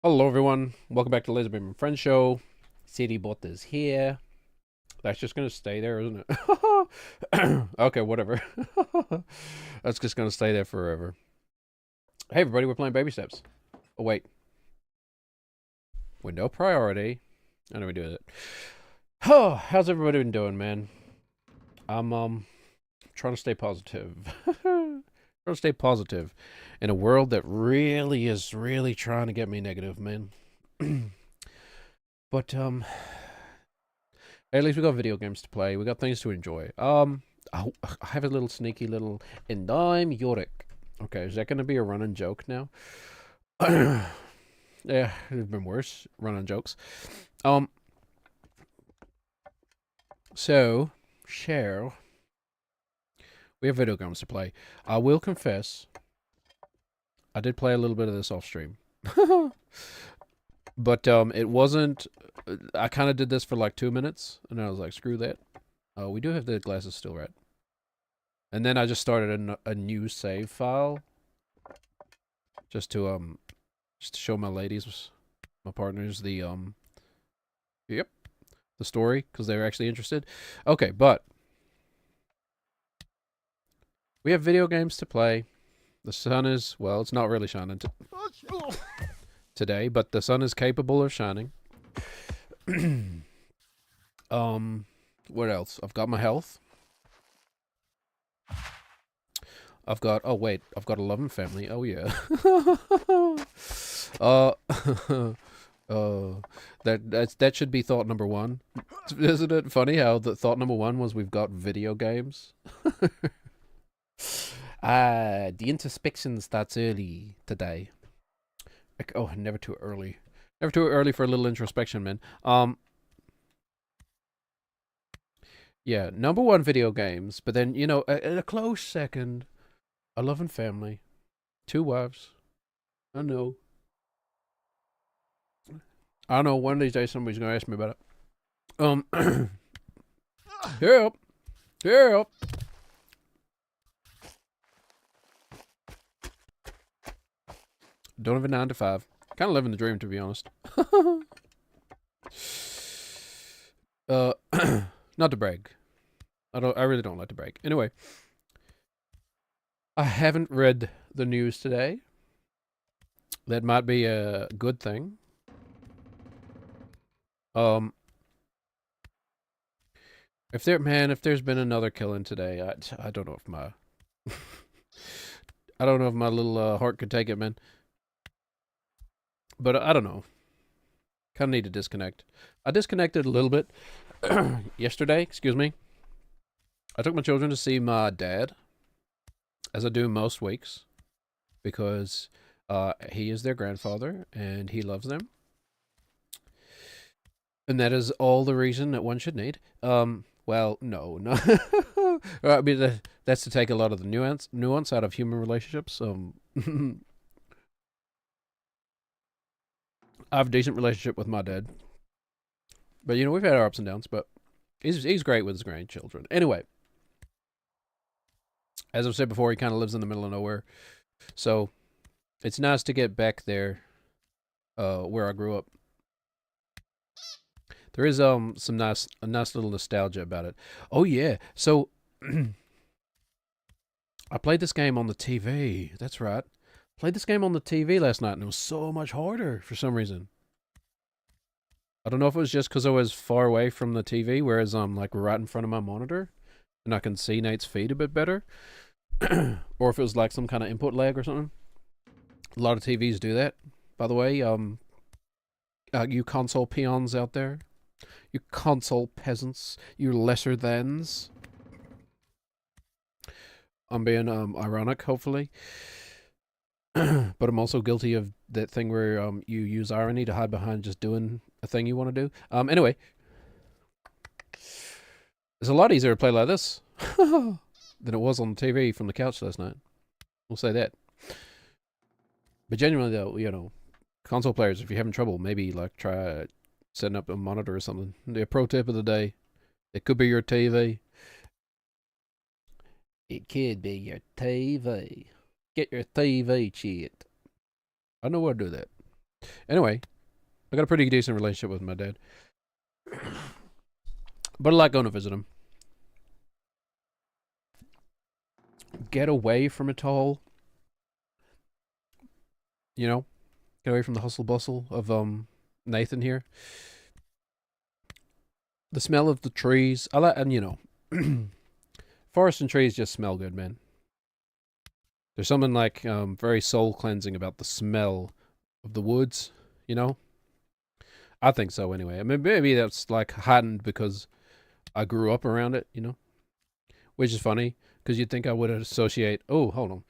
Hello everyone, welcome back to Laser Beam and Friends Show. CD Bot is here. That's just gonna stay there, isn't it? Okay, whatever. That's just gonna stay there forever. Hey everybody, we're playing Baby Steps. Oh wait. Window priority. How do we do it? Oh, how's everybody been doing, man? I'm trying to stay positive. Trying to stay positive in a world that really is trying to get me negative, man. But at least we got video games to play. We got things to enjoy. I have a little sneaky little, and I'm Yorick. Okay, is that going to be a running joke now? Yeah, it's been worse running jokes. Um, so share. We have video games to play. I will confess, I did play a little bit of this off stream, but it wasn't. I kind of did this for like 2 minutes, and I was like, screw that. We do have the glasses still, right? And then I just started a new save file, just to show my ladies, my partners, yep, the story, because they're actually interested. Okay, but we have video games to play. The sun is, well, it's not really shining today, but the sun is capable of shining. What else? I've got my health. I've got, oh wait, I've got a loving family. Oh yeah. uh, that should be thought number one. Isn't it funny how the thought number one was we've got video games? The introspection starts early today. Like, oh, never too early. Never too early for a little introspection, man. Yeah, number one video games, but then, you know, a close second, a loving family, 2 wives. I know. I know one of these days somebody's gonna ask me about it. Help! Help! Don't have a 9 to 5. Kind of living the dream, to be honest. Not to brag. I really don't like to brag. Anyway, I haven't read the news today. That might be a good thing. If there's been another killing today, I don't know if my I don't know if my little heart could take it, man. But I don't know. Kind of need to disconnect. I disconnected a little bit yesterday. Excuse me. I took my children to see my dad, as I do most weeks, because he is their grandfather and he loves them, and that is all the reason that one should need. Well, no, no. I mean, that's to take a lot of the nuance out of human relationships. I have a decent relationship with my dad, but you know we've had our ups and downs. But he's great with his grandchildren. Anyway, as I've said before, he kind of lives in the middle of nowhere, so it's nice to get back there, where I grew up. There is a nice little nostalgia about it. Oh yeah, so I played this game on the TV. That's right. Played this game on the TV last night, and it was so much harder for some reason. I don't know if it was just because I was far away from the TV, whereas I'm like right in front of my monitor, and I can see Nate's feed a bit better, or if it was like some kind of input lag or something. A lot of TVs do that, by the way. You console peons out there, you console peasants, you lesser thans. I'm being ironic, hopefully. But I'm also guilty of that thing where you use irony to hide behind just doing a thing you want to do. Anyway, it's a lot easier to play like this than it was on the TV from the couch last night. We'll say that. But genuinely, though, you know, console players, if you're having trouble, maybe like try setting up a monitor or something. The pro tip of the day: it could be your TV. It could be your TV. Get your TV checked. I know where to do that. Anyway, I got a pretty decent relationship with my dad. But I like going to visit him. Get away from it all. You know? Get away from the hustle bustle of Nathan here. The smell of the trees. I like, and you know, forest and trees just smell good, man. There's something like very soul cleansing about the smell of the woods, you know? I think so anyway. I mean, maybe that's like heightened because I grew up around it, you know? Which is funny because you'd think I would associate. Oh, hold on.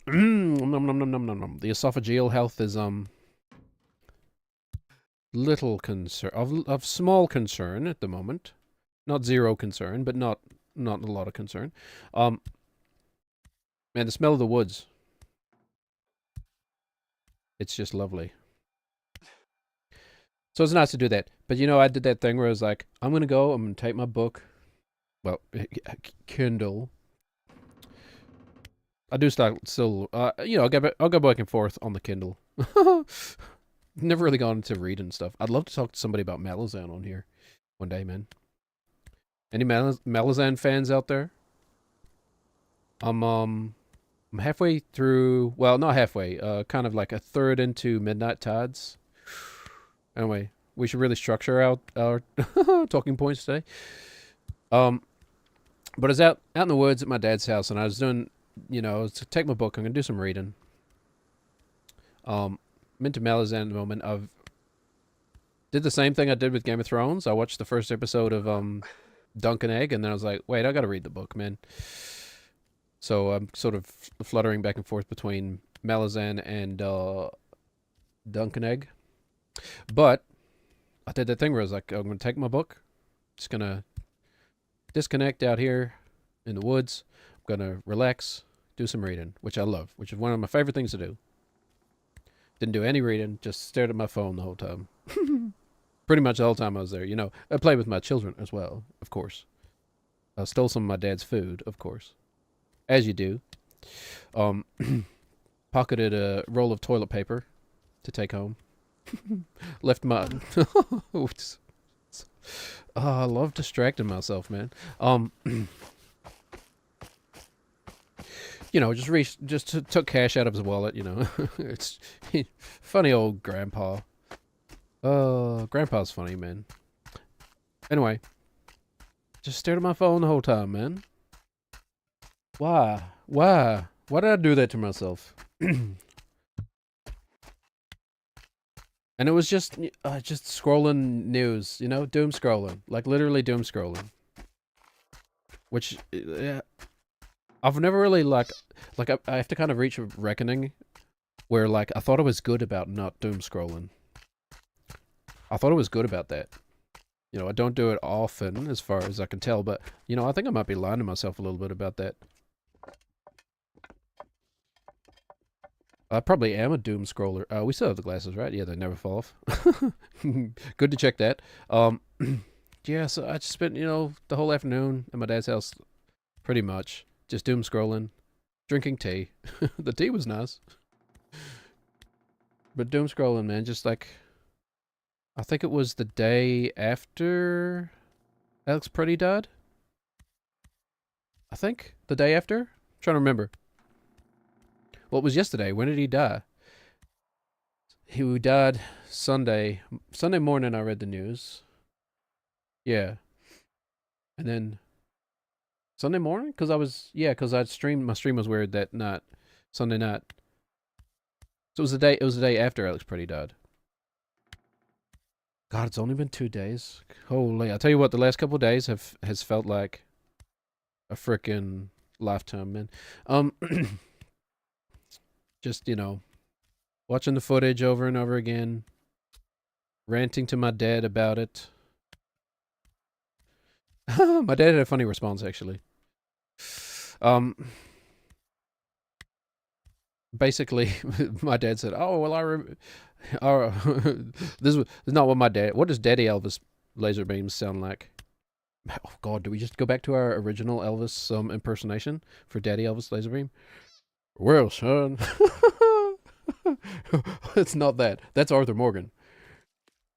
Nom, nom, nom, nom, nom, nom. The esophageal health is little concern of small concern at the moment. Not zero concern, but not a lot of concern. Man, the smell of the woods. It's just lovely. So it's nice to do that. But you know, I did that thing where I was like, I'm gonna take my book. Well, Kindle. I do still, you know, I'll go back and forth on the Kindle. Never really gone into reading stuff. I'd love to talk to somebody about Malazan on here one day, man. Any Malazan fans out there? I'm halfway through. Well, not halfway. Kind of like a third into Midnight Tides. Anyway, we should really structure out our talking points today. But I was out in the woods at my dad's house, and I was doing, you know, to take my book. I'm gonna do some reading. I'm into Malazan at the moment. I've did the same thing I did with Game of Thrones. I watched the first episode of Dunk and Egg, and then I was like, wait, I gotta read the book, man. So I'm sort of fluttering back and forth between Malazan and Dunk and Egg. But I did that thing where I was like, I'm gonna take my book, just gonna disconnect out here in the woods. I'm gonna relax, do some reading, which I love, which is one of my favorite things to do. Didn't do any reading, just stared at my phone the whole time. Pretty much the whole time I was there. You know, I played with my children as well, of course. I stole some of my dad's food, of course. As you do. Pocketed a roll of toilet paper to take home. Left my... I love distracting myself, man. You know, just took cash out of his wallet, you know. It's funny old grandpa. Grandpa's funny, man. Anyway, just stared at my phone the whole time, man. Why? Why did I do that to myself? And it was just scrolling news, you know, doom scrolling, like literally doom scrolling. Which, yeah, I've never really like I have to kind of reach a reckoning where like I thought I was good about not doom scrolling. I thought it was good about that. You know, I don't do it often as far as I can tell, but, you know, I think I might be lying to myself a little bit about that. I probably am a doom scroller. We still have the glasses, right? Yeah, they never fall off. Good to check that. Yeah, so I just spent, you know, the whole afternoon at my dad's house, pretty much. Just doom scrolling, drinking tea. The tea was nice. But doom scrolling, man, just like... I think it was the day after Alex Pretty died. I think the day after. I'm trying to remember. Well, it was yesterday. When did he die? He died Sunday. Sunday morning. I read the news. Yeah, and then Sunday morning because I'd streamed. My stream was weird that night, Sunday night. So it was the day. It was the day after Alex Pretty died. God, it's only been 2 days. Holy, I tell you what, the last couple of days has felt like a frickin' lifetime, man. Just, you know, watching the footage over and over again, ranting to my dad about it. My dad had a funny response, actually. Basically, my dad said, "Oh, well, this is not what my dad. What does Daddy Elvis laser beams sound like?" Oh God, do we just go back to our original Elvis impersonation for Daddy Elvis laser beam? Well, son. It's not that. That's Arthur Morgan.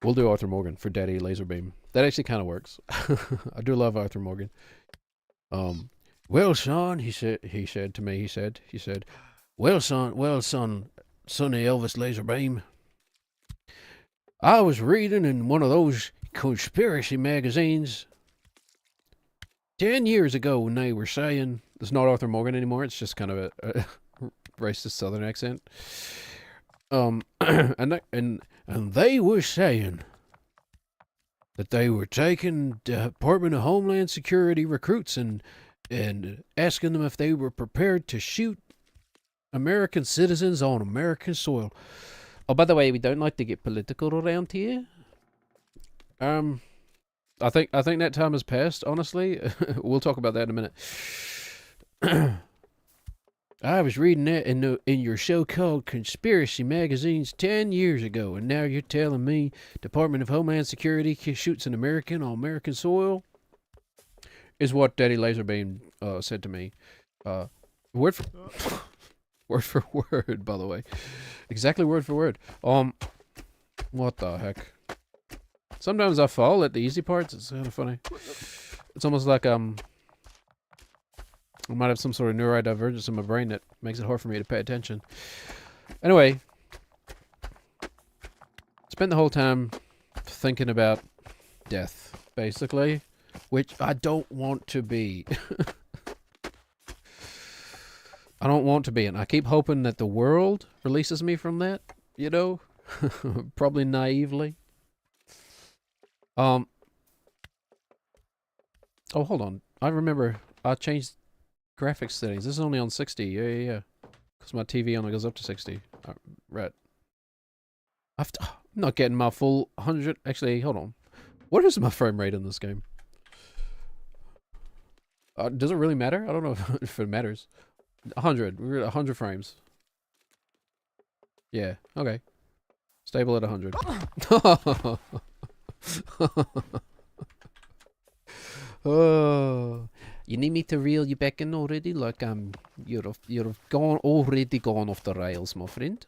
We'll do Arthur Morgan for Daddy Laserbeam. That actually kind of works. I do love Arthur Morgan. Well, son, he said to me, he said, well, son, sonny Elvis Laserbeam, I was reading in one of those conspiracy magazines 10 years ago when they were saying, it's not Arthur Morgan anymore, it's just kind of a racist southern accent. And they were saying that they were taking Department of Homeland Security recruits and asking them if they were prepared to shoot American citizens on American soil. Oh, by the way, we don't like to get political around here. I think that time has passed, honestly. We'll talk about that in a minute. I was reading that in your so-called conspiracy magazines 10 years ago, and now you're telling me Department of Homeland Security shoots an American on American soil? Is what Daddy Laserbeam said to me. Word for word, by the way. Exactly word for word. What the heck? Sometimes I fall at the easy parts. It's kind of funny. It's almost like I might have some sort of neurodivergence in my brain that makes it hard for me to pay attention. Anyway, spent the whole time thinking about death, basically, which I don't want to be. I don't want to be, and I keep hoping that the world releases me from that, you know? Probably naively. Oh, hold on. I remember I changed graphics settings. This is only on 60. Yeah. Because my TV only goes up to 60. Right. I'm not getting my full 100. Actually, hold on. What is my frame rate in this game? Does it really matter? I don't know if it matters. 100. We're at 100 frames. Yeah. Okay. Stable at 100. Oh, you need me to reel you back in already? Like you're already gone off the rails, my friend.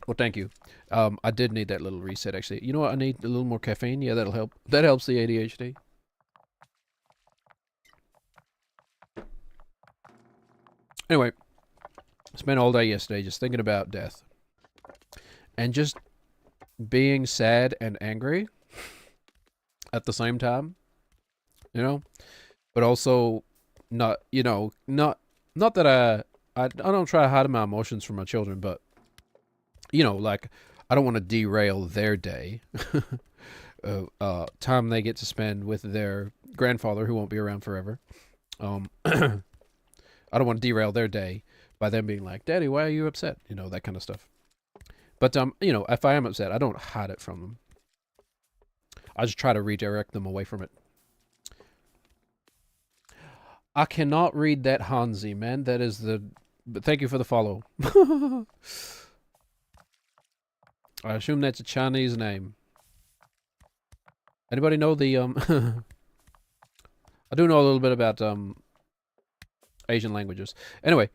Well, thank you. I did need that little reset, actually. You know what? I need a little more caffeine. Yeah, that'll help. That helps the ADHD. Anyway, spent all day yesterday just thinking about death. And just being sad and angry at the same time. You know? But also not that I don't try to hide my emotions from my children, but you know, like I don't want to derail their day. Time they get to spend with their grandfather who won't be around forever. I don't want to derail their day by them being like, "Daddy, why are you upset?" You know, that kind of stuff. But you know, if I am upset, I don't hide it from them. I just try to redirect them away from it. I cannot read that Hanzi, man. That is the... But thank you for the follow. I assume that's a Chinese name. Anybody know the... I do know a little bit about Asian languages. Anyway.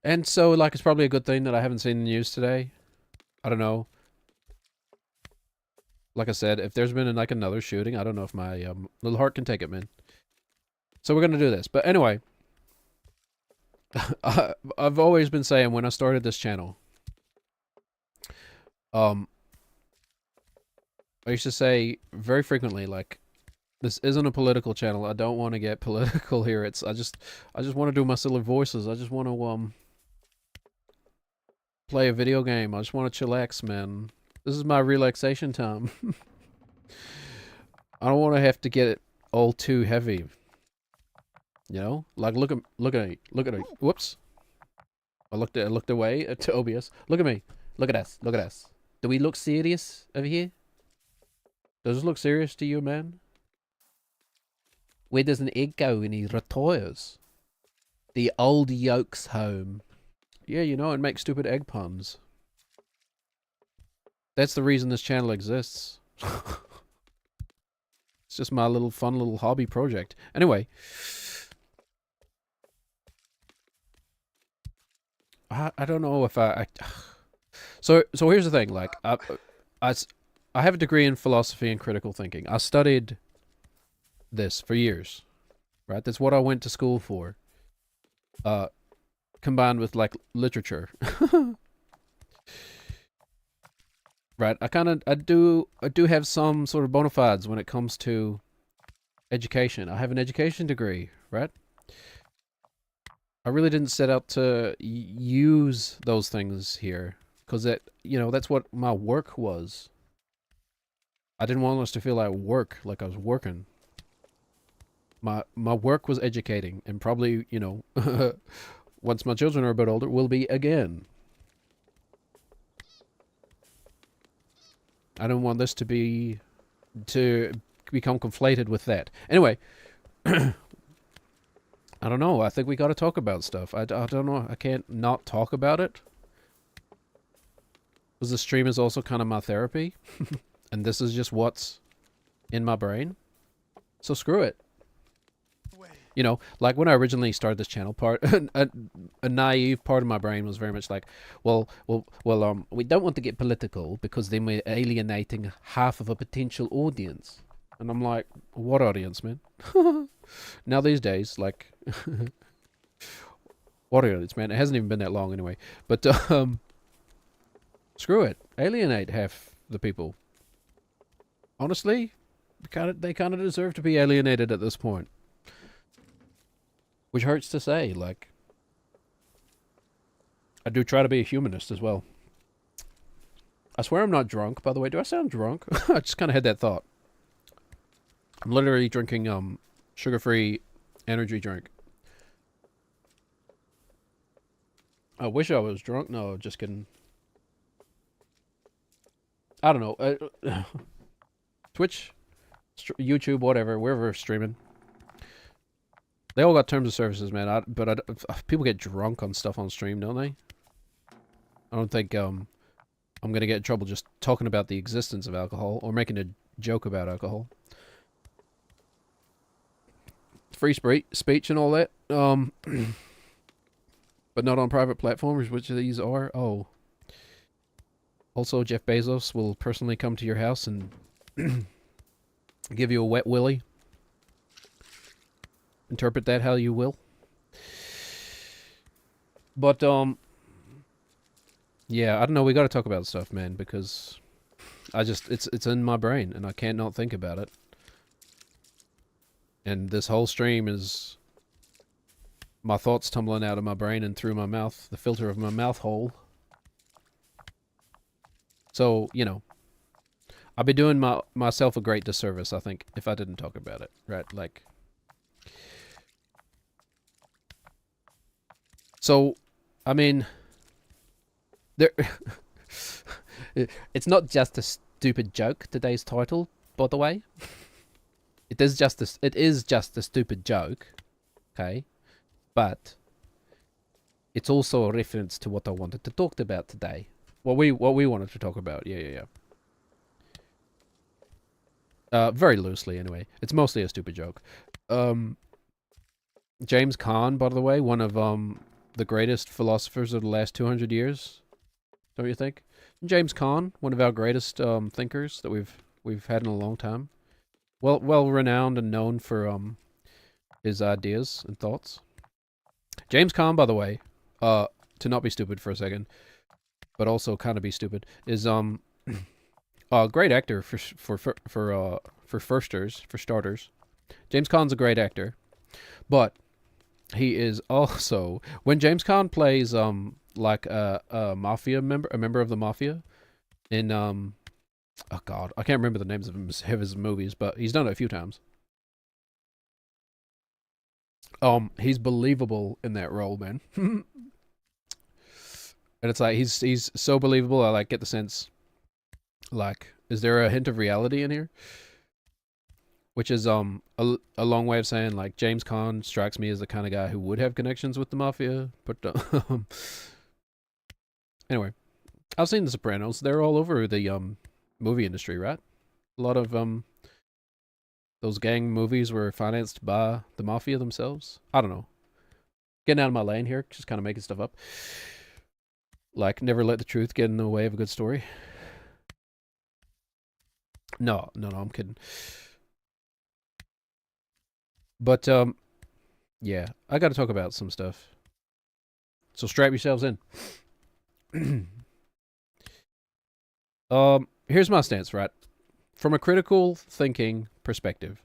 And so, like, it's probably a good thing that I haven't seen the news today. I don't know. Like I said, if there's been like another shooting, I don't know if my little heart can take it, man. So we're gonna do this. But anyway, I've always been saying when I started this channel, I used to say very frequently, like, this isn't a political channel. I don't want to get political here. I just want to do my silly voices. I just want to play a video game. I just want to chillax, man. This is my relaxation time. I don't want to have to get it all too heavy. You know, like look at me. Whoops. I looked away to OBS. Look at me. Look at us. Look at us. Do we look serious over here? Does this look serious to you, man? Where does an egg go when he retires? The old yolk's home. Yeah, you know, and make stupid egg puns. That's the reason this channel exists. It's just my little fun little hobby project. Anyway. I don't know if so here's the thing. Like I I have a degree in philosophy and critical thinking. I studied this for years, right? That's what I went to school for. Uh, Combined with like literature, right? I do have some sort of bona fides when it comes to education. I have an education degree, right? I really didn't set out to use those things here because that's what my work was. I didn't want us to feel like work, like I was working. My work was educating, and probably once my children are a bit older, will be again. I don't want this to become conflated with that. Anyway, I don't know. I think we got to talk about stuff. I don't know. I can't not talk about it. Because the stream is also kind of my therapy. And this is just what's in my brain. So screw it. Like when I originally started this channel, a naive part of my brain was very much like, we don't want to get political because then we're alienating half of a potential audience. And I'm like, what audience, man? Now these days, like, what audience, man? It hasn't even been that long anyway. But screw it, alienate half the people. Honestly, they kind of deserve to be alienated at this point. Which hurts to say, like, I do try to be a humanist as well. I swear I'm not drunk, by the way. Do I sound drunk? I just kind of had that thought. I'm literally drinking sugar-free energy drink. I wish I was drunk. No, just kidding. I don't know. Twitch, YouTube, whatever, wherever streaming. They all got terms of services, man. People get drunk on stuff on stream, don't they? I don't think I'm gonna get in trouble just talking about the existence of alcohol or making a joke about alcohol. Free speech and all that. But not on private platforms, which these are. Oh. Also, Jeff Bezos will personally come to your house and give you a wet willy. Interpret that how you will. But, yeah, I don't know. We got to talk about stuff, man, because it's in my brain, and I can't not think about it. And this whole stream is my thoughts tumbling out of my brain and through my mouth, the filter of my mouth hole. So, I'd be doing myself a great disservice, I think, if I didn't talk about it, right? Like, so, I mean, there. It's not just a stupid joke. Today's title, by the way, it is just a stupid joke, okay? But it's also a reference to what I wanted to talk about today. What we wanted to talk about. Yeah. Very loosely, anyway. It's mostly a stupid joke. James Caan, by the way, one of the greatest philosophers of the last 200 years, don't you think? James Caan, one of our greatest thinkers that we've had in a long time. Well renowned and known for his ideas and thoughts. James Caan, by the way, to not be stupid for a second, but also kind of be stupid, is a great actor for starters. James Caan's a great actor, but he is also, when James Caan plays like a mafia member, a member of the mafia in oh god, I can't remember the names of his movies, but he's done it a few times. He's believable in that role, man. And it's like he's so believable. I like get the sense, like, is there a hint of reality in here? Which is a long way of saying, like, James Caan strikes me as the kind of guy who would have connections with the mafia. But anyway, I've seen The Sopranos. They're all over the movie industry, right? A lot of those gang movies were financed by the mafia themselves. I don't know. Getting out of my lane here, just kind of making stuff up. Like, never let the truth get in the way of a good story. No, I'm kidding. But, yeah, I gotta talk about some stuff. So strap yourselves in. Here's my stance, right? From a critical thinking perspective,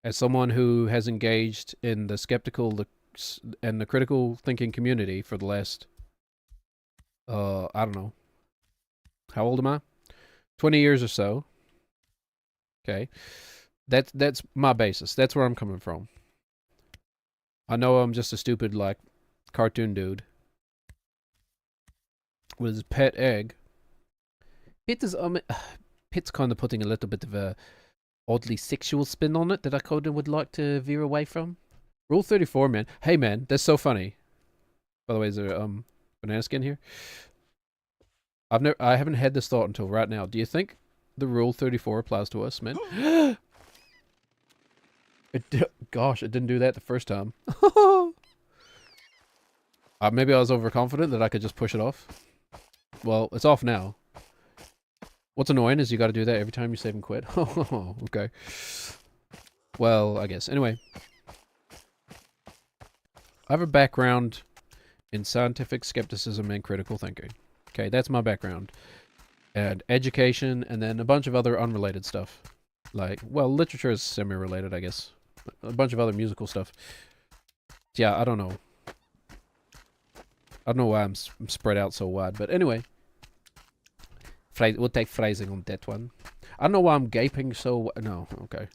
as someone who has engaged in the skeptical and the critical thinking community for the last, I don't know, how old am I? 20 years or so. Okay. That's my basis. That's where I'm coming from. I know I'm just a stupid, like, cartoon dude with his pet egg. Pitt's kind of putting a little bit of a oddly sexual spin on it that I kind of would like to veer away from. Rule 34, man. Hey, man, that's so funny. By the way, is there banana skin here? I haven't had this thought until right now. Do you think the Rule 34 applies to us, man? Gosh, it didn't do that the first time. Maybe I was overconfident that I could just push it off. Well, it's off now. What's annoying is you got to do that every time you save and quit. Oh, okay. Well, I guess. Anyway. I have a background in scientific skepticism and critical thinking. Okay, that's my background. And education, and then a bunch of other unrelated stuff. Like, well, literature is semi-related, I guess. A bunch of other musical stuff. Yeah, I don't know. I don't know why I'm spread out so wide, but anyway. We'll take phrasing on that one. I don't know why I'm gaping so... No, okay.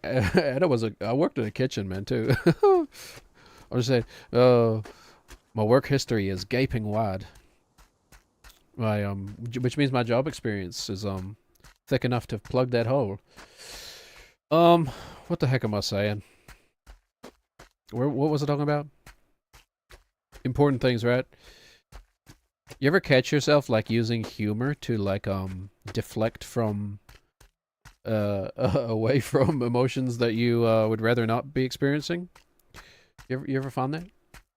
And I worked in a kitchen, man, too. I was saying, my work history is gaping wide. Which means my job experience is thick enough to plug that hole. What the heck am I saying? What was I talking about? Important things, right? You ever catch yourself like using humor to like deflect from away from emotions that you would rather not be experiencing? You ever found that?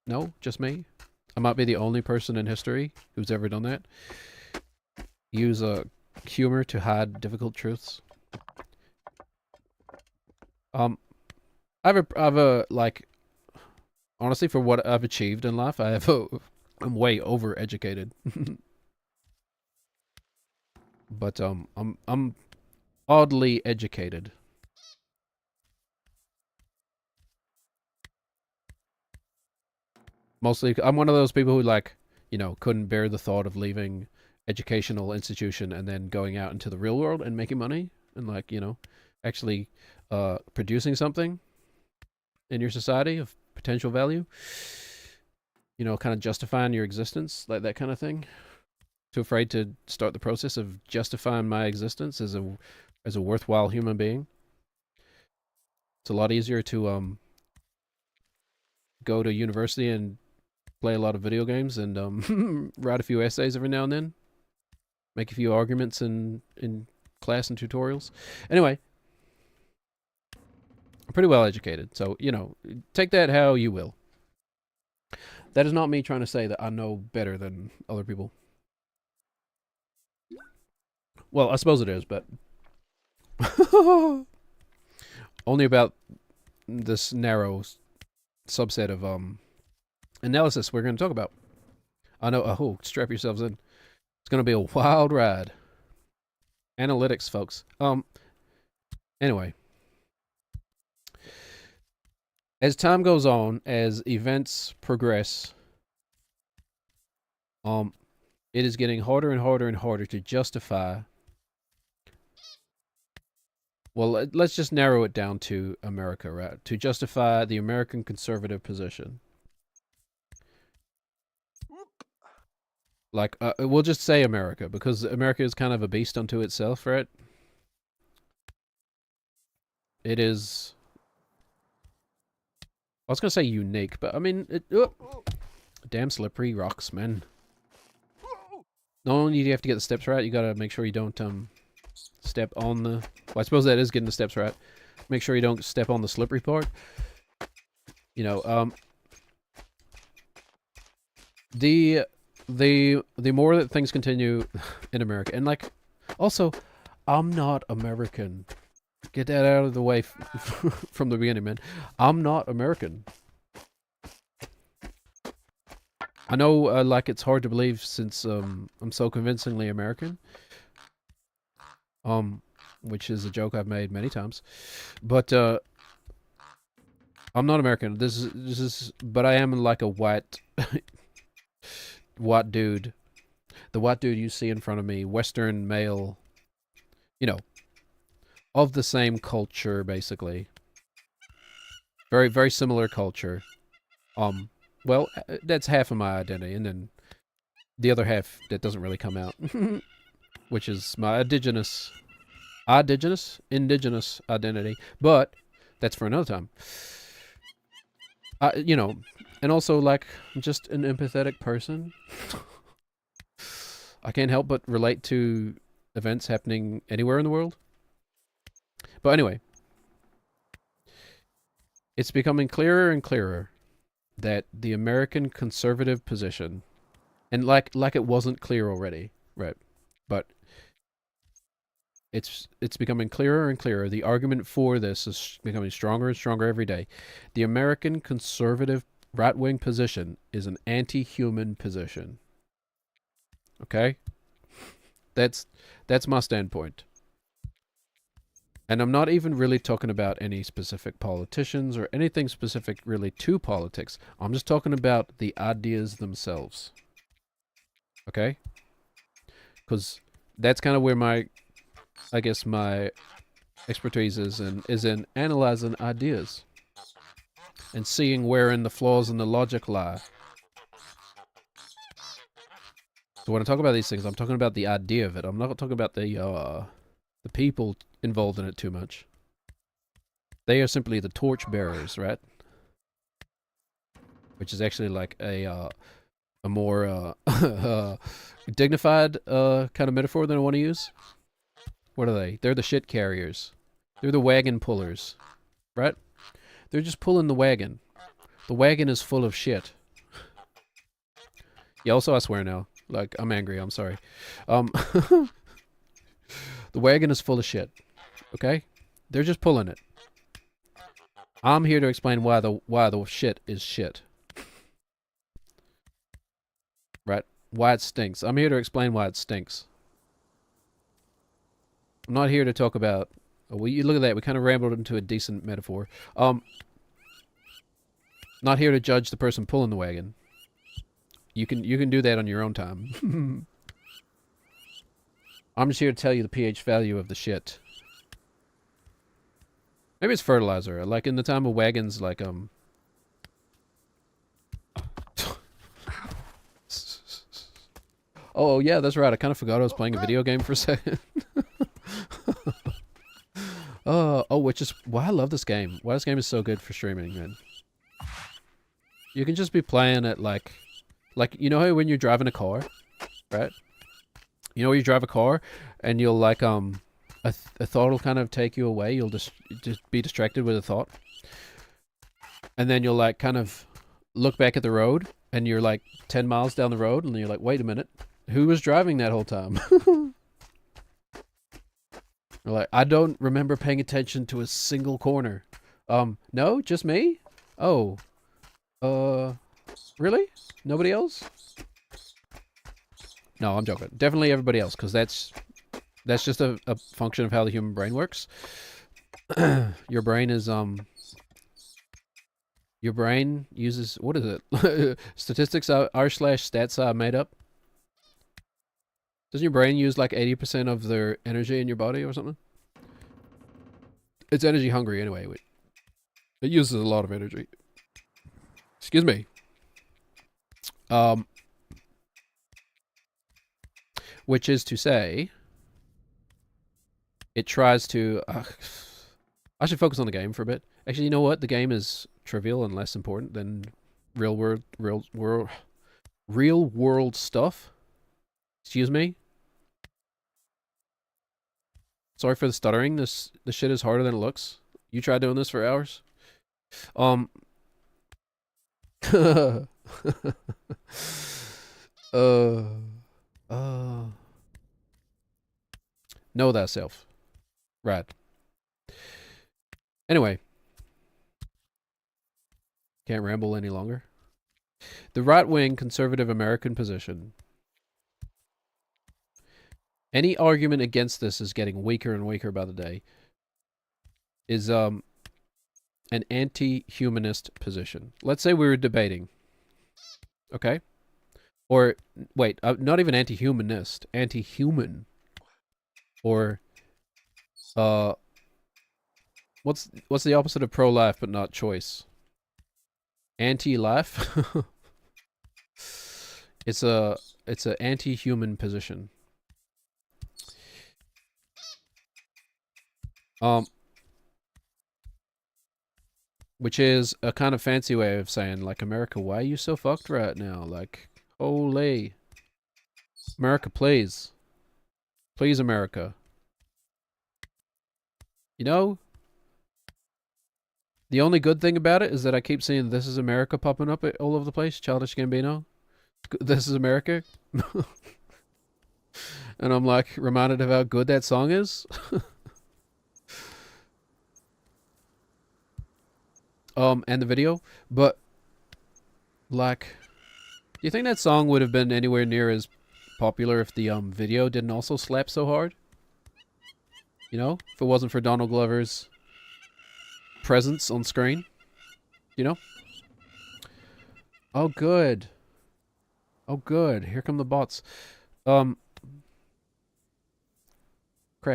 No, just me. I might be the only person in history who's ever done that. Use humor to hide difficult truths. I have a like, honestly, for what I've achieved in life, I'm way overeducated. But I'm oddly educated. Mostly, I'm one of those people who, like, you know, couldn't bear the thought of leaving educational institution and then going out into the real world and making money and, like, you know, actually producing something in your society of potential value. You know, kind of justifying your existence, like that kind of thing. Too afraid to start the process of justifying my existence as a worthwhile human being. It's a lot easier to go to university and play a lot of video games and write a few essays every now and then. Make a few arguments in class and tutorials. Anyway, I'm pretty well educated, so, you know, take that how you will. That is not me trying to say that I know better than other people. Well, I suppose it is, but only about this narrow subset of analysis we're going to talk about. I know. Oh, strap yourselves in. It's going to be a wild ride. Analytics, folks. Anyway, as time goes on, as events progress, it is getting harder and harder and harder to justify. Well, let's just narrow it down to America, right? To justify the American conservative position. Like, we'll just say America, because America is kind of a beast unto itself, right? It is... I was going to say unique, but I mean... damn slippery rocks, man. Not only do you have to get the steps right, you gotta make sure you don't step on the... Well, I suppose that is getting the steps right. Make sure you don't step on the slippery part. You know, the the more that things continue in America, and like, also, I'm not American. Get that out of the way from the beginning, man. I'm not American. I know, like, it's hard to believe since I'm so convincingly American. Which is a joke I've made many times, but I'm not American. But I am like a white white dude. The white dude you see in front of me, Western male, you know, of the same culture, basically. Very, very similar culture. Well, that's half of my identity, and then the other half that doesn't really come out, which is my indigenous identity. But that's for another time. You know, and also, like, I'm just an empathetic person. I can't help but relate to events happening anywhere in the world. But anyway, it's becoming clearer and clearer that the American conservative position, and like it wasn't clear already, right? But it's becoming clearer and clearer. The argument for this is becoming stronger and stronger every day. The American conservative right-wing position is an anti-human position. Okay? That's my standpoint. And I'm not even really talking about any specific politicians or anything specific really to politics. I'm just talking about the ideas themselves. Okay? Because that's kind of where my expertise is in analyzing ideas and seeing wherein the flaws in the logic lie. So when I talk about these things, I'm talking about the idea of it. I'm not talking about the people involved in it too much. They are simply the torch bearers, right? Which is actually like a more dignified kind of metaphor than I want to use. What are they? They're the shit carriers. They're the wagon pullers, right? They're just pulling the wagon. The wagon is full of shit. Yeah, also I swear now. Like, I'm angry, I'm sorry. The wagon is full of shit. Okay? They're just pulling it. I'm here to explain why the shit is shit. Right? Why it stinks. I'm here to explain why it stinks. I'm not here to talk about... Oh, you look at that. We kind of rambled into a decent metaphor. Not here to judge the person pulling the wagon. You can do that on your own time. I'm just here to tell you the pH value of the shit. Maybe it's fertilizer. Like in the time of wagons, like Oh yeah, that's right. I kind of forgot I was playing a video game for a second. Which is why I love this game. Why this game is so good for streaming, man. You can just be playing it like you know how when you're driving a car, right? You know, you drive a car and you'll like a thought will kind of take you away. You'll just be distracted with a thought, and then you'll like kind of look back at the road, and you're like 10 miles down the road, and you're like, wait a minute, who was driving that whole time? You're like, I don't remember paying attention to a single corner. No, just me? Oh, really? Nobody else? No, I'm joking. Definitely everybody else, because that's just a function of how the human brain works. Your brain is your brain uses, what is it? Statistics r/stats are made up. Doesn't your brain use like 80% of their energy in your body or something? It's energy hungry anyway. It uses a lot of energy. Excuse me. Which is to say, it tries to... I should focus on the game for a bit. Actually, you know what? The game is trivial and less important than real world stuff. Excuse me. Sorry for the stuttering. This shit is harder than it looks. You tried doing this for hours. Uh, uh, know thyself. Right. Anyway, can't ramble any longer. The right-wing conservative American position. Any argument against this is getting weaker and weaker by the day. Is an anti-humanist position. Let's say we were debating. Okay? Or wait, not even anti-humanist, anti-human. Or what's the opposite of pro-life but not choice? Anti-life? It's a anti-human position. Which is a kind of fancy way of saying, like, America, why are you so fucked right now? Like, holy. America, please. Please, America. You know, the only good thing about it is that I keep seeing This Is America popping up all over the place. Childish Gambino. This is America. And I'm like reminded of how good that song is. And the video. But, like, do you think that song would have been anywhere near as popular if the video didn't also slap so hard? You know, if it wasn't for Donald Glover's presence on screen, you know? Oh, good. Oh, good. Here come the bots. Crap,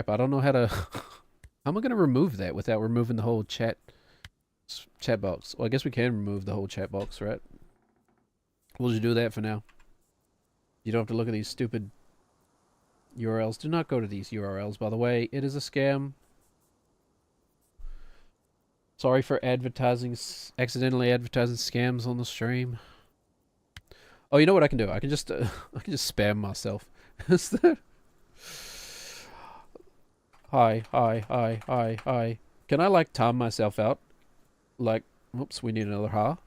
I don't know how to... How am I going to remove that without removing the whole chat box? Well, I guess we can remove the whole chat box, right? We'll just do that for now. You don't have to look at these stupid URLs. Do not go to these URLs, by the way. It is a scam. Sorry for accidentally advertising scams on the stream. Oh, you know what I can do? I can just spam myself. Hi. Can I like time myself out? Like, whoops, we need another ha.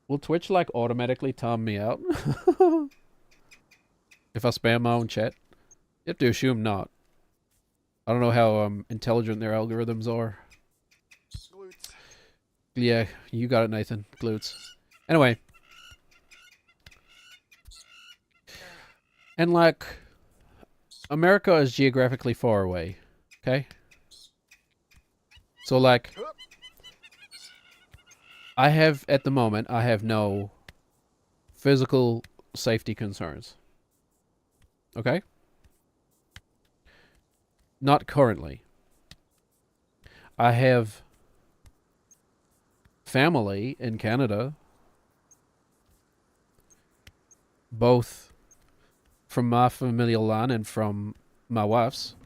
Will Twitch like automatically time me out? If I spam my own chat? You have to assume not. I don't know how intelligent their algorithms are. Glutes. Yeah, you got it, Nathan. Glutes. Anyway. And like, America is geographically far away. Okay? So like, at the moment, I have no physical safety concerns. Okay? Not currently. I have family in Canada, both from my familial line and from my wife's,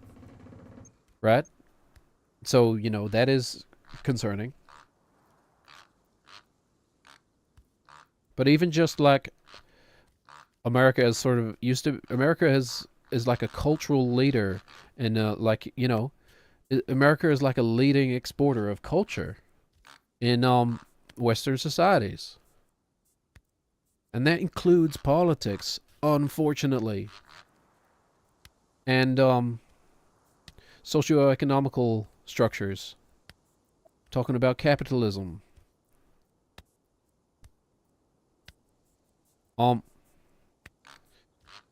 right? So, you know, that is concerning. But even just like America is sort of America is like a cultural leader, and like, you know, America is like a leading exporter of culture in Western societies. And that includes politics, unfortunately. And socioeconomical structures. Talking about capitalism.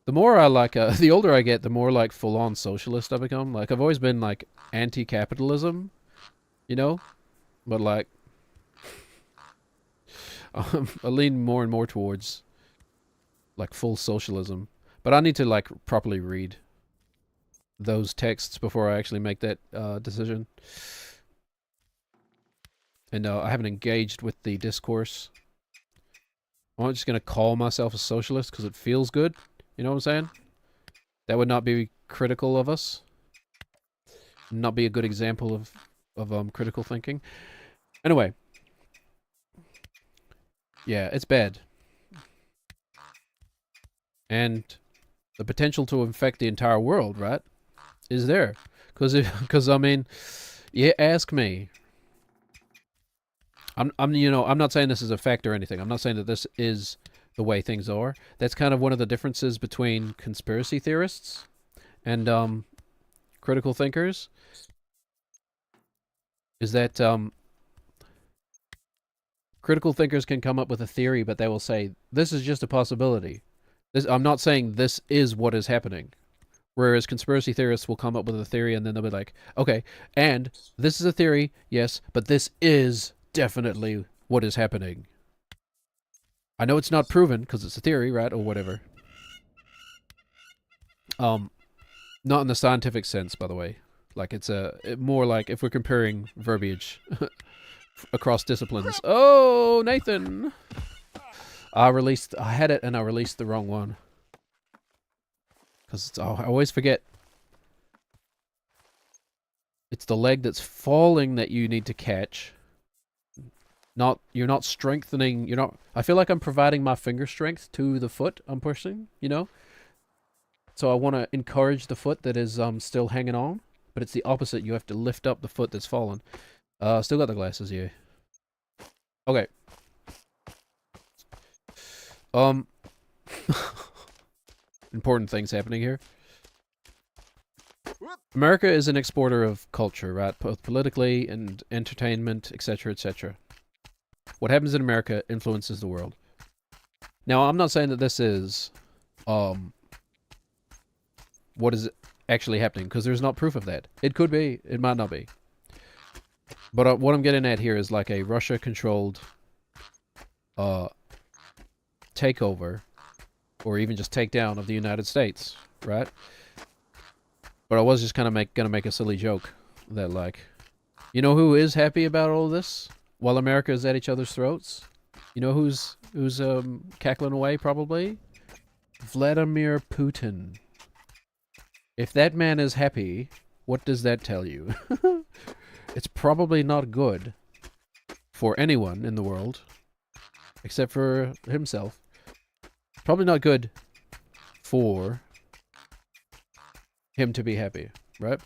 The more I like, the older I get, the more like full-on socialist I become. Like, I've always been like anti-capitalism, you know? But like, I lean more and more towards like full socialism. But I need to like properly read those texts before I actually make that decision. And I haven't engaged with the discourse. I'm just going to call myself a socialist because it feels good. You know what I'm saying? That would not be critical of us. Not be a good example of critical thinking. Anyway. Yeah, it's bad. And the potential to infect the entire world, right, is there. Because, I mean, you ask me, I'm not saying this is a fact or anything. I'm not saying that this is the way things are. That's kind of one of the differences between conspiracy theorists and critical thinkers. Is that critical thinkers can come up with a theory, but they will say this is just a possibility. I'm not saying this is what is happening. Whereas conspiracy theorists will come up with a theory and then they'll be like, okay, and this is a theory, yes, but this is definitely what is happening. I know it's not proven because it's a theory, right, or whatever. Not in the scientific sense, by the way. Like it's more like if we're comparing verbiage across disciplines. Oh, Nathan! I had it and I released the wrong one. Because I always forget. It's the leg that's falling that you need to catch. You're not strengthening, I feel like I'm providing my finger strength to the foot I'm pushing, So I want to encourage the foot that is still hanging on, but it's the opposite. You have to lift up the foot that's fallen. Still got the glasses here. Okay. Important things happening here. America is an exporter of culture, right? Both politically and entertainment, etc., etc. What happens in America influences the world. Now, I'm not saying that this is what is actually happening, because there's not proof of that. It could be, it might not be. But what I'm getting at here is like a Russia-controlled takeover, or even just takedown of the United States, right? But I was just kind of gonna make a silly joke that, like, you know who is happy about all this while America is at each other's throats? You know who's cackling away, probably? Vladimir Putin. If that man is happy, what does that tell you? It's probably not good for anyone in the world, except for himself. Probably not good for him to be happy, right?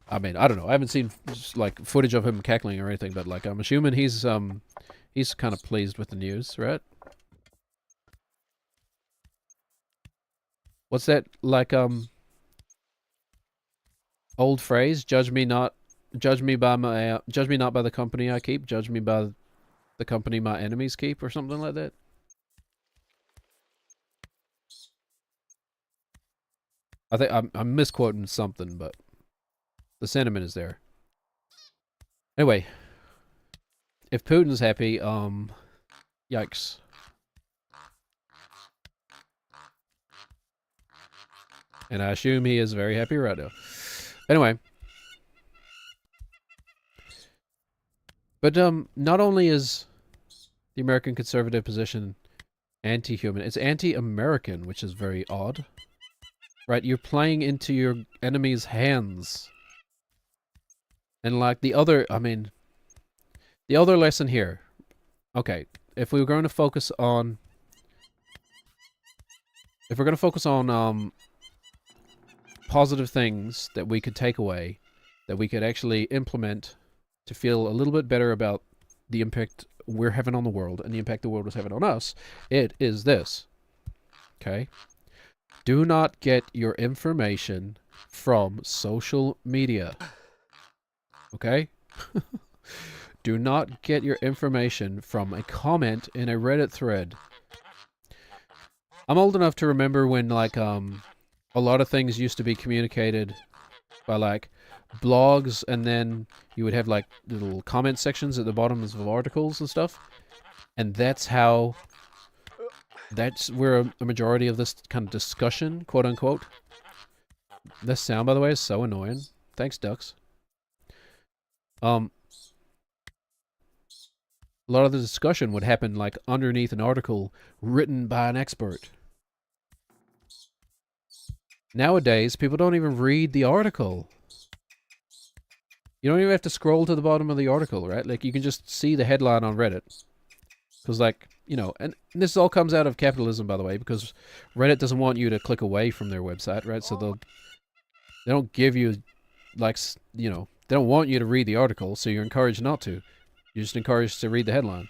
I mean, I don't know. I haven't seen like footage of him cackling or anything, but like I'm assuming he's kind of pleased with the news, right? What's that like old phrase? Judge me not by the company I keep. Judge me by the company my enemies keep, or something like that. I think I'm misquoting something, but the sentiment is there. Anyway, if Putin's happy, yikes. And I assume he is very happy right now. Anyway. But not only is the American conservative position anti-human, it's anti-American, which is very odd. Right? You're playing into your enemy's hands. And like the other lesson here. Okay, if we're going to focus on positive things that we could take away, that we could actually implement to feel a little bit better about the impact we're having on the world and the impact the world is having on us, it is this. Okay? Do not get your information from social media. Okay? Do not get your information from a comment in a Reddit thread. I'm old enough to remember when, like, a lot of things used to be communicated by, like, blogs, and then you would have, like, little comment sections at the bottoms of articles and stuff. And that's where a majority of this kind of discussion, quote unquote. This sound, by the way, is so annoying. Thanks, ducks. A lot of the discussion would happen, like, underneath an article written by an expert. Nowadays, people don't even read the article. You don't even have to scroll to the bottom of the article, right? Like, you can just see the headline on Reddit. Because, like, and this all comes out of capitalism, by the way, because Reddit doesn't want you to click away from their website, right? So they don't give you, like, they don't want you to read the article, so you're encouraged not to. You're just encouraged to read the headline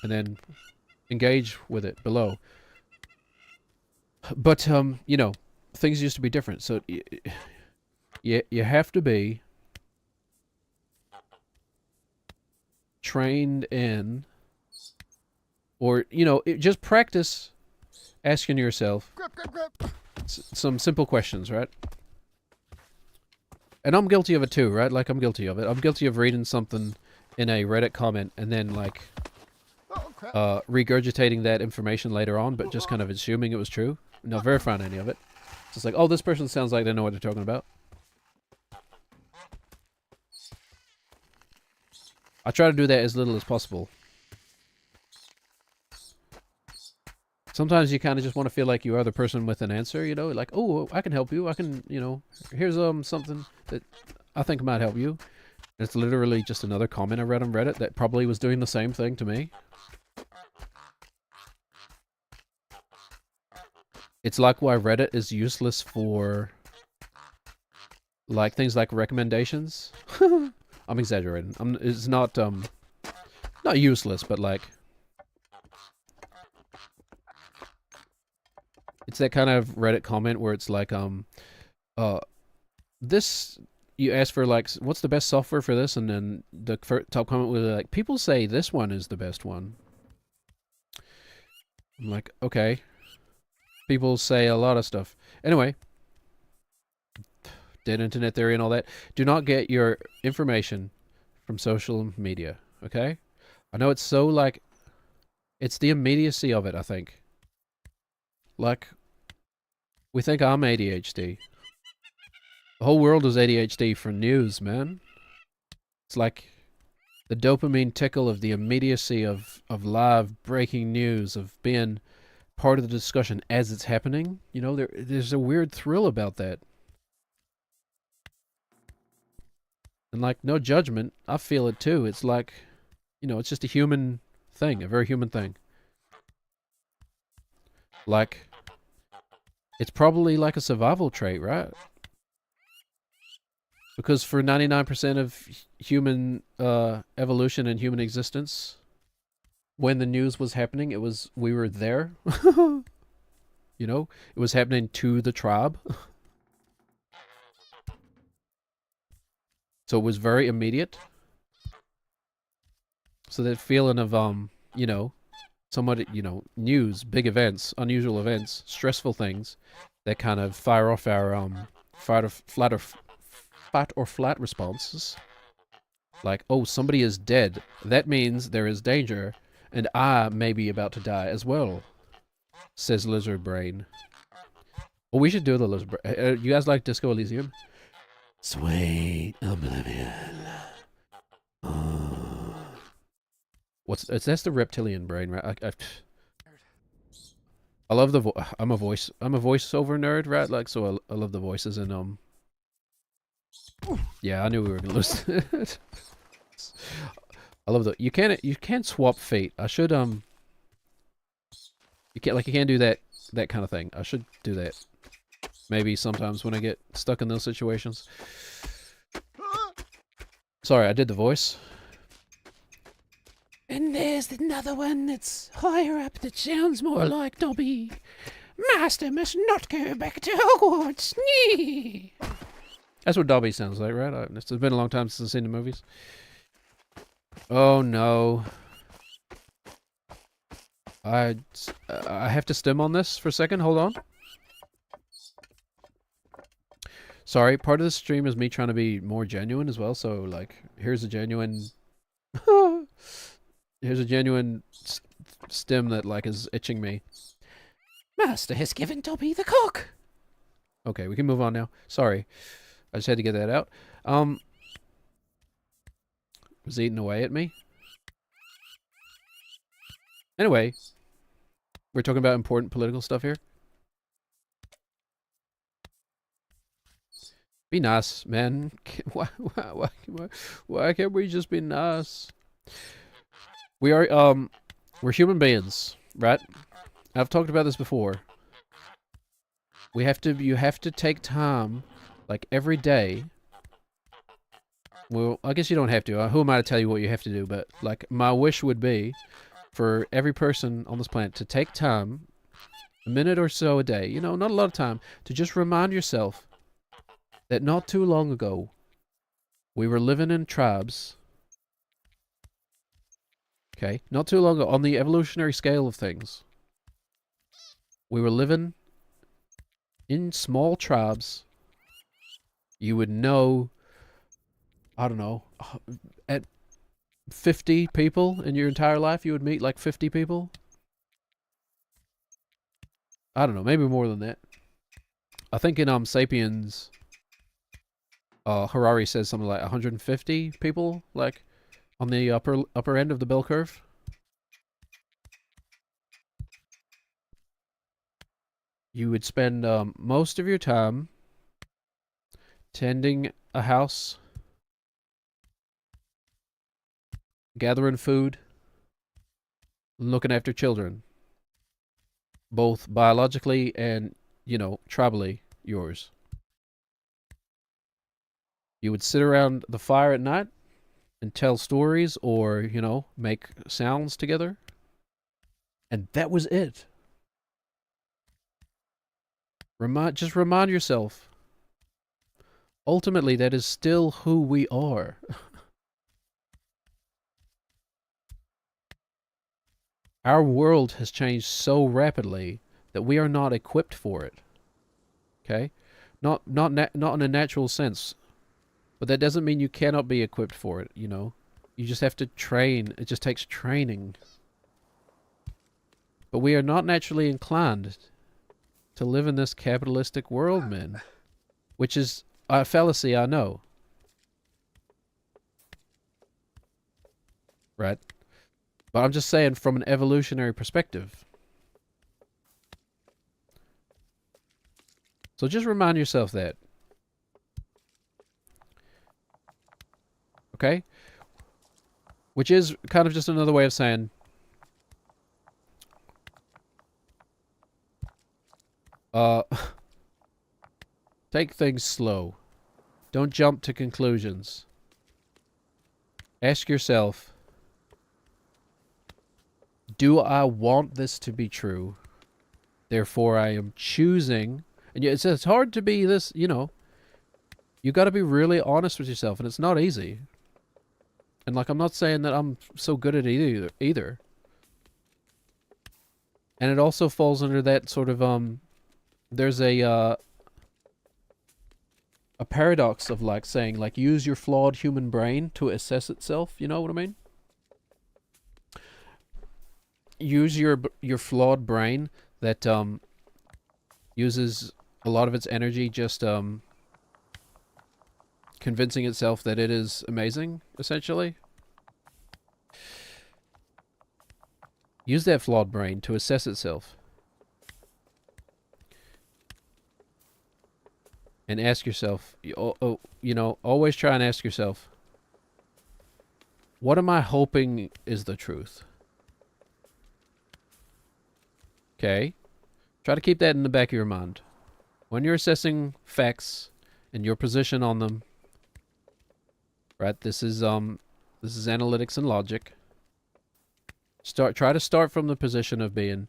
and then engage with it below. But you know, things used to be different. So you have to be trained in, or you know, just practice asking yourself some simple questions, right? And I'm guilty of it too, right? Like, I'm guilty of it. I'm guilty of reading something in a Reddit comment and then, like, regurgitating that information later on, but just kind of assuming it was true, not verifying any of it. It's just like, oh, this person sounds like they know what they're talking about. I try to do that as little as possible. Sometimes you kind of just want to feel like you are the person with an answer, you know? Like, oh, I can help you. I can, you know, here's something that I think might help you. And it's literally just another comment I read on Reddit that probably was doing the same thing to me. It's like why Reddit is useless for, like, things like recommendations. I'm exaggerating. It's not useless, but like, it's that kind of Reddit comment where it's like, this, you ask for like, what's the best software for this? And then the top comment was like, people say this one is the best one. I'm like, okay. People say a lot of stuff. Anyway, dead internet theory and all that. Do not get your information from social media, okay? I know it's so like, it's the immediacy of it, I think. Like, we think I'm ADHD. The whole world is ADHD for news, man. It's like the dopamine tickle of the immediacy of live breaking news, of being part of the discussion as it's happening. You know, there's a weird thrill about that. And like, no judgment, I feel it too. It's like, you know, it's just a human thing, a very human thing. Like, it's probably like a survival trait, right? Because for 99% of human evolution and human existence, when the news was happening, we were there. You know, it was happening to the tribe. So it was very immediate. So that feeling of you know, somewhat, you know, news, big events, unusual events, stressful things that kind of fire off our fight or flat responses. Like, oh, somebody is dead. That means there is danger, and I may be about to die as well, says Lizard Brain. Well, we should do the Lizard Brain. You guys like Disco Elysium? Sweet oblivion. That's the reptilian brain, right? I love the I'm a voiceover nerd, right? Like, so I love the voices and yeah, I knew we were gonna lose it. I love the you can't swap feet. I should you can't do that kind of thing. I should do that. Maybe sometimes when I get stuck in those situations. Sorry, I did the voice. And there's another one that's higher up that sounds more like Dobby. Master must not go back to Hogwarts. Nee. That's what Dobby sounds like, right? It's been a long time since I've seen the movies. Oh no. I have to stim on this for a second. Hold on. Sorry, part of the stream is me trying to be more genuine as well. So, like, here's a genuine... here's a genuine stim that, like, is itching me. Master has given Dobby the cock! Okay, we can move on now. Sorry. I just had to get that out. Was eating away at me. Anyway, we're talking about important political stuff here. Be nice, man. Why can't we just be nice? We are, we're human beings, right? I've talked about this before. You have to take time, like every day, Well, I guess you don't have to. Who am I to tell you what you have to do? But, like, my wish would be for every person on this planet to take time, a minute or so a day, you know, not a lot of time, to just remind yourself that not too long ago, we were living in tribes. Okay? Not too long ago, on the evolutionary scale of things, we were living in small tribes. You would know, I don't know, at 50 people in your entire life, you would meet like 50 people. I don't know, maybe more than that. I think in Sapiens, Harari says something like 150 people, like on the upper end of the bell curve. You would spend most of your time tending a house, gathering food, looking after children, both biologically and, you know, tribally yours. You would sit around the fire at night and tell stories or, you know, make sounds together. And that was it. Just remind yourself. Ultimately, that is still who we are. Our world has changed so rapidly that we are not equipped for it. Okay? Not in a natural sense. But that doesn't mean you cannot be equipped for it, you know? You just have to train. It just takes training. But we are not naturally inclined to live in this capitalistic world, man. Which is a fallacy, I know. Right? But I'm just saying from an evolutionary perspective. So just remind yourself that. Okay? Which is kind of just another way of saying, take things slow. Don't jump to conclusions. Ask yourself, do I want this to be true? Therefore, I am choosing. And it's hard to be this, you know. You got to be really honest with yourself, and it's not easy. And like, I'm not saying that I'm so good at it either. And it also falls under that sort of there's a paradox of like saying like use your flawed human brain to assess itself. You know what I mean? Use your flawed brain that uses a lot of its energy just convincing itself that it is amazing, essentially. Use that flawed brain to assess itself. And ask yourself, you know, always try and ask yourself, what am I hoping is the truth? Okay? Try to keep that in the back of your mind. When you're assessing facts and your position on them, right? This is analytics and logic. Try to start from the position of being,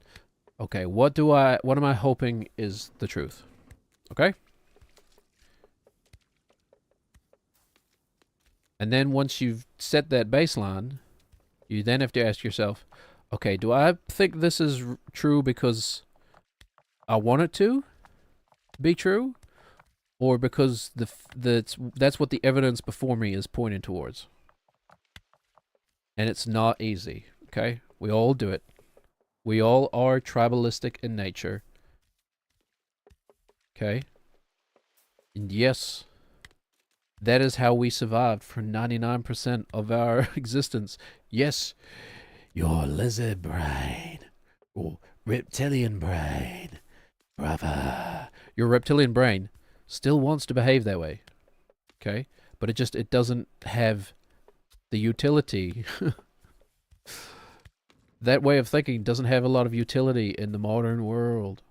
okay, what am I hoping is the truth? Okay? And then once you've set that baseline, you then have to ask yourself, okay, do I think this is true because I want it to be true? Or because that's what the evidence before me is pointing towards? And it's not easy, okay? We all do it. We all are tribalistic in nature. Okay? And yes, that is how we survived for 99% of our existence. Yes, your lizard brain, or reptilian brain, brother. Your reptilian brain still wants to behave that way. Okay? But it doesn't have the utility. That way of thinking doesn't have a lot of utility in the modern world.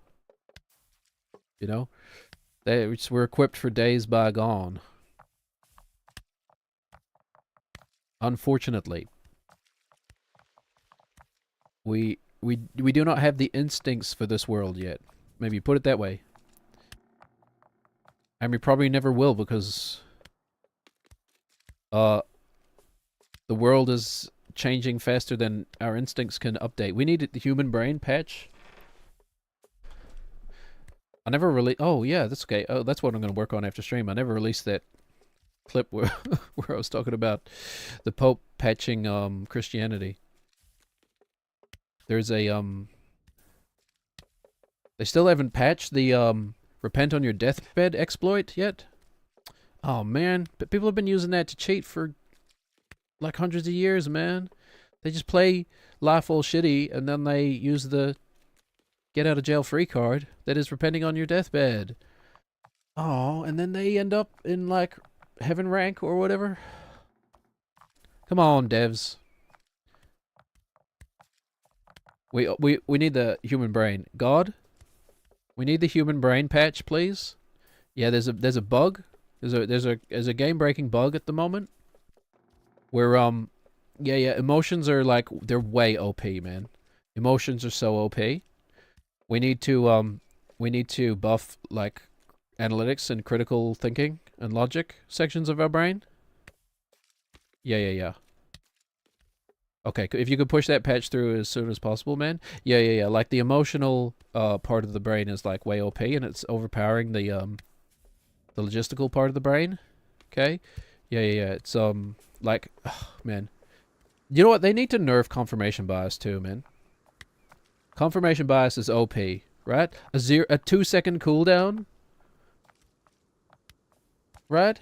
You know? We're equipped for days bygone. Unfortunately. We do not have the instincts for this world yet. Maybe put it that way. And we probably never will because the world is changing faster than our instincts can update. We need the human brain patch. I never really. Oh yeah, that's okay. Oh, that's what I'm going to work on after stream. I never released that clip where where I was talking about the Pope patching Christianity. There's a they still haven't patched the repent on your deathbed exploit yet. Oh man, but people have been using that to cheat for like hundreds of years, man. They just play life all shitty and then they use the get out of jail free card that is repenting on your deathbed. Oh, and then they end up in like heaven rank or whatever. Come on, devs. We need the human brain. God, we need the human brain patch, please. Yeah, there's a bug. There's a game breaking bug at the moment where yeah, emotions are like they're way OP, man. Emotions are so OP. We need to buff like analytics and critical thinking and logic sections of our brain. Yeah. Okay, if you could push that patch through as soon as possible, man. Yeah. Like the emotional part of the brain is like way OP and it's overpowering the logistical part of the brain. Okay? Yeah. It's like man. You know what? They need to nerf confirmation bias too, man. Confirmation bias is OP, right? A 2-second cooldown, right?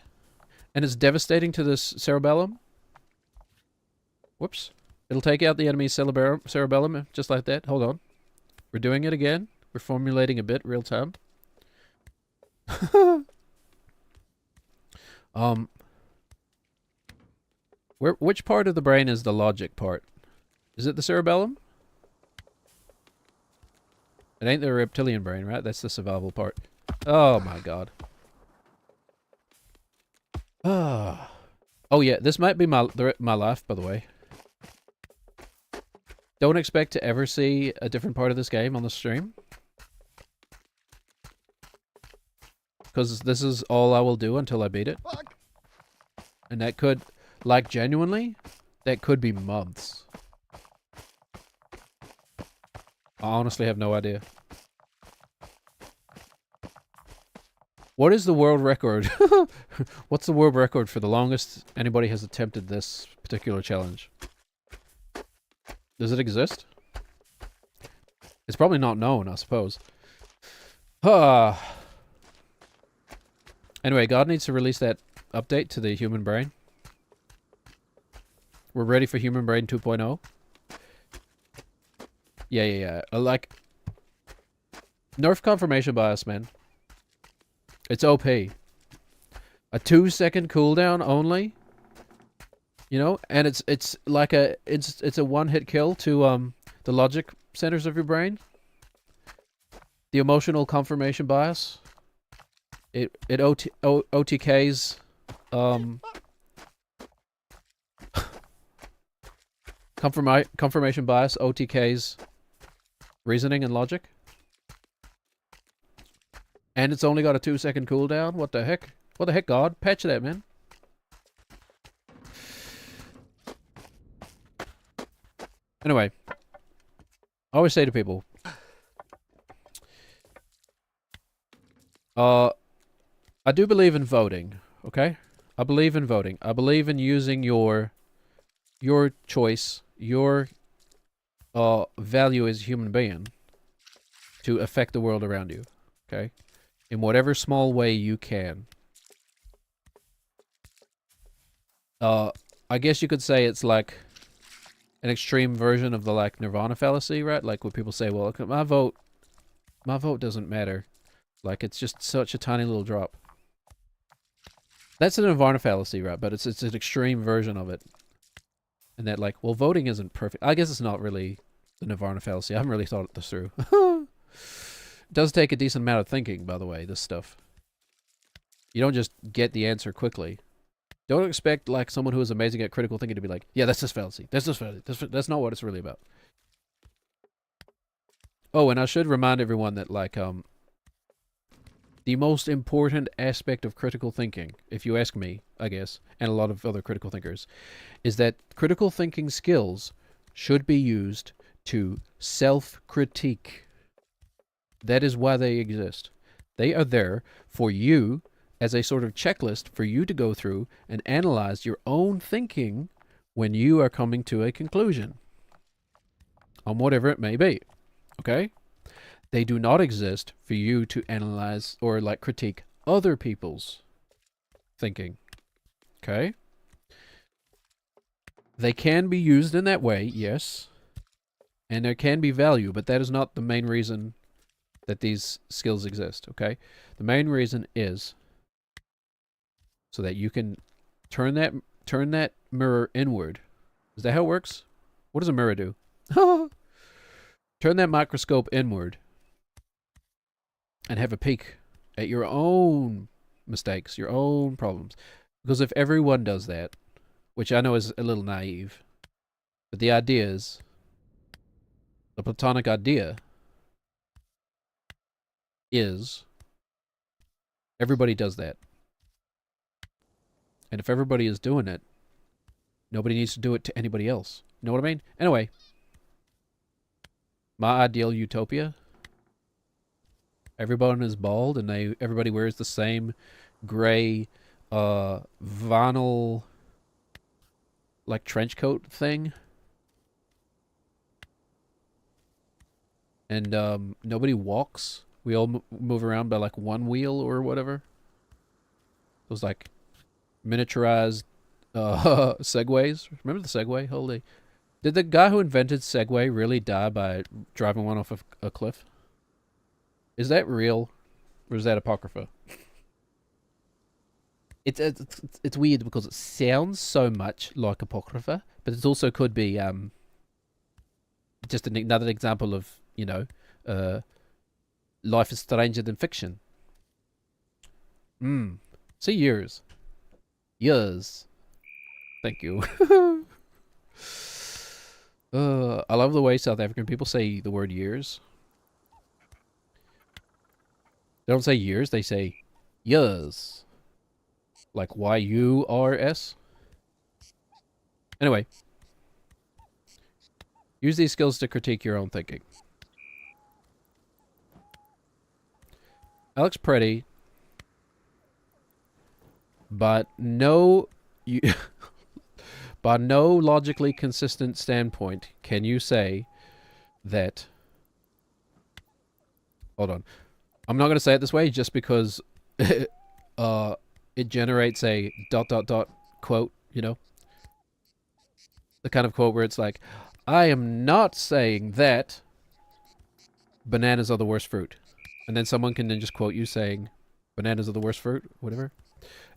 And it's devastating to this cerebellum. Whoops. It'll take out the enemy's cerebellum just like that. Hold on. We're doing it again. We're formulating a bit real time. Which part of the brain is the logic part? Is it the cerebellum? It ain't the reptilian brain, right? That's the survival part. Oh my god. Oh yeah, this might be my life, by the way. Don't expect to ever see a different part of this game on the stream. Because this is all I will do until I beat it. And that could, like genuinely, that could be months. I honestly have no idea. What is the world record? What's the world record for the longest anybody has attempted this particular challenge? Does it exist? It's probably not known, I suppose. Anyway, God needs to release that update to the human brain. We're ready for human brain 2.0. Yeah. Like, nerf confirmation bias, man. It's OP. A 2-second cooldown only. You know, and it's like it's a one-hit kill to the logic centers of your brain. The emotional confirmation bias. It OTKs confirmation bias OTKs reasoning and logic. And it's only got a 2-second cooldown. What the heck? What the heck, God? Patch that, man. Anyway, I always say to people, I do believe in voting, okay? I believe in voting. I believe in using your choice, your value as a human being to affect the world around you, okay? In whatever small way you can. I guess you could say it's like an extreme version of the like Nirvana fallacy, right? Like when people say, well, my vote doesn't matter. Like it's just such a tiny little drop. That's a Nirvana fallacy, right? But it's an extreme version of it. And that like, well, voting isn't perfect. I guess it's not really the Nirvana fallacy. I haven't really thought this through. It does take a decent amount of thinking, by the way, this stuff. You don't just get the answer quickly. Don't expect like someone who is amazing at critical thinking to be like, yeah, that's just fallacy. That's just fallacy. That's not what it's really about. Oh, and I should remind everyone that like the most important aspect of critical thinking, if you ask me, I guess, and a lot of other critical thinkers, is that critical thinking skills should be used to self-critique. That is why they exist. They are there for you as a sort of checklist for you to go through and analyze your own thinking when you are coming to a conclusion on whatever it may be. Okay? They do not exist for you to analyze or like critique other people's thinking. Okay? They can be used in that way, yes. And there can be value, but that is not the main reason that these skills exist, okay? The main reason is so that you can turn that mirror inward. Is that how it works? What does a mirror do? Turn that microscope inward and have a peek at your own mistakes, your own problems. Because if everyone does that, which I know is a little naive, but the idea is, the Platonic idea is everybody does that. And if everybody is doing it, nobody needs to do it to anybody else. You know what I mean? Anyway, my ideal utopia, everyone is bald and everybody wears the same gray vinyl like trench coat thing. And nobody walks. We all move around by like one wheel or whatever. Those like miniaturized Segways. Remember the Segway? Holy. Did the guy who invented Segway really die by driving one off of a cliff? Is that real? Or is that apocrypha? It's weird because it sounds so much like apocrypha, but it also could be just another example of, you know, life is stranger than fiction. See, years. Years. Thank you. I love the way South African people say the word years. They don't say years, they say years. Like Y-U-R-S. Anyway. Use these skills to critique your own thinking. Alex Preddy, but no... by no logically consistent standpoint can you say that... Hold on. I'm not going to say it this way just because it generates a ... quote, you know? The kind of quote where it's like, I am not saying that bananas are the worst fruit. And then someone can then just quote you saying, bananas are the worst fruit, whatever.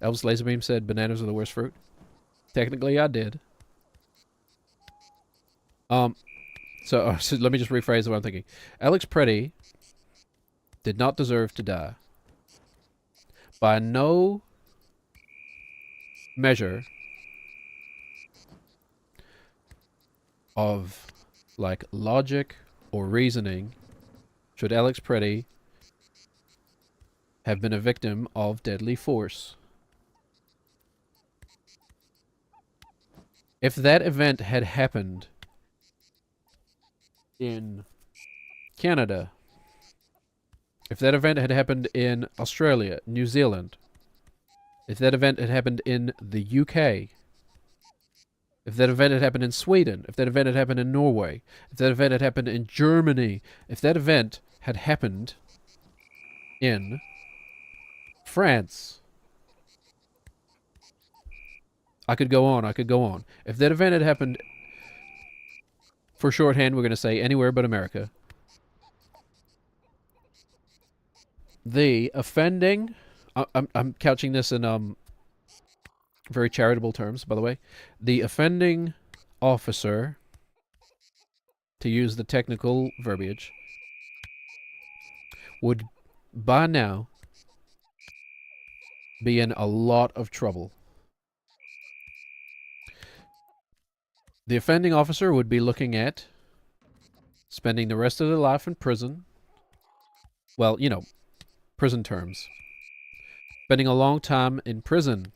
Elvis Laserbeam said bananas are the worst fruit. Technically, I did. So let me just rephrase what I'm thinking. Alex Preddy did not deserve to die. By no measure of, like, logic or reasoning should Alex Preddy have been a victim of deadly force. If that event had happened in Canada, if that event had happened in Australia, New Zealand, if that event had happened in the UK, if that event had happened in Sweden, if that event had happened in Norway, if that event had happened in Germany, if that event had happened in France, I could go on, I could go on. If that event had happened, for shorthand, we're going to say anywhere but America, the offending... I'm couching this in very charitable terms, by the way. The offending officer, to use the technical verbiage, would by now be in a lot of trouble. The offending officer would be looking at spending the rest of their life in prison. Well, you know, prison terms. Spending a long time in prison.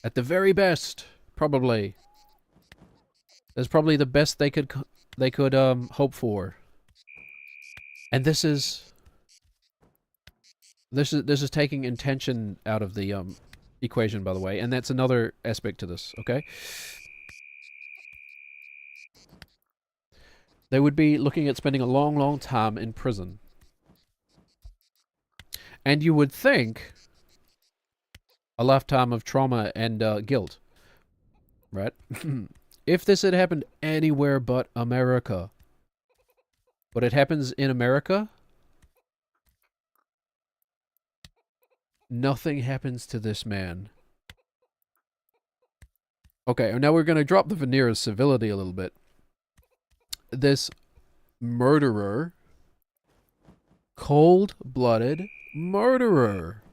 At the very best, probably. That's probably the best they could hope for. And this is taking intention out of the equation, by the way, and that's another aspect to this, okay? They would be looking at spending a long, long time in prison. And you would think a lifetime of trauma and guilt, right? If this had happened anywhere but America, but it happens in America, nothing happens to this man. Okay, now we're going to drop the veneer of civility a little bit. This murderer, cold-blooded murderer.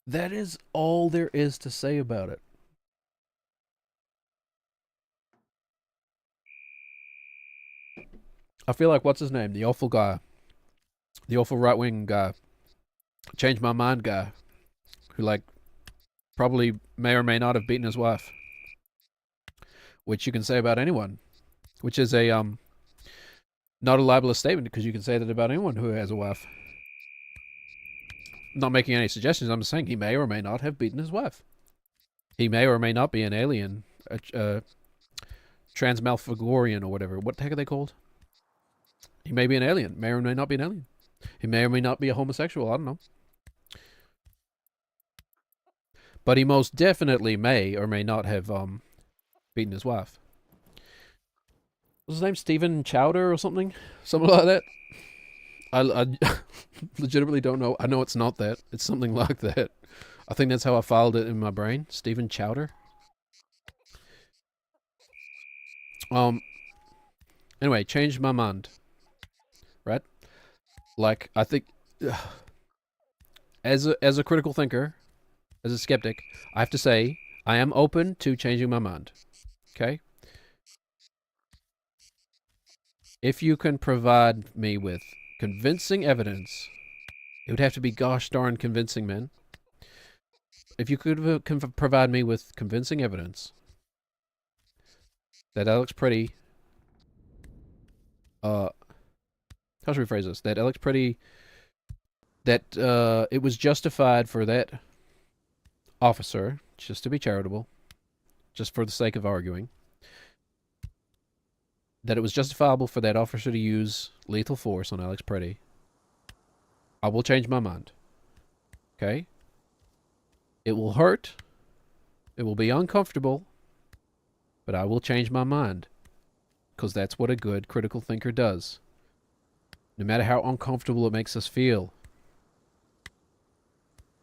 That is all there is to say about it. I feel like, what's his name? The awful guy. The awful right-wing guy. Change my mind guy. Who, like, probably may or may not have beaten his wife. Which you can say about anyone. Which is a, not a libelous statement, because you can say that about anyone who has a wife. I'm not making any suggestions, I'm just saying he may or may not have beaten his wife. He may or may not be an alien. Transmalfigorian or whatever. What the heck are they called? He may be an alien. May or may not be an alien. He may or may not be a homosexual. I don't know. But he most definitely may or may not have beaten his wife. What's his name? Stephen Chowder or something? Something like that? I legitimately don't know. I know it's not that. It's something like that. I think that's how I filed it in my brain. Stephen Chowder. Anyway, changed my mind. Right? Like, I think as a critical thinker, as a skeptic, I have to say I am open to changing my mind. Okay? If you can provide me with convincing evidence, it would have to be gosh darn convincing, man. If you could provide me with convincing evidence that Alex Pretty, how should we phrase this? That Alex Pretty, that it was justified for that officer, just to be charitable, just for the sake of arguing, that it was justifiable for that officer to use lethal force on Alex Pretty, I will change my mind. Okay? It will hurt. It will be uncomfortable. But I will change my mind. Because that's what a good critical thinker does. No matter how uncomfortable it makes us feel.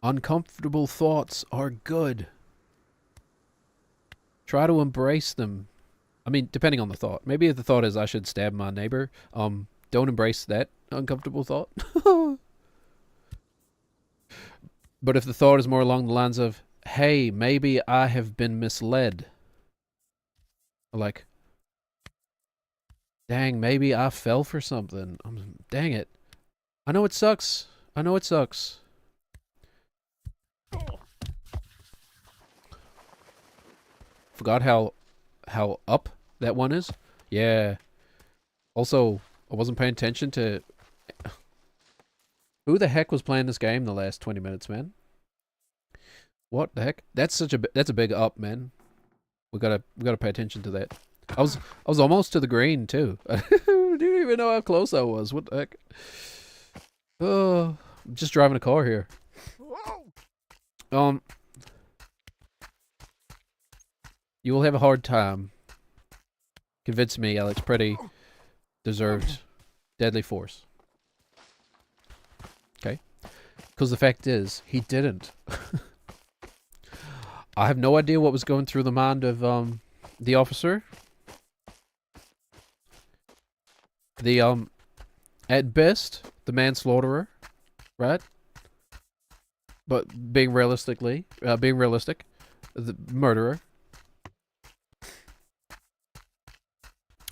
Uncomfortable thoughts are good. Try to embrace them. I mean, depending on the thought. Maybe if the thought is I should stab my neighbor, don't embrace that uncomfortable thought. But if the thought is more along the lines of, hey, maybe I have been misled. Like, dang, maybe I fell for something. Dang it. I know it sucks. I know it sucks. Forgot how up that one is? Yeah. Also, I wasn't paying attention to... Who the heck was playing this game the last 20 minutes, man? What the heck? That's a big up, man. We gotta pay attention to that. I was almost to the green too. I didn't even know how close I was. What the heck? Oh, I'm just driving a car here. You will have a hard time convincing me Alex Pretty deserved deadly force. Okay? Because the fact is, he didn't. I have no idea what was going through the mind of the officer. The at best, the manslaughterer, right? But being realistic, the murderer.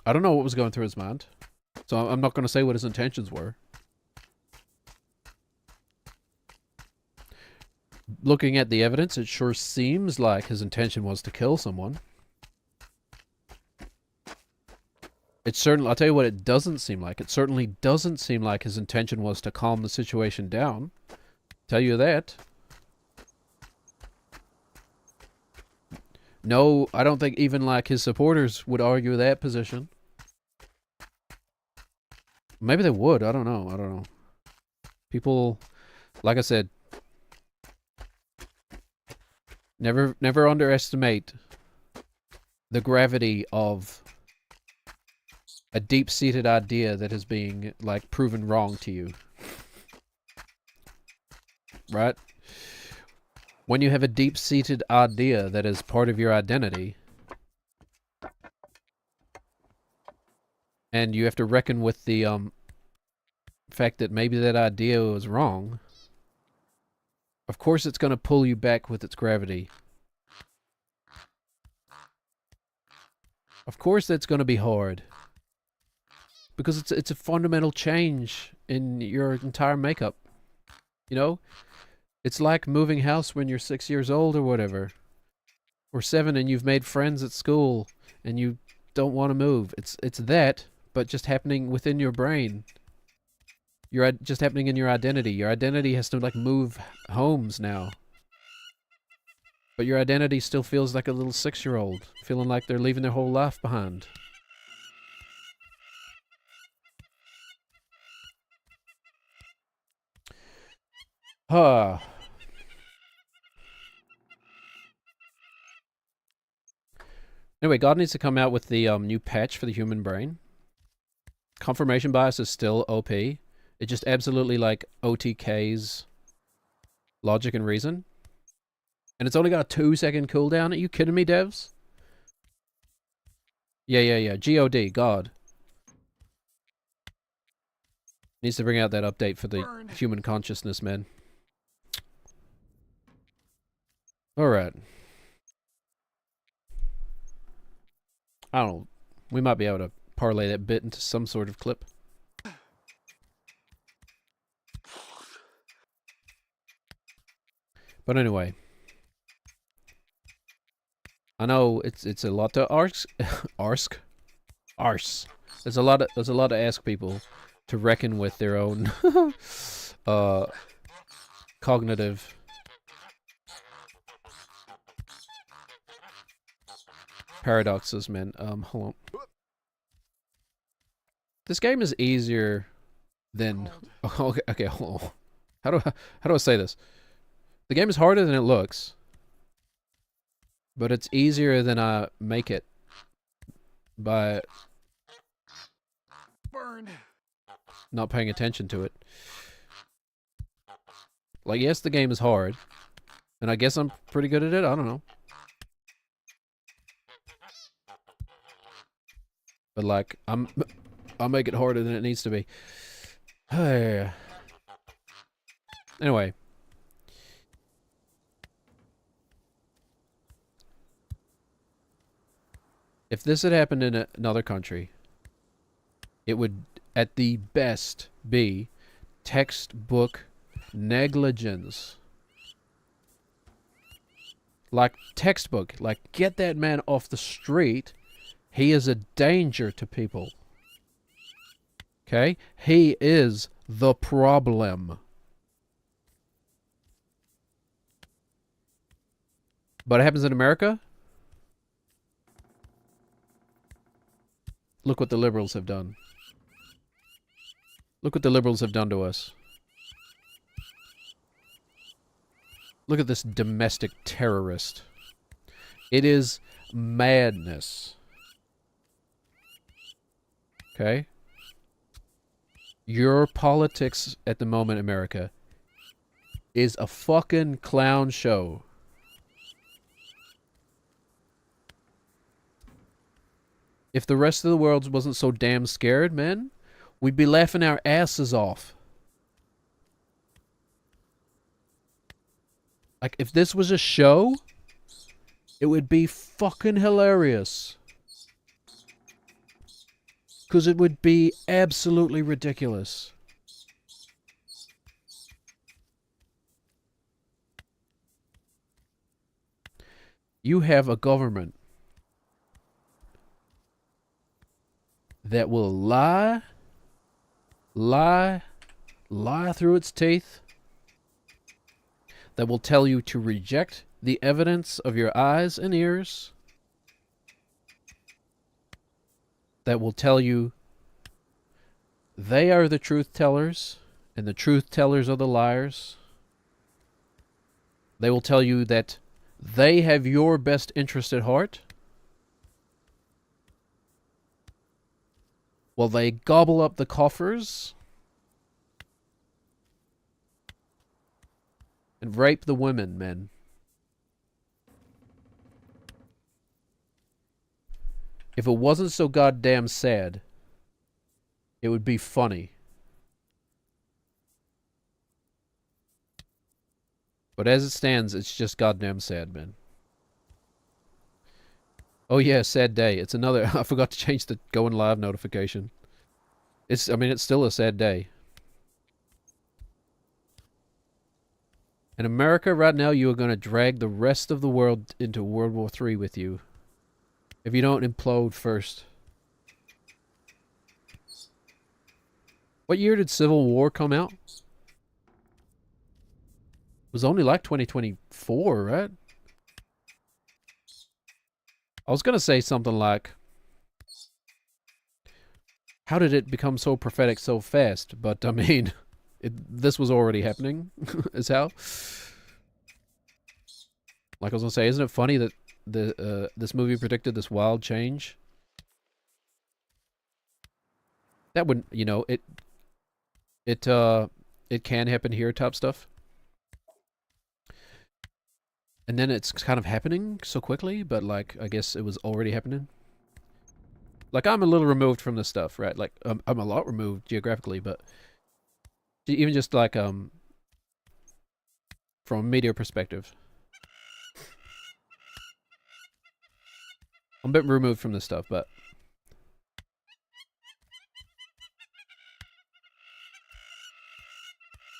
I don't know what was going through his mind. So I'm not going to say what his intentions were. Looking at the evidence, it sure seems like his intention was to kill someone. It certainly, I'll tell you what it doesn't seem like. It certainly doesn't seem like his intention was to calm the situation down. Tell you that. No, I don't think even like his supporters would argue that position. Maybe they would. I don't know. I don't know. People, like I said, never underestimate the gravity of a deep-seated idea that is being, like, proven wrong to you. Right? When you have a deep-seated idea that is part of your identity, and you have to reckon with the fact that maybe that idea was wrong, of course it's going to pull you back with its gravity. Of course that's going to be hard. Because it's a fundamental change in your entire makeup. You know? It's like moving house when you're 6 years old or whatever. Or 7 and you've made friends at school and you don't want to move. It's that, but just happening within your brain. You're just happening in your identity. Your identity has to like move homes now. But your identity still feels like a little 6-year-old, feeling like they're leaving their whole life behind. Anyway, God needs to come out with the new patch for the human brain. Confirmation bias is still OP. It just absolutely like OTKs logic and reason. And it's only got a 2-second cooldown. Are you kidding me, devs? Yeah. God, God. Needs to bring out that update for the human consciousness, man. Alright. I don't know. We might be able to parlay that bit into some sort of clip. But anyway. I know it's a lot to arse. There's a lot to ask people to reckon with their own cognitive paradoxes, man. Hold on. This game is easier than okay, hold on. How do I say this? The game is harder than it looks. But it's easier than I make it by not paying attention to it. Like, yes, the game is hard. And I guess I'm pretty good at it. I don't know. But, like, I'll make it harder than it needs to be. Anyway. If this had happened in another country, it would, at the best, be textbook negligence. Like, textbook. Like, get that man off the street. He is a danger to people. Okay? He is the problem. But it happens in America? Look what the liberals have done. Look what the liberals have done to us. Look at this domestic terrorist. It is madness. Okay? Your politics at the moment, America, is a fucking clown show. If the rest of the world wasn't so damn scared, man, we'd be laughing our asses off. Like, if this was a show, it would be fucking hilarious. Because it would be absolutely ridiculous. You have a government that will lie through its teeth, that will tell you to reject the evidence of your eyes and ears, that will tell you they are the truth tellers and the truth tellers are the liars. They will tell you that they have your best interest at heart, while they gobble up the coffers and rape the women, men. If it wasn't so goddamn sad, it would be funny. But as it stands, it's just goddamn sad, man. Oh yeah, sad day. It's another... I forgot to change the going live notification. It's still a sad day. In America right now, you are going to drag the rest of the world into World War III with you. If you don't implode first. What year did Civil War come out? It was only like 2024, right? I was going to say something like, how did it become so prophetic so fast? But, I mean, this was already happening, is how. Like I was going to say, isn't it funny that this movie predicted this wild change? That would, you know, it can happen here type stuff. And then it's kind of happening so quickly, but like, I guess it was already happening. Like, I'm a little removed from this stuff, right? Like, I'm a lot removed geographically, but even just like, from a media perspective. I'm a bit removed from this stuff, but...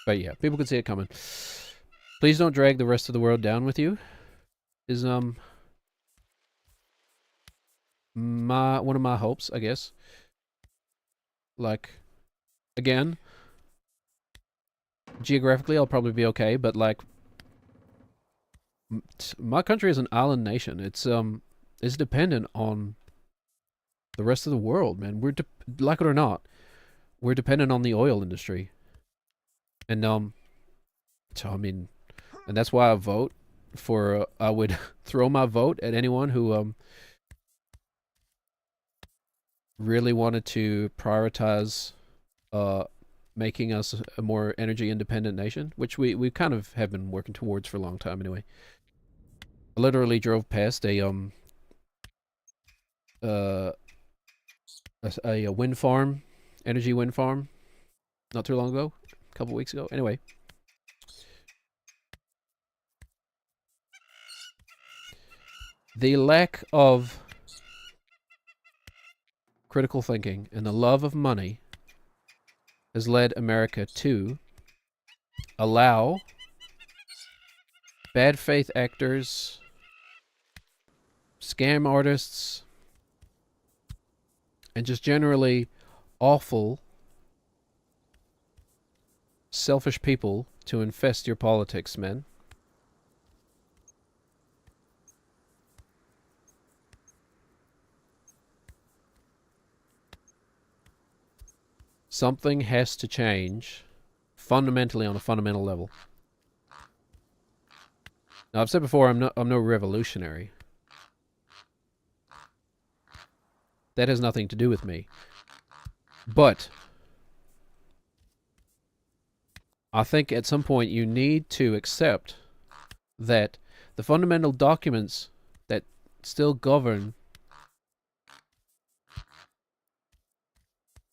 But yeah, people can see it coming. Please don't drag the rest of the world down with you. Is one of my hopes, I guess. Like, again, geographically I'll probably be okay, but like, my country is an island nation. It's dependent on the rest of the world, man. We're like it or not, we're dependent on the oil industry. And so I mean, and that's why I vote for. I would throw my vote at anyone who really wanted to prioritize making us a more energy independent nation, which we kind of have been working towards for a long time anyway. I literally drove past a wind farm, energy wind farm, not too long ago, a couple weeks ago. Anyway, the lack of critical thinking and the love of money has led America to allow bad faith actors, scam artists, and just generally awful, selfish people to infest your politics, man. Something has to change fundamentally on a fundamental level. Now, I've said before, I'm no revolutionary. That has nothing to do with me. But I think at some point you need to accept that the fundamental documents that still govern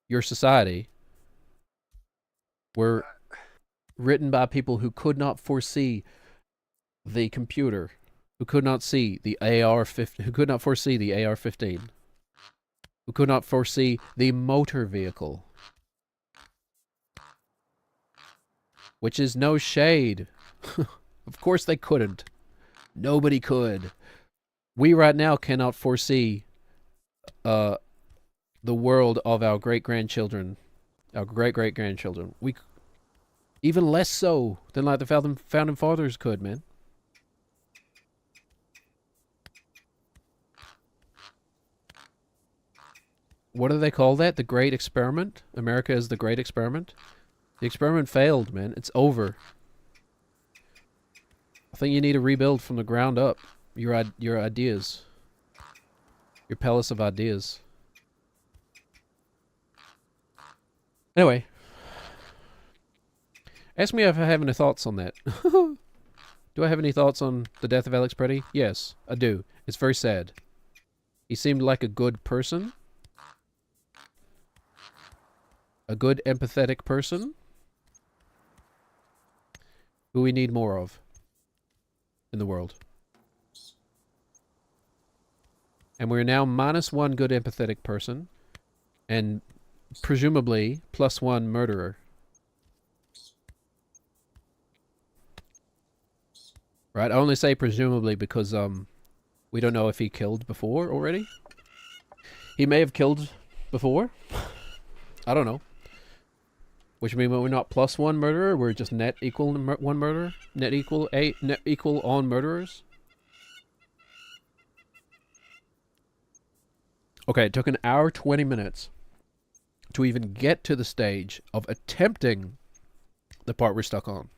your society were written by people who could not foresee the computer, who could not see the AR-15, who could not foresee the AR-15. We could not foresee the motor vehicle. Which is no shade. Of course they couldn't. Nobody could. We right now cannot foresee the world of our great-grandchildren. Our great-great-grandchildren. We even less so than like the founding fathers could, man. What do they call that? The Great Experiment? America is the Great Experiment? The experiment failed, man. It's over. I think you need to rebuild from the ground up your ideas. Your palace of ideas. Anyway. Ask me if I have any thoughts on that. Do I have any thoughts on the death of Alex Preddy? Yes, I do. It's very sad. He seemed like a good person. A good, empathetic person. Who we need more of in the world. And we're now -1 good, empathetic person. And presumably +1 murderer. Right? I only say presumably because we don't know if he killed before already. He may have killed before. I don't know. Which means we're not +1 murderer, we're just net equal 1 murderer? Net equal on murderers? Okay, it took 1 hour 20 minutes to even get to the stage of attempting the part we're stuck on.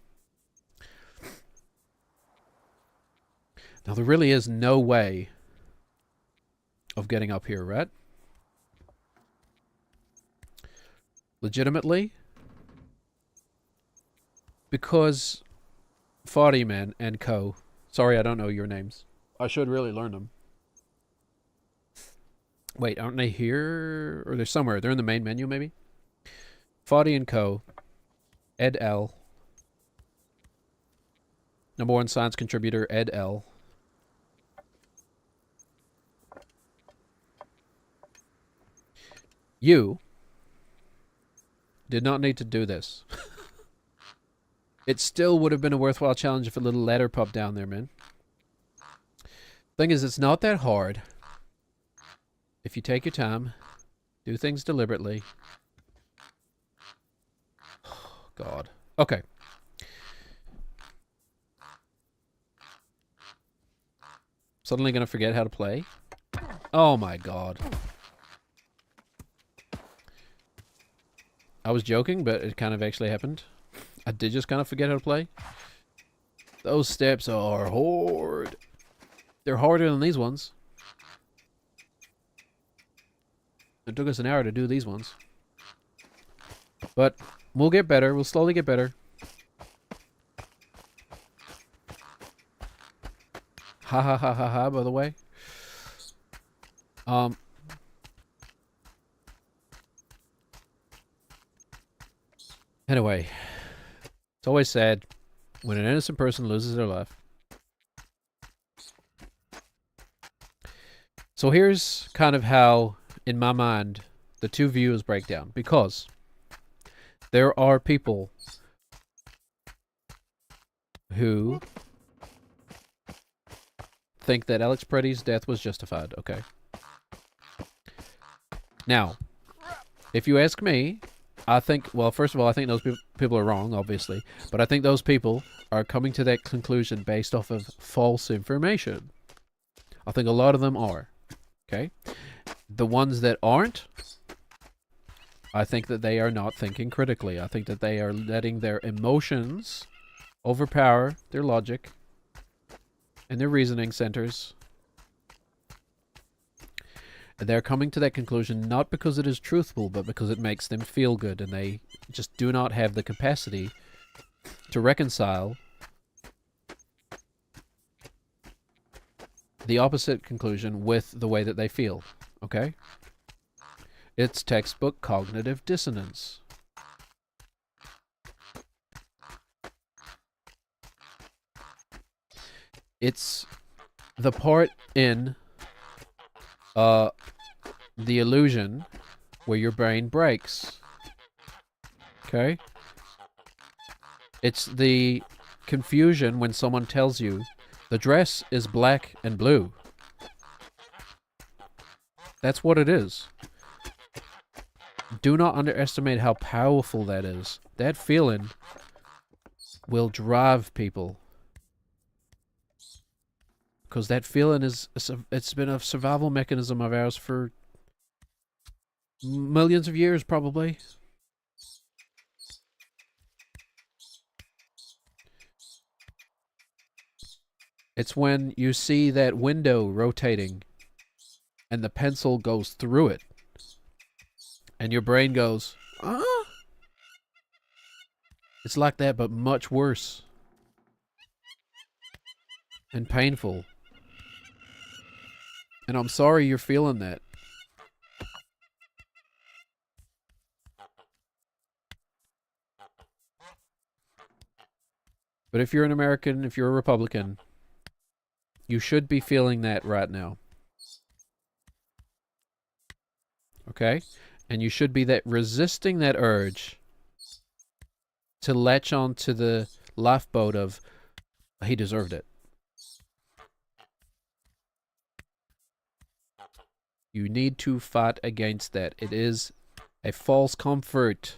Now, there really is no way of getting up here, right? Legitimately? Because Foddy Man and Co. Sorry, I don't know your names. I should really learn them. Wait, aren't they here? Or they're somewhere. They're in the main menu, maybe? Foddy and Co. Ed L. #1 science contributor, Ed L. You did not need to do this. It still would have been a worthwhile challenge if a little ladder popped down there, man. Thing is, it's not that hard. If you take your time, do things deliberately. Oh, God. Okay. Suddenly gonna forget how to play? Oh my God. I was joking, but it kind of actually happened. I did just kind of forget how to play. Those steps are hard. They're harder than these ones. It took us 1 hour to do these ones. But we'll get better. We'll slowly get better. Ha ha ha ha ha, by the way. Anyway. It's always sad when an innocent person loses their life. So here's kind of how, in my mind, the two views break down. Because there are people who think that Alex Preddy's death was justified. Okay. Now, if you ask me, I think, well, first of all, I think those people are wrong, obviously. But I think those people are coming to that conclusion based off of false information. I think a lot of them are. Okay? The ones that aren't, I think that they are not thinking critically. I think that they are letting their emotions overpower their logic and their reasoning centers. And they're coming to that conclusion not because it is truthful, but because it makes them feel good, and they just do not have the capacity to reconcile the opposite conclusion with the way that they feel. Okay? It's textbook cognitive dissonance. It's the part in the illusion where your brain breaks. Okay? It's the confusion when someone tells you the dress is black and blue. That's what it is. Do not underestimate how powerful that is. That feeling will drive people. Because that feeling it's been a survival mechanism of ours for millions of years, probably. It's when you see that window rotating and the pencil goes through it. And your brain goes, ah? It's like that, but much worse. And painful. And I'm sorry you're feeling that. But if you're an American, if you're a Republican, you should be feeling that right now. Okay? And you should be resisting that urge to latch on to the lifeboat of, he deserved it. You need to fight against that. It is a false comfort.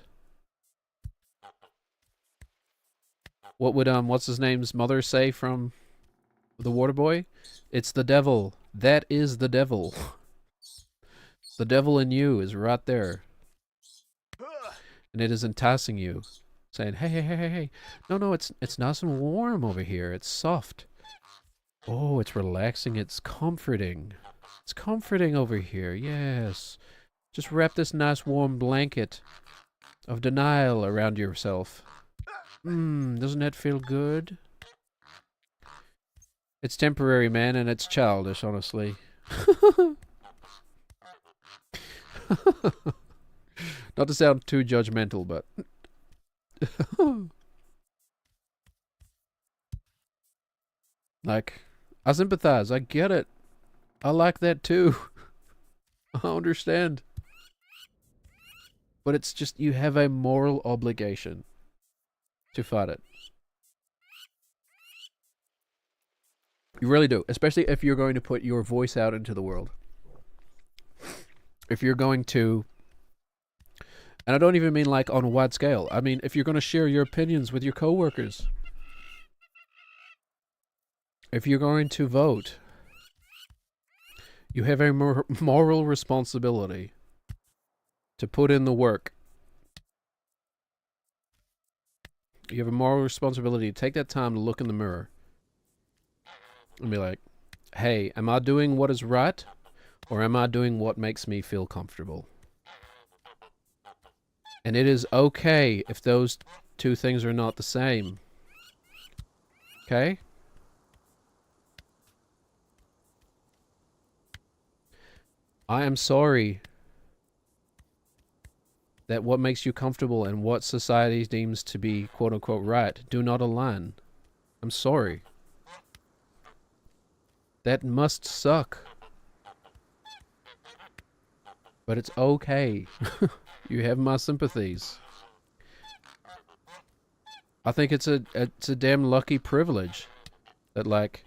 What would, what's his name's mother say from The Waterboy? It's the devil. That is the devil. The devil in you is right there. And it is enticing you. Saying, hey, hey, hey, hey, hey. No, it's nice and warm over here. It's soft. Oh, it's relaxing. It's comforting. It's comforting over here, yes. Just wrap this nice warm blanket of denial around yourself. Doesn't that feel good? It's temporary, man, and it's childish, honestly. Not to sound too judgmental, but... like, I sympathize, I get it. I like that too. I understand. But it's just, you have a moral obligation to fight it. You really do. Especially if you're going to put your voice out into the world. If you're going to... And I don't even mean like on a wide scale. I mean, if you're going to share your opinions with your coworkers. If you're going to vote. You have a moral responsibility to put in the work. You have a moral responsibility to take that time to look in the mirror and be like, hey, am I doing what is right, or am I doing what makes me feel comfortable? And it is okay if those two things are not the same. Okay? I am sorry that what makes you comfortable and what society deems to be quote-unquote right do not align. I'm sorry. That must suck. But it's okay. You have my sympathies. I think it's a damn lucky privilege that, like,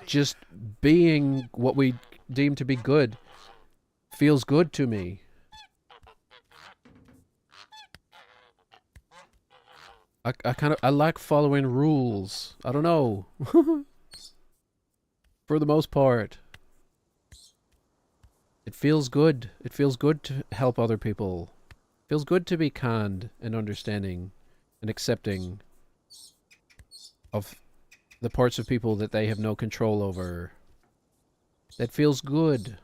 just being what we deem to be good feels good to me. I like following rules. I don't know. For the most part. It feels good. It feels good to help other people. It feels good to be kind and understanding and accepting of the parts of people that they have no control over. That feels good.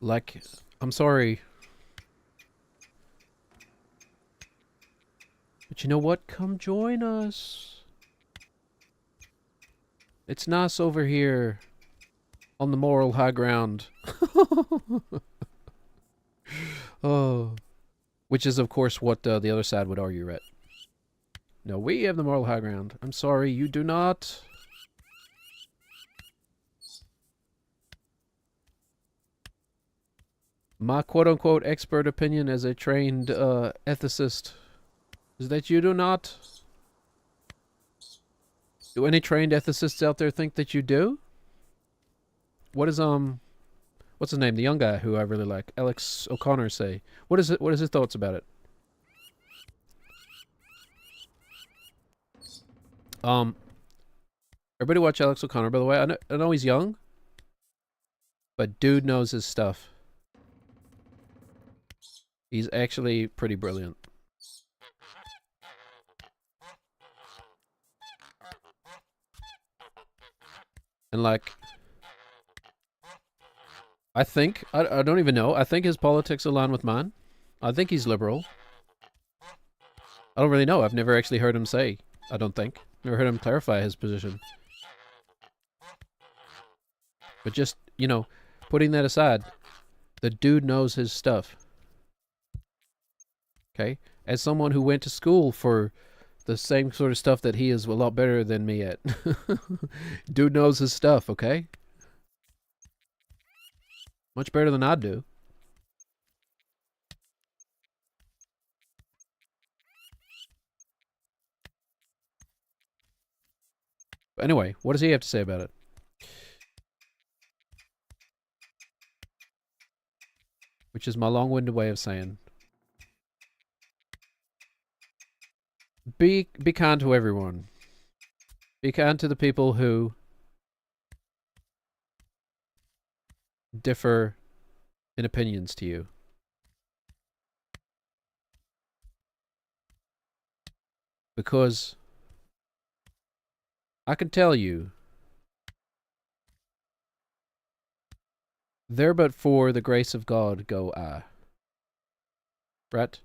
Like, I'm sorry. But you know what? Come join us. It's nice over here on the moral high ground. Oh. Which is, of course, what the other side would argue at. No, we have the moral high ground. I'm sorry, you do not. My quote-unquote expert opinion as a trained ethicist is that you do not. Do any trained ethicists out there think that you do? What is what's his name? The young guy who I really like, Alex O'Connor, say? What is it? What is his thoughts about it? Everybody watch Alex O'Connor, by the way. I know he's young, but dude knows his stuff. He's actually pretty brilliant. And like, I think, I don't even know, I think his politics align with mine. I think he's liberal. I don't really know. I've never actually heard him say, I don't think. Never heard him clarify his position. But just, you know, putting that aside, the dude knows his stuff. Okay? As someone who went to school for the same sort of stuff that he is a lot better than me at. Dude knows his stuff, okay? Much better than I do. But anyway, what does he have to say about it? Which is my long-winded way of saying, be kind to everyone. Be kind to the people who differ in opinions to you. Because I can tell you, there but for the grace of God go I. Right?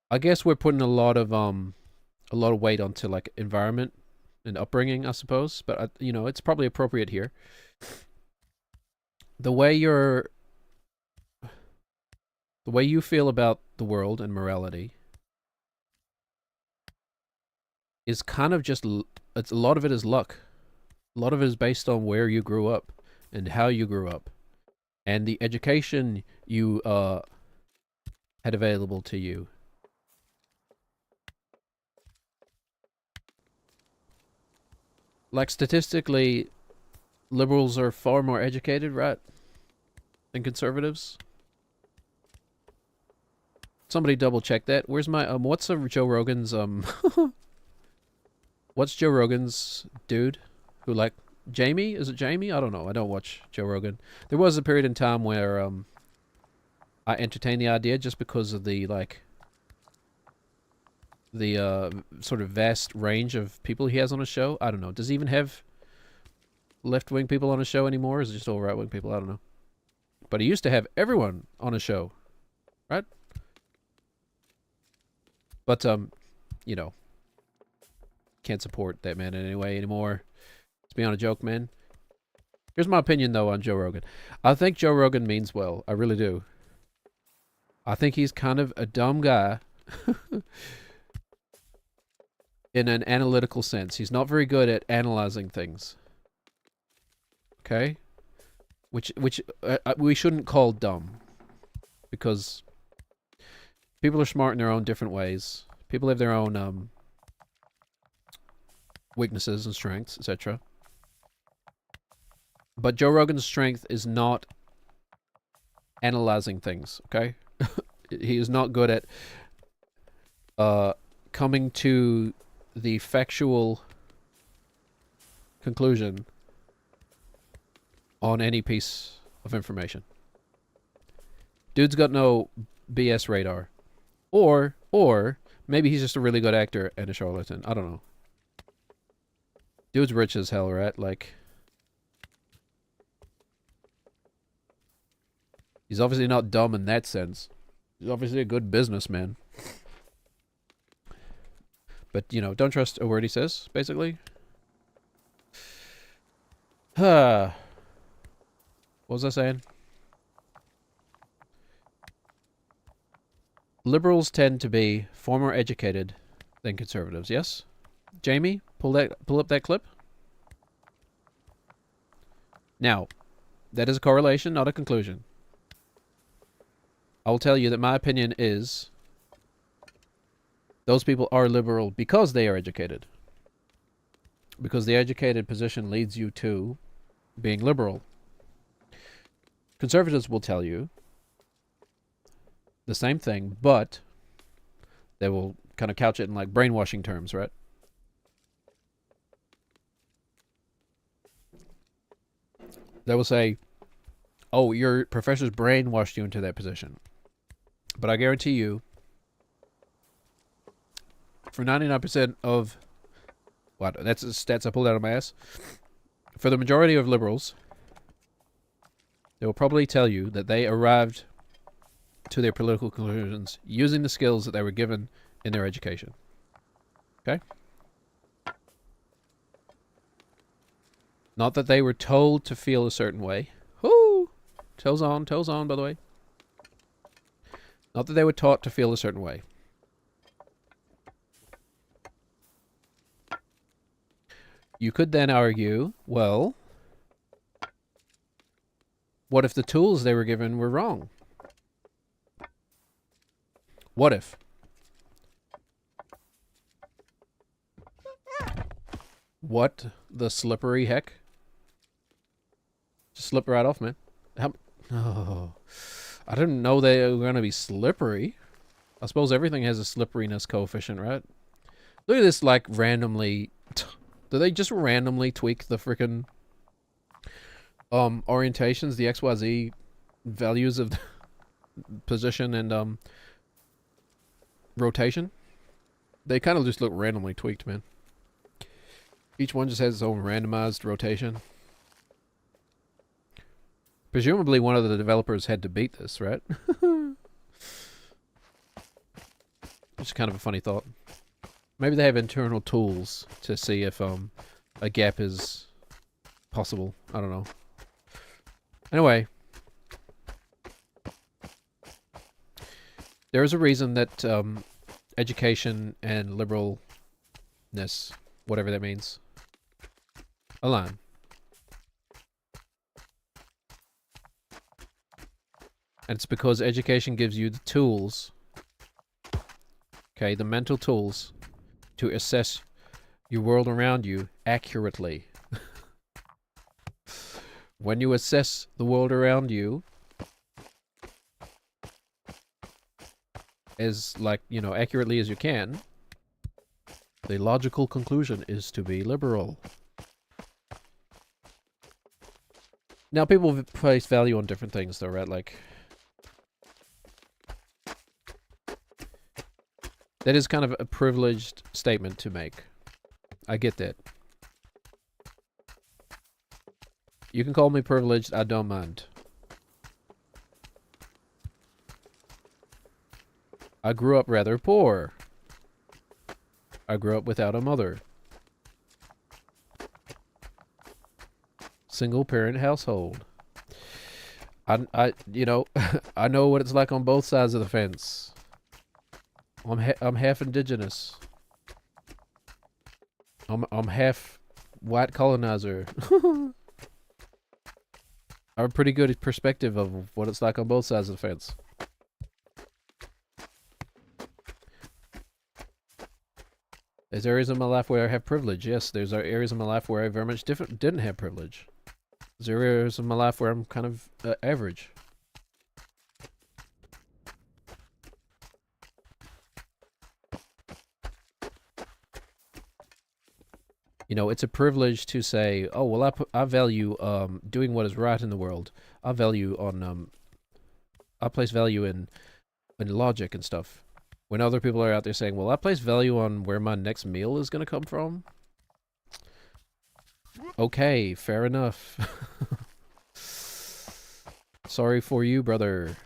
I guess we're putting a lot of weight onto like environment and upbringing, I suppose, but you know, it's probably appropriate here. The way you feel about the world and morality is kind of just, it's a lot of it is luck. A lot of it is based on where you grew up and how you grew up and the education you had available to you. Like statistically, liberals are far more educated, right, than conservatives. Somebody double check that. Where's my what's Joe Rogan's what's Joe Rogan's dude who like Jamie? Is it Jamie? I don't know. I don't watch Joe Rogan. There was a period in time where I entertained the idea just because of the like the sort of vast range of people he has on his show. I don't know. Does he even have left-wing people on his show anymore? Or is it just all right-wing people? I don't know. But he used to have everyone on his show, right? But you know, can't support that man in any way anymore. It's beyond a joke, man. Here's my opinion though on Joe Rogan. I think Joe Rogan means well. I really do. I think he's kind of a dumb guy. In an analytical sense. He's not very good at analyzing things. Okay? Which we shouldn't call dumb. Because people are smart in their own different ways. People have their own weaknesses and strengths, etc. But Joe Rogan's strength is not analyzing things, okay? He is not good at coming to the factual conclusion on any piece of information. Dude's got no BS radar. Or maybe he's just a really good actor and a charlatan. I don't know. Dude's rich as hell, right? Like, he's obviously not dumb in that sense. He's obviously a good businessman. But, you know, don't trust a word he says, basically. What was I saying? liberals tend to be far more educated than conservatives. Yes, Jamie, pull up that clip. Now, that is a correlation, not a conclusion. I will tell you that my opinion is those people are liberal because they are educated. Because the educated position leads you to being liberal. Conservatives will tell you the same thing, but they will kind of couch it in like brainwashing terms, right? They will say, oh, your professor's brainwashed you into that position. But I guarantee you, for 99% of what? That's stats I pulled out of my ass. For the majority of liberals, they will probably tell you that they arrived to their political conclusions using the skills that they were given in their education. Okay? Not that they were told to feel a certain way. Whoo! Toes on, by the way. Not that they were taught to feel a certain way. You could then argue, well, what if the tools they were given were wrong? What if? What the slippery heck? Just slip right off, man. Oh, I didn't know they were going to be slippery. I suppose everything has a slipperiness coefficient, right? Look at this, like, randomly... Do they just randomly tweak the freaking orientations, the XYZ values of the position and rotation? They kind of just look randomly tweaked, man. Each one just has its own randomized rotation. Presumably one of the developers had to beat this, right? It's kind of a funny thought. Maybe they have internal tools to see if a gap is possible. I don't know. Anyway, there is a reason that education and liberalness, whatever that means, align. And it's because education gives you the tools, okay, the mental tools, to assess your world around you accurately. When you assess the world around you as, like, you know, accurately as you can, the logical conclusion is to be liberal. Now, people place value on different things, though, right? Like, that is kind of a privileged statement to make. I get that. You can call me privileged, I don't mind. I grew up rather poor. I grew up without a mother. Single parent household. You know, I know what it's like on both sides of the fence. I'm half indigenous. I'm half white colonizer. I have a pretty good perspective of what it's like on both sides of the fence. There's areas of my life where I have privilege. Yes, there's areas of my life where I very much didn't have privilege. There's areas of my life where I'm kind of average. You know, it's a privilege to say, oh, well, I value doing what is right in the world. I value on I place value in logic and stuff. When other people are out there saying, well, I place value on where my next meal is going to come from. Okay, fair enough. Sorry for you, brother.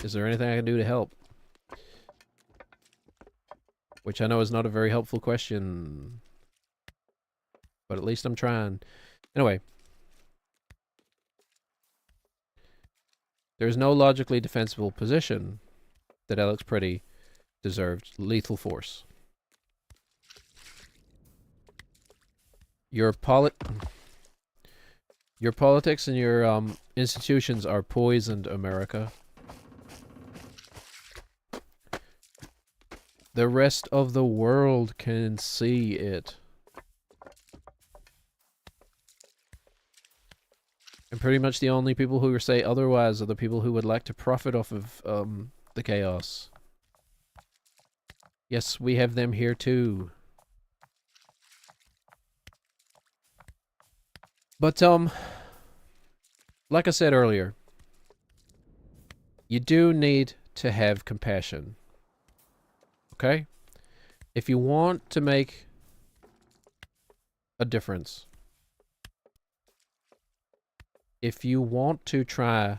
Is there anything I can do to help? Which I know is not a very helpful question. But at least I'm trying. Anyway. There's no logically defensible position that Alex Pretty deserved lethal force. Your politics and your institutions are poisoned, America. The rest of the world can see it. And pretty much the only people who say otherwise are the people who would like to profit off of the chaos. Yes, we have them here too. But like I said earlier, you do need to have compassion. Okay? If you want to make a difference, if you want to try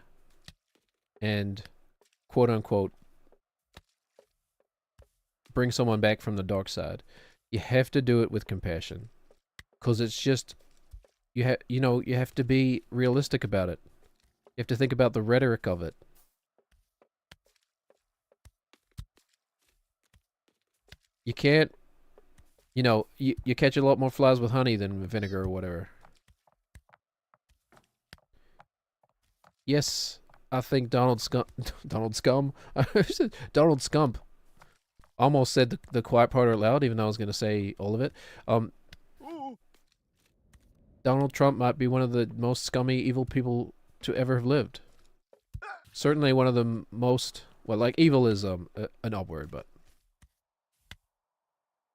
and quote unquote bring someone back from the dark side, you have to do it with compassion. 'Cause it's just you have to be realistic about it. You have to think about the rhetoric of it. You can't, you catch a lot more flies with honey than with vinegar or whatever. Yes, I think Donald Scump. Donald Scump. Almost said the quiet part out loud, even though I was going to say all of it. Donald Trump might be one of the most scummy, evil people to ever have lived. Certainly one of the most, well, like, evil is an odd word, but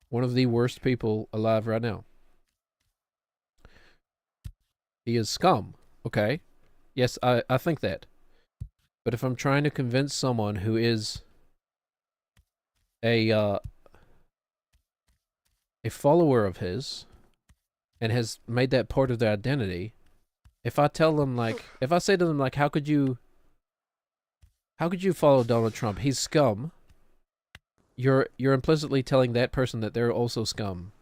one of the worst people alive right now. He is scum, okay? Yes, I think that. But if I'm trying to convince someone who is a follower of his and has made that part of their identity, if I tell them, like, if I say to them, like, how could you follow Donald Trump? He's scum. You're implicitly telling that person that they're also scum.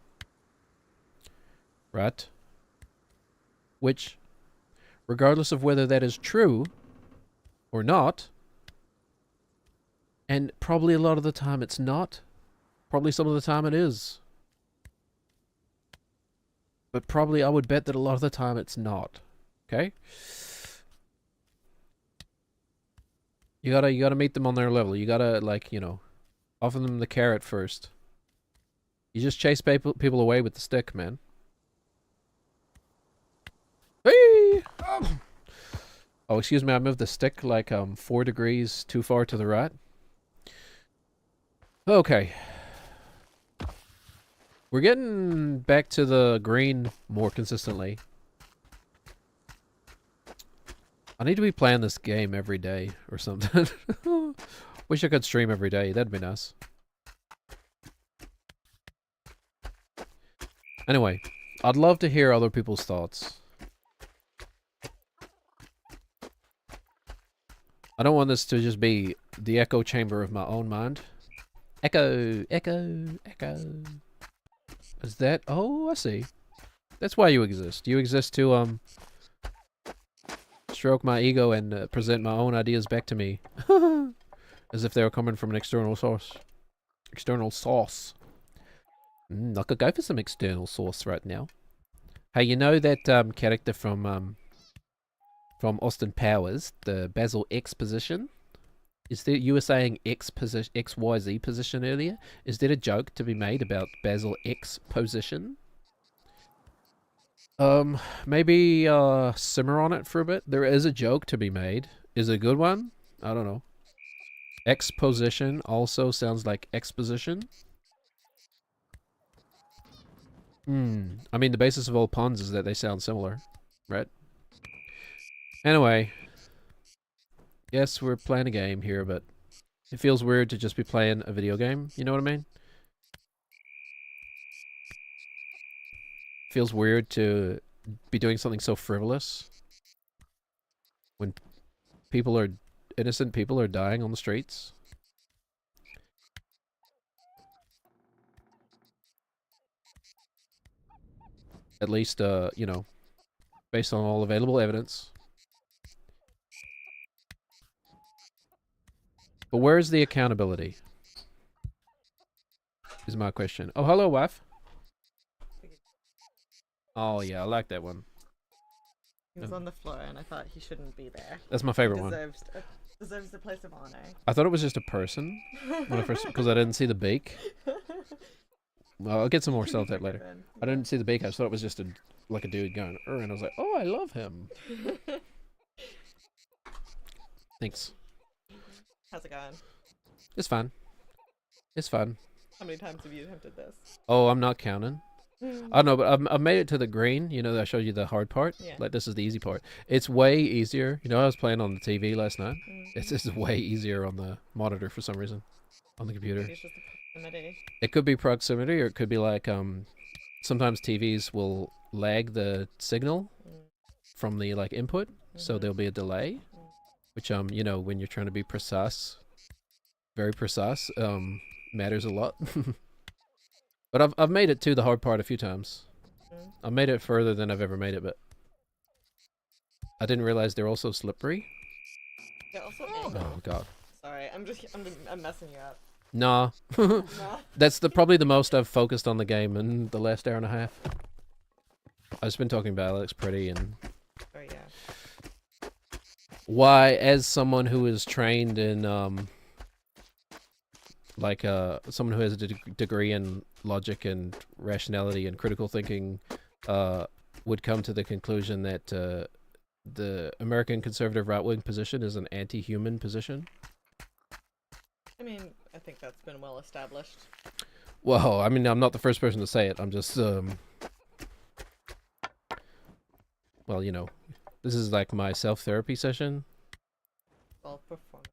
Right? Which, regardless of whether that is true or not, and probably a lot of the time it's not, probably some of the time it is, but probably I would bet that a lot of the time it's not. Okay? You gotta meet them on their level. You gotta, like, offer them the carrot first. You just chase people away with the stick, man. Hey! Oh, excuse me, I moved the stick like 4 degrees too far to the right. Okay. We're getting back to the green more consistently. I need to be playing this game every day or something. Wish I could stream every day. That'd be nice. Anyway, I'd love to hear other people's thoughts. I don't want this to just be the echo chamber of my own mind. Echo, echo, echo. Is that? Oh, I see. That's why you exist. You exist to, stroke my ego and present my own ideas back to me. As if they were coming from an external source. External sauce. I could go for some external sauce right now. Hey, you know that character from Austin Powers, the Basil X position? Is there, you were saying X position, XYZ position earlier? Is there a joke to be made about Basil X position? Maybe simmer on it for a bit. There is a joke to be made. Is it a good one? I don't know. Exposition also sounds like exposition. I mean, the basis of all puns is that they sound similar, right? Anyway. Yes, we're playing a game here, but it feels weird to just be playing a video game. You know what I mean? Feels weird to be doing something so frivolous when innocent people are dying on the streets. At least, based on all available evidence. But where's the accountability? Is my question. Oh, hello, wife. Oh, yeah, I like that one. He was on the floor, and I thought he shouldn't be there. That's my favorite one. Deserves the place of honor. I thought it was just a person when I first, because I didn't see the beak. Well, I'll get some more sellotape later. I didn't see the beak. I just thought it was just like a dude going, and I was like, oh, I love him. Thanks. How's it going? It's fine. It's fun. How many times have you attempted this? Oh, I'm not counting. I don't know, but I've made it to the green. You know, I showed you the hard part. Yeah. Like, this is the easy part. It's way easier. You know, I was playing on the TV last night. It's just way easier on the monitor for some reason, on the computer. Maybe it's just the proximity. It could be proximity, or it could be like sometimes TVs will lag the signal from the like input, so there'll be a delay, which you know, when you're trying to be precise, very precise, matters a lot. But I've made it to the hard part a few times. I've made it further than I've ever made it, but I didn't realize they're also slippery. They're also Oh god. Sorry, I'm messing you up. Nah. No? That's probably the most I've focused on the game in the last hour and a half. I've just been talking about Alex Pretty and Oh yeah. why, as someone who is trained in like someone who has a degree in logic and rationality and critical thinking, would come to the conclusion that the American conservative right-wing position is an anti-human position. I mean, I think that's been well established. Well, I mean, I'm not the first person to say it. I'm just well, you know, this is like my self-therapy session. Well performed.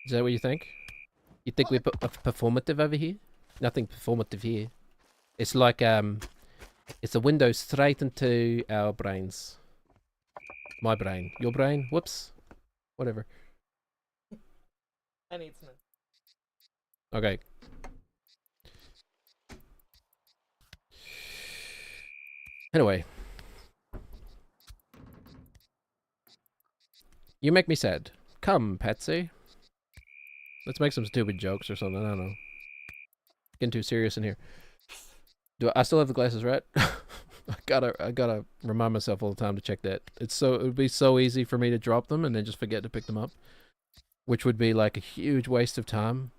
Is that what you think? You think we're performative over here? Nothing performative here. It's like it's a window straight into our brains. My brain, your brain. Whoops. Whatever. I need some. Okay. Anyway. You make me sad. Come, Patsy. Let's make some stupid jokes or something. I don't know. Getting too serious in here. I still have the glasses, right? I gotta remind myself all the time to check that. It would be so easy for me to drop them and then just forget to pick them up, which would be like a huge waste of time.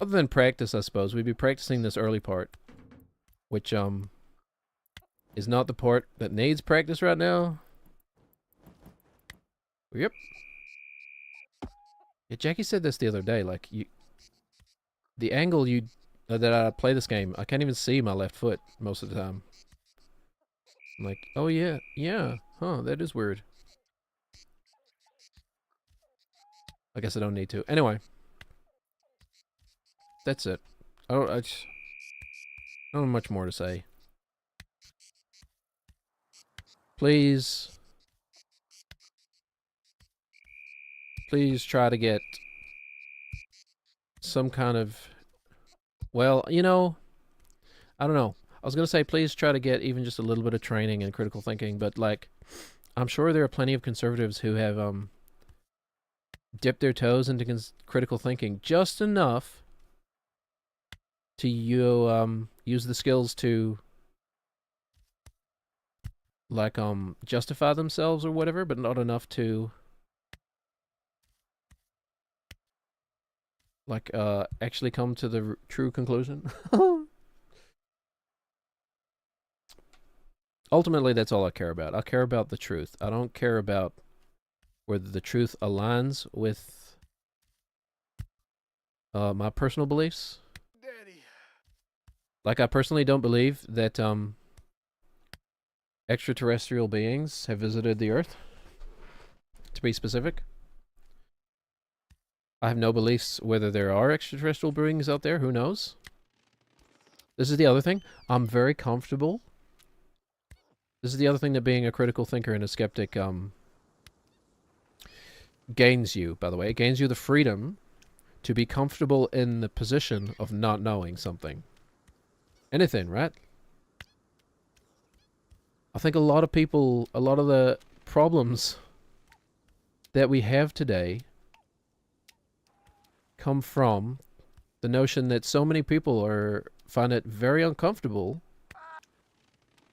Other than practice, I suppose we'd be practicing this early part, which is not the part that needs practice right now. Yep. Yeah, Jackie said this the other day. Like the angle that I play this game, I can't even see my left foot most of the time. I'm like, oh yeah, huh? That is weird. I guess I don't need to. Anyway, that's it. I don't have much more to say. Please try to get some kind of, well, you know, I don't know. I was going to say please try to get even just a little bit of training in critical thinking, but like, I'm sure there are plenty of conservatives who have dipped their toes into critical thinking just enough to use the skills to like justify themselves or whatever, but not enough to like actually come to the true conclusion. Ultimately, that's all I care about. I care about the truth. I don't care about whether the truth aligns with my personal beliefs. Daddy. Like, I personally don't believe that extraterrestrial beings have visited the Earth, to be specific. I have no beliefs whether there are extraterrestrial beings out there. Who knows? This is the other thing. I'm very comfortable. This is the other thing that being a critical thinker and a skeptic gains you, by the way. It gains you the freedom to be comfortable in the position of not knowing something. Anything, right? I think a lot of people, a lot of the problems that we have today come from the notion that so many people find it very uncomfortable.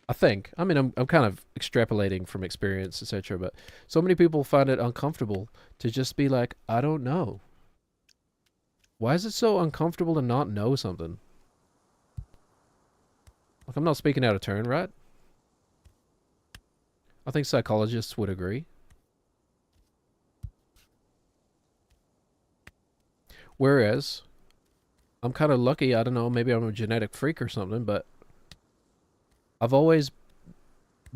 I think. I mean, I'm kind of extrapolating from experience, etc. But so many people find it uncomfortable to just be like, I don't know. Why is it so uncomfortable to not know something? Like, I'm not speaking out of turn, right? I think psychologists would agree. Whereas, I'm kind of lucky, I don't know, maybe I'm a genetic freak or something, but I've always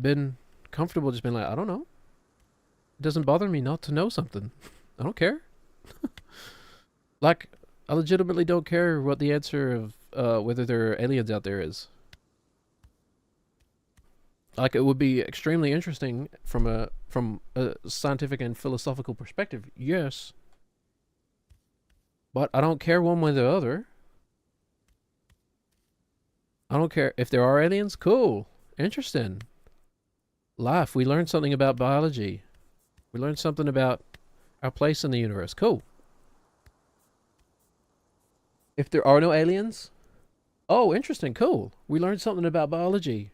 been comfortable just being like, I don't know. It doesn't bother me not to know something. I don't care. Like, I legitimately don't care what the answer of whether there are aliens out there is. Like, it would be extremely interesting from a scientific and philosophical perspective, yes. But I don't care one way or the other. I don't care if there are aliens. Cool. Interesting. Life. We learned something about biology. We learned something about our place in the universe. Cool. If there are no aliens, oh, interesting. Cool. We learned something about biology.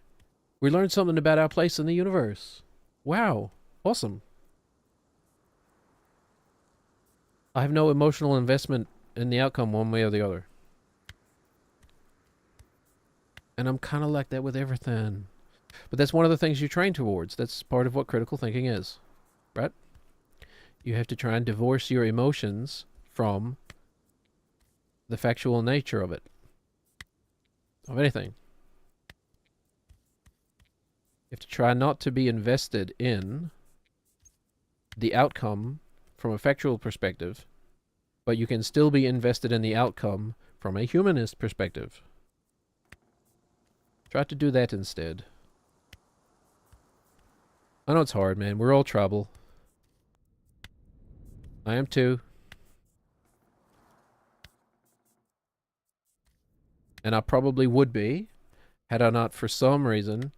We learned something about our place in the universe. Wow. Awesome. I have no emotional investment in the outcome one way or the other. And I'm kind of like that with everything. But that's one of the things you train towards. That's part of what critical thinking is, right? You have to try and divorce your emotions from the factual nature of it. Of anything. You have to try not to be invested in the outcome from a factual perspective, but you can still be invested in the outcome from a humanist perspective. Try to do that instead. I know it's hard, man. We're all trouble. I am too. And I probably would be, had I not for some reason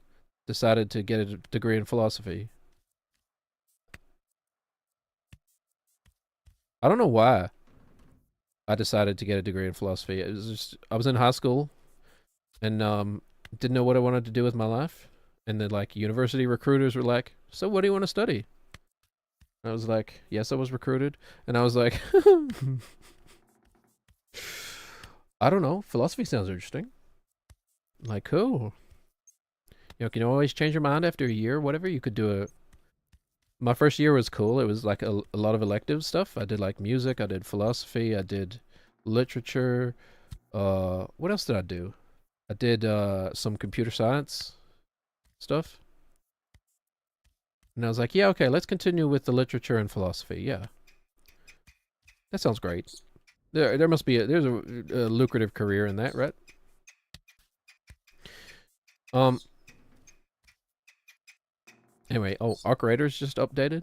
decided to get a degree in philosophy. I don't know why I decided to get a degree in philosophy. It was just, I was in high school and didn't know what I wanted to do with my life. And then like university recruiters were like, so what do you want to study? I was like, yes, I was recruited. And I was like, I don't know. Philosophy sounds interesting. Like, cool. You know, can you always change your mind after a year, whatever? You could do a... My first year was cool. It was like a lot of elective stuff. I did like music. I did philosophy. I did literature. What else did I do? I did some computer science stuff. And I was like, yeah, okay, let's continue with the literature and philosophy. Yeah. That sounds great. There must be there's a lucrative career in that, right? Anyway, oh, Arc Raiders just updated.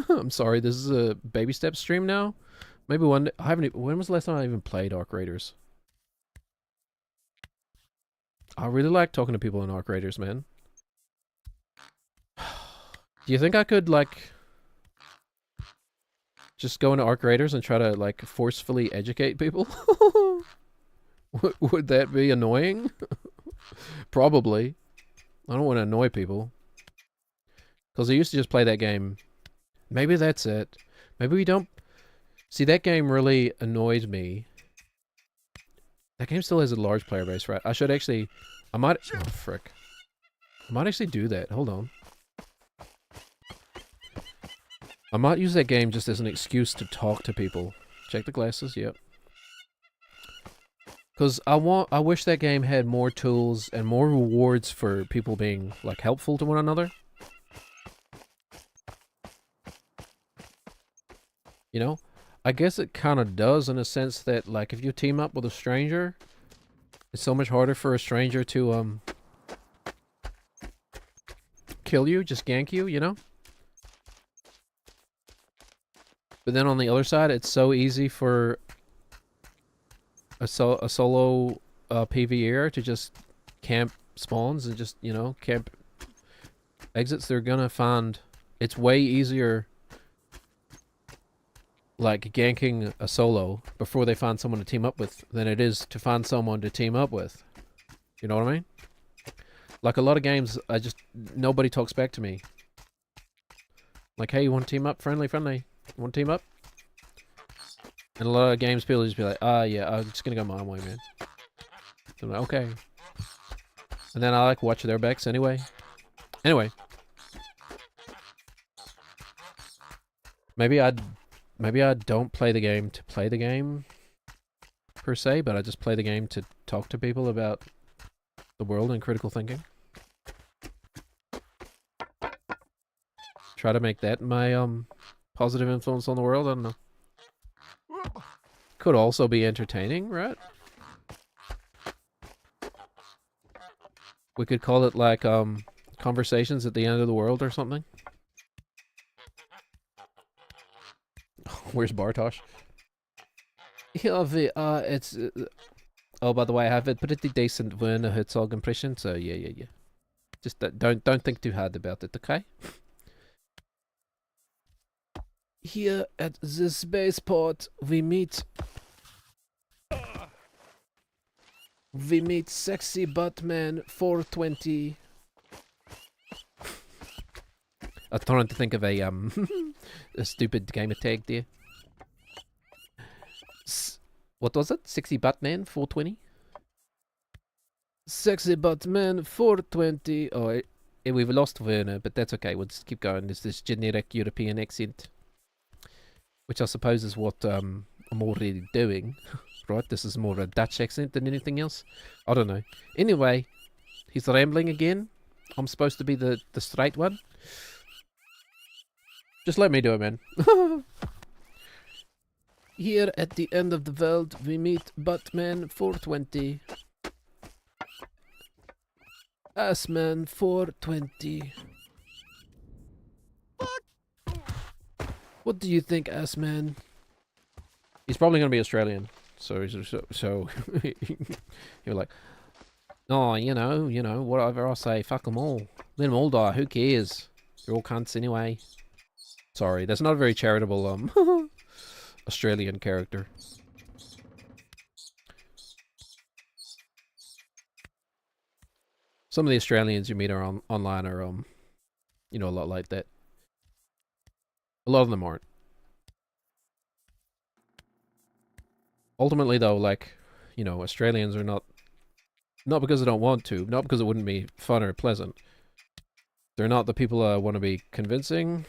I'm sorry, this is a baby step stream now. Maybe one day, I haven't. When was the last time I even played Arc Raiders? I really like talking to people in Arc Raiders, man. Do you think I could like just go into Arc Raiders and try to like forcefully educate people? Would that be annoying? Probably. I don't want to annoy people. Because I used to just play that game. Maybe that's it. Maybe we don't... See, that game really annoys me. That game still has a large player base, right? I should actually... I might... Oh, frick. I might actually do that. Hold on. I might use that game just as an excuse to talk to people. Check the glasses, yep. Because I wish that game had more tools and more rewards for people being, like, helpful to one another. You know? I guess it kind of does in a sense that, like, if you team up with a stranger, it's so much harder for a stranger to, kill you, just gank you, you know? But then on the other side, it's so easy for a solo PvEer to just camp spawns and just, you know, camp exits. They're gonna find it's way easier like ganking a solo before they find someone to team up with than it is to find someone to team up with. You know what I mean? Like a lot of games, nobody talks back to me. Like, hey, you want to team up? Friendly. You want to team up? And a lot of games, people just be like, yeah, I'm just gonna go my way, man. So I'm like, okay. And then I like watch their backs anyway. Anyway. Maybe I don't play the game to play the game, per se, but I just play the game to talk to people about the world and critical thinking. Try to make that my positive influence on the world. I don't know. Could also be entertaining, right? We could call it like conversations at the end of the world or something. Where's Bartosz? Yeah, it's oh, by the way, I have a pretty decent Werner Herzog impression, so yeah. Just don't think too hard about it, okay? Here at the spaceport, we meet sexy Buttman 420. I'm trying to think of a a stupid gamer tag there. What was it? Sexy Buttman 420? Sexy Buttman 420. Oh, we've lost Werner, but that's okay. We'll just keep going. There's this generic European accent, which I suppose is what I'm already doing. Right? This is more a Dutch accent than anything else. I don't know. Anyway, he's rambling again. I'm supposed to be the straight one. Just let me do it, man. Here at the end of the world, we meet Buttman 420. Assman 420. What do you think, Assman? He's probably going to be Australian. So you're like, oh, you know, whatever I say, fuck them all. Let them all die. Who cares? They're all cunts anyway. Sorry, that's not a very charitable Australian character. Some of the Australians you meet are online are you know, a lot like that. A lot of them aren't. Ultimately, though, like, you know, Australians are not because they don't want to, not because it wouldn't be fun or pleasant. They're not the people I want to be convincing.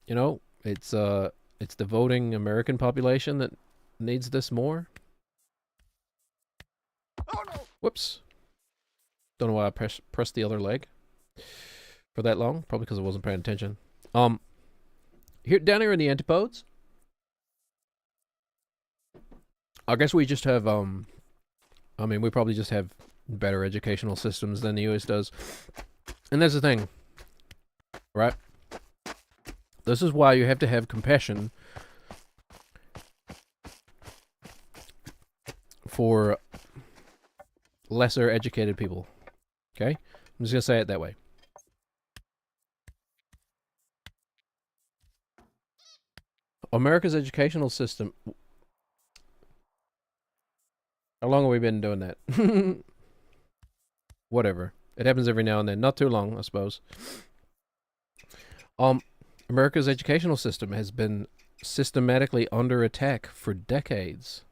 You know, it's the voting American population that needs this more. Oh no! Whoops. Don't know why I pressed the other leg for that long. Probably because I wasn't paying attention. Down here in the antipodes, I guess we just have I mean, we probably just have better educational systems than the US does. And that's the thing, right? This is why you have to have compassion for lesser educated people. Okay? I'm just gonna say it that way. America's educational system. How long have we been doing that? Whatever. It happens every now and then. Not too long, I suppose. America's educational system has been systematically under attack for decades.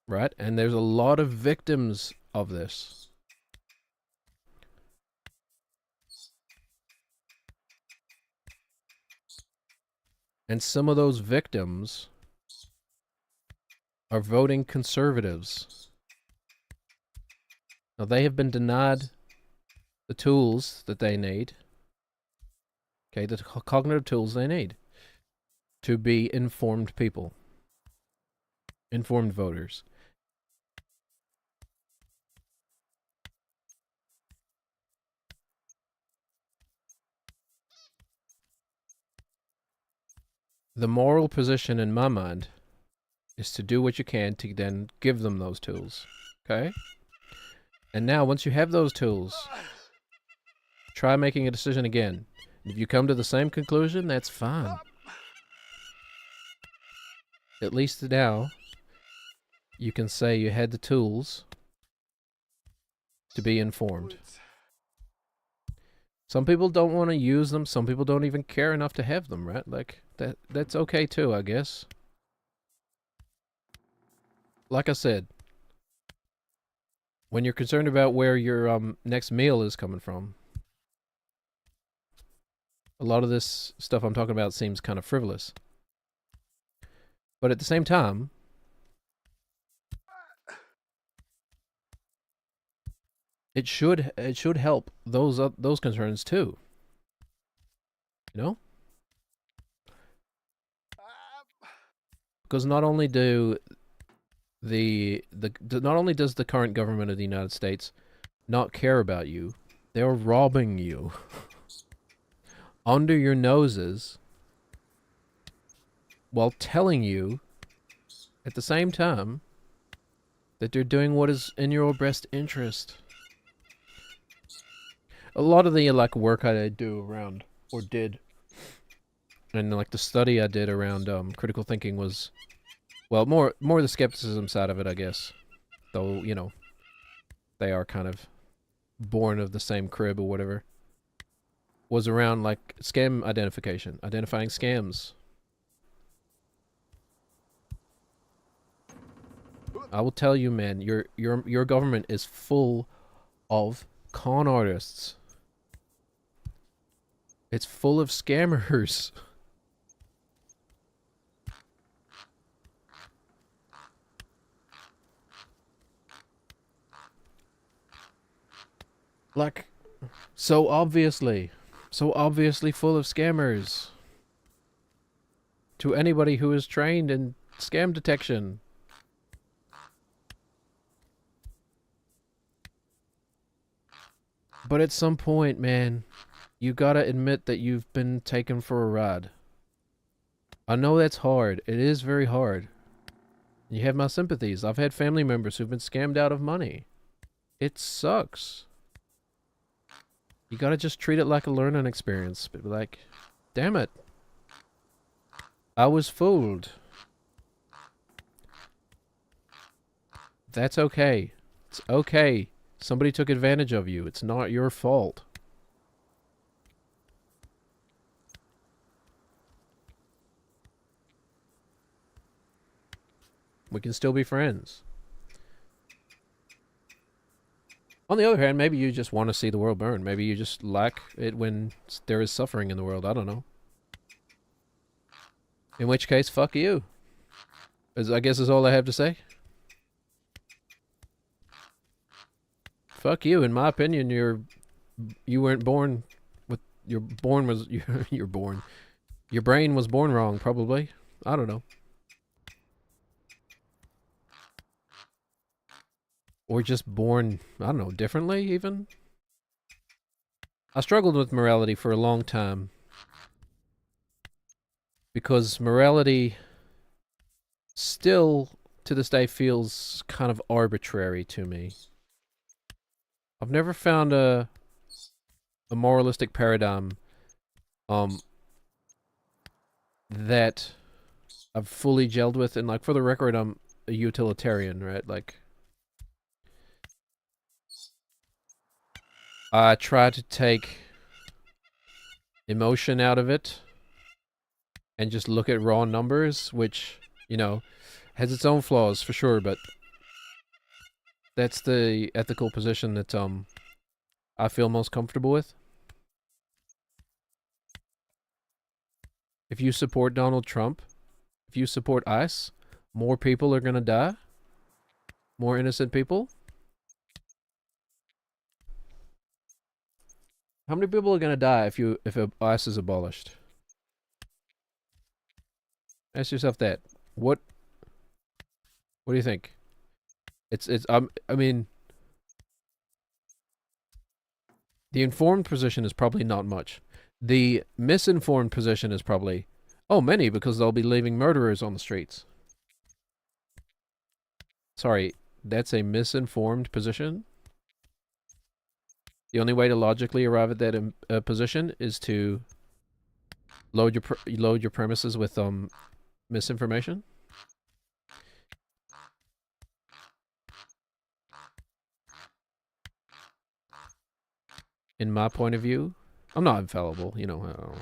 Right? And there's a lot of victims of this. And some of those victims are voting conservatives. Now, they have been denied the tools that they need. Okay, the cognitive tools they need to be informed people. Informed voters. The moral position in my mind is to do what you can to then give them those tools. Okay? And now, once you have those tools, Try making a decision again. If you come to the same conclusion, that's fine. At least now, you can say you had the tools to be informed. Some people don't want to use them. Some people don't even care enough to have them, right? Like, that's okay too, I guess. Like I said, when you're concerned about where your next meal is coming from, a lot of this stuff I'm talking about seems kind of frivolous. But at the same time, it should help those concerns too. You know? Because not only does the current government of the United States not care about you, they're robbing you under your noses while telling you at the same time that they're doing what is in your best interest. A lot of the like work I do around, or did, and like the study I did around critical thinking was, well, more the skepticism side of it, I guess. Though, you know, they are kind of born of the same crib or whatever. Was around like scam identification, identifying scams. I will tell you, man, your government is full of con artists. It's full of scammers. Like, so obviously full of scammers. To anybody who is trained in scam detection. But at some point, man, you gotta admit that you've been taken for a ride. I know that's hard. It is very hard. You have my sympathies. I've had family members who've been scammed out of money. It sucks. You gotta just treat it like a learning experience. But like, damn it. I was fooled. That's okay. It's okay. Somebody took advantage of you. It's not your fault. We can still be friends. On the other hand, maybe you just want to see the world burn. Maybe you just like it when there is suffering in the world. I don't know. In which case, fuck you. I guess is all I have to say. Fuck you. In my opinion, you weren't born with your born was you're born. Your brain was born wrong, probably. I don't know. Or just born, I don't know, differently even? I struggled with morality for a long time. Because morality still, to this day, feels kind of arbitrary to me. I've never found a moralistic paradigm that I've fully gelled with. And like, for the record, I'm a utilitarian, right? Like, I try to take emotion out of it and just look at raw numbers, which, you know, has its own flaws for sure, but that's the ethical position that I feel most comfortable with. If you support Donald Trump, if you support ICE, more people are gonna die. More innocent people. How many people are gonna die if ICE is abolished? Ask yourself that. What do you think? I mean, the informed position is probably not much. The misinformed position is probably, oh, many, because they'll be leaving murderers on the streets. Sorry, that's a misinformed position? The only way to logically arrive at that position is to load your premises with misinformation. In my point of view, I'm not infallible, you know. I don't know.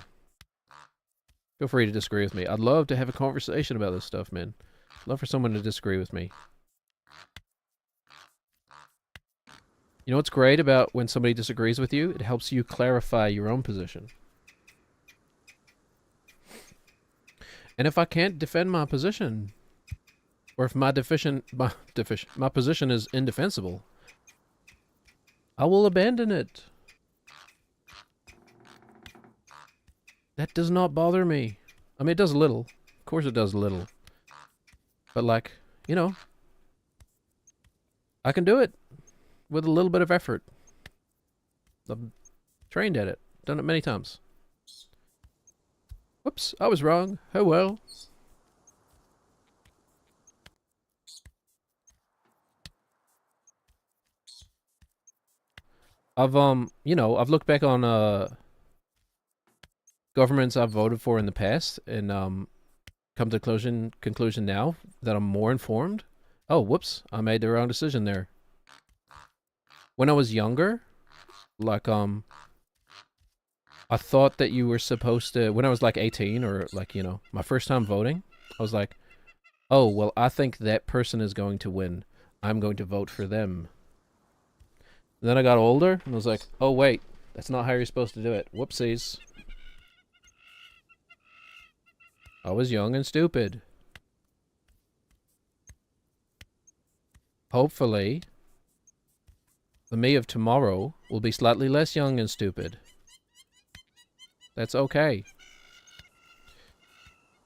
Feel free to disagree with me. I'd love to have a conversation about this stuff, man. Love for someone to disagree with me. You know what's great about when somebody disagrees with you? It helps you clarify your own position. And if I can't defend my position, or if my position is indefensible, I will abandon it. That does not bother me. I mean, it does a little. Of course it does a little. But like, you know, I can do it with a little bit of effort. I'm trained at it. Done it many times. Whoops, I was wrong. Oh well. I've you know, I've looked back on governments I've voted for in the past and come to conclusion now that I'm more informed. Oh, whoops, I made the wrong decision there. When I was younger, like I thought that you were supposed to, when I was like 18 or like, you know, my first time voting, I was like, oh, well, I think that person is going to win. I'm going to vote for them. Then I got older and I was like, oh, wait, that's not how you're supposed to do it. Whoopsies. I was young and stupid. Hopefully, the me of tomorrow will be slightly less young and stupid. That's okay.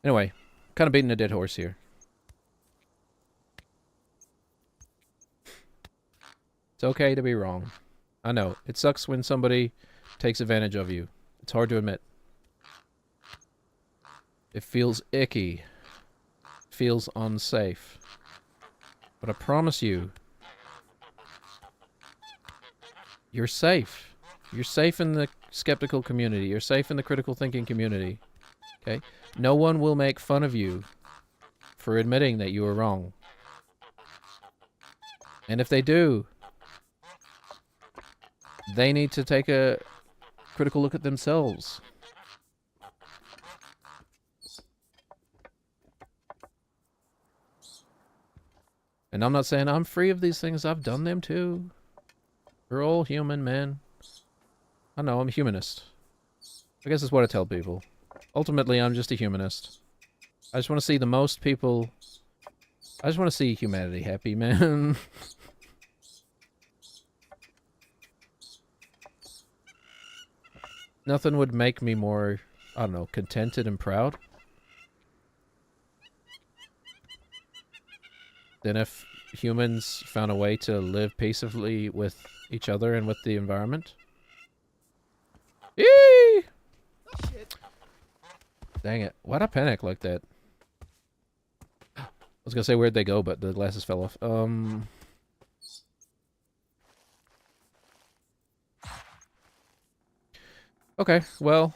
Anyway, kind of beating a dead horse here. It's okay to be wrong. I know. It sucks when somebody takes advantage of you. It's hard to admit. It feels icky. It feels unsafe. But I promise you, you're safe. You're safe in the skeptical community. You're safe in the critical thinking community. Okay? No one will make fun of you for admitting that you were wrong. And if they do, they need to take a critical look at themselves. And I'm not saying I'm free of these things. I've done them too. We're all human, man. I know, I'm a humanist. I guess that's what I tell people. Ultimately, I'm just a humanist. I just want to see the most people... I just want to see humanity happy, man. Nothing would make me more, I don't know, contented and proud than if humans found a way to live peacefully with each other and with the environment. Eee! Oh, shit. Dang it. Why'd I panic like that? I was gonna say where'd they go, but the glasses fell off. Okay, well...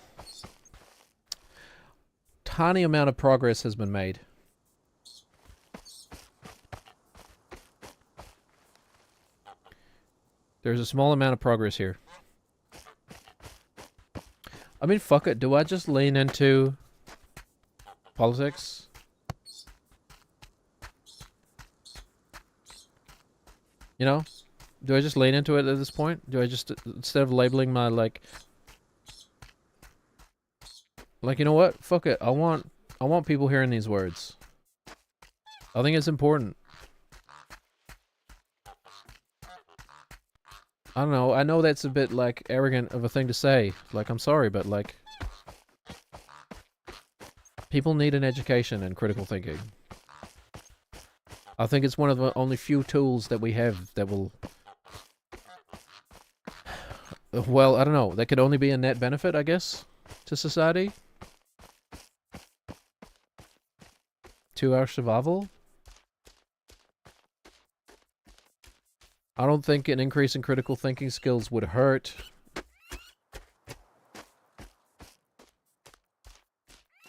tiny amount of progress has been made. There's a small amount of progress here. I mean, fuck it. Do I just lean into politics? You know? Do I just lean into it at this point? Do I just, instead of labeling my, like, you know what? Fuck it. I want people hearing these words. I think it's important. I don't know. I know that's a bit, like, arrogant of a thing to say. Like, I'm sorry, but, like... people need an education in critical thinking. I think it's one of the only few tools that we have that will... well, I don't know. That could only be a net benefit, I guess, to society. To our survival. I don't think an increase in critical thinking skills would hurt.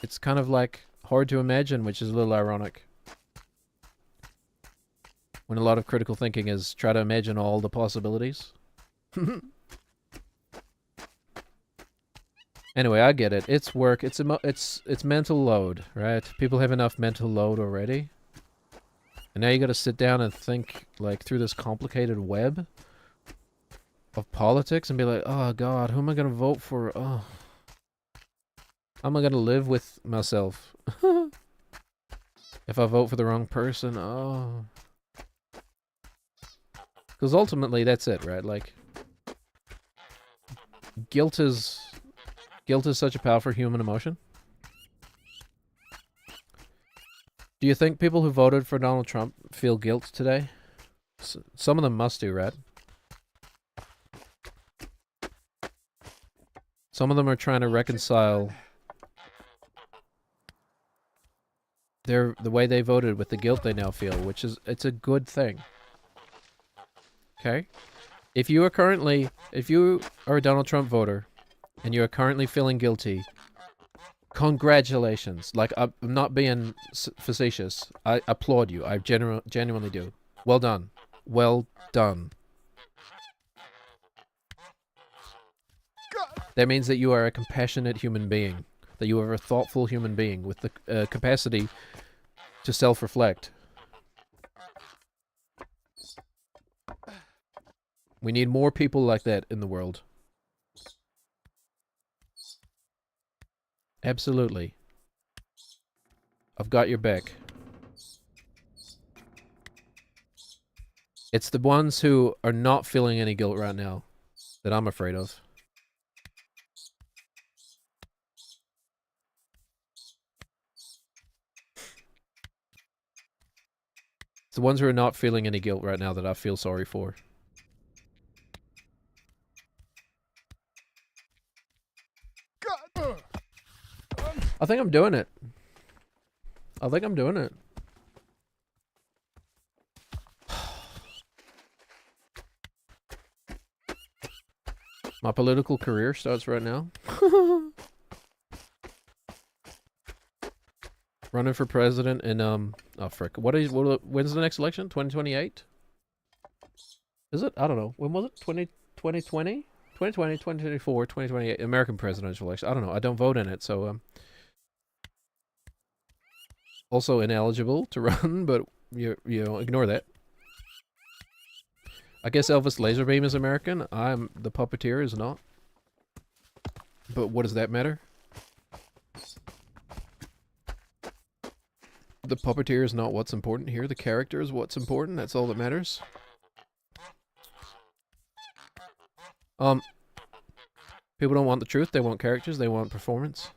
It's kind of like hard to imagine, which is a little ironic. When a lot of critical thinking is try to imagine all the possibilities. Anyway, I get it. It's work. It's mental load, right? People have enough mental load already. And now you got to sit down and think like through this complicated web of politics and be like, "Oh god, who am I going to vote for? Oh. How am I going to live with myself? If I vote for the wrong person, oh." Because ultimately, that's it, right? Like, guilt is such a powerful human emotion. Do you think people who voted for Donald Trump feel guilt today? Some of them must do, right? Some of them are trying to reconcile the way they voted with the guilt they now feel, which is, it's a good thing. Okay? If you are a Donald Trump voter and you are currently feeling guilty, congratulations. Like, I'm not being facetious. I applaud you. I genuinely do. Well done. Well done. That means that you are a compassionate human being. That you are a thoughtful human being with the capacity to self-reflect. We need more people like that in the world. Absolutely. I've got your back. It's the ones who are not feeling any guilt right now that I'm afraid of. It's the ones who are not feeling any guilt right now that I feel sorry for. I think I'm doing it. I think I'm doing it. My political career starts right now. Running for president in oh frick. When's the next election? 2028? Is it? I don't know. When was it? 2020? 2020, 2024, 2028. American presidential election. I don't know. I don't vote in it, so also ineligible to run, but you know, ignore that. I guess Elvis Laserbeam is American. The puppeteer is not. But what does that matter? The puppeteer is not what's important here. The character is what's important. That's all that matters. People don't want the truth. They want characters. They want performance.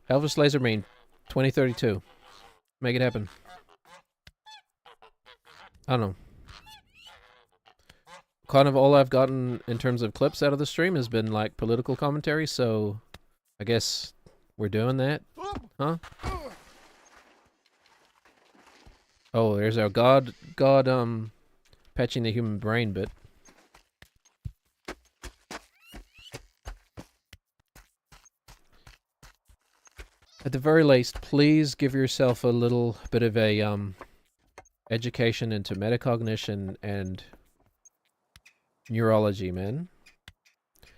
Elvis Laserbeam, 2032. Make it happen. I don't know. Kind of all I've gotten in terms of clips out of the stream has been like political commentary, so I guess we're doing that. Huh? Oh, there's our God patching the human brain bit. At the very least, please give yourself a little bit of a education into metacognition and neurology, man.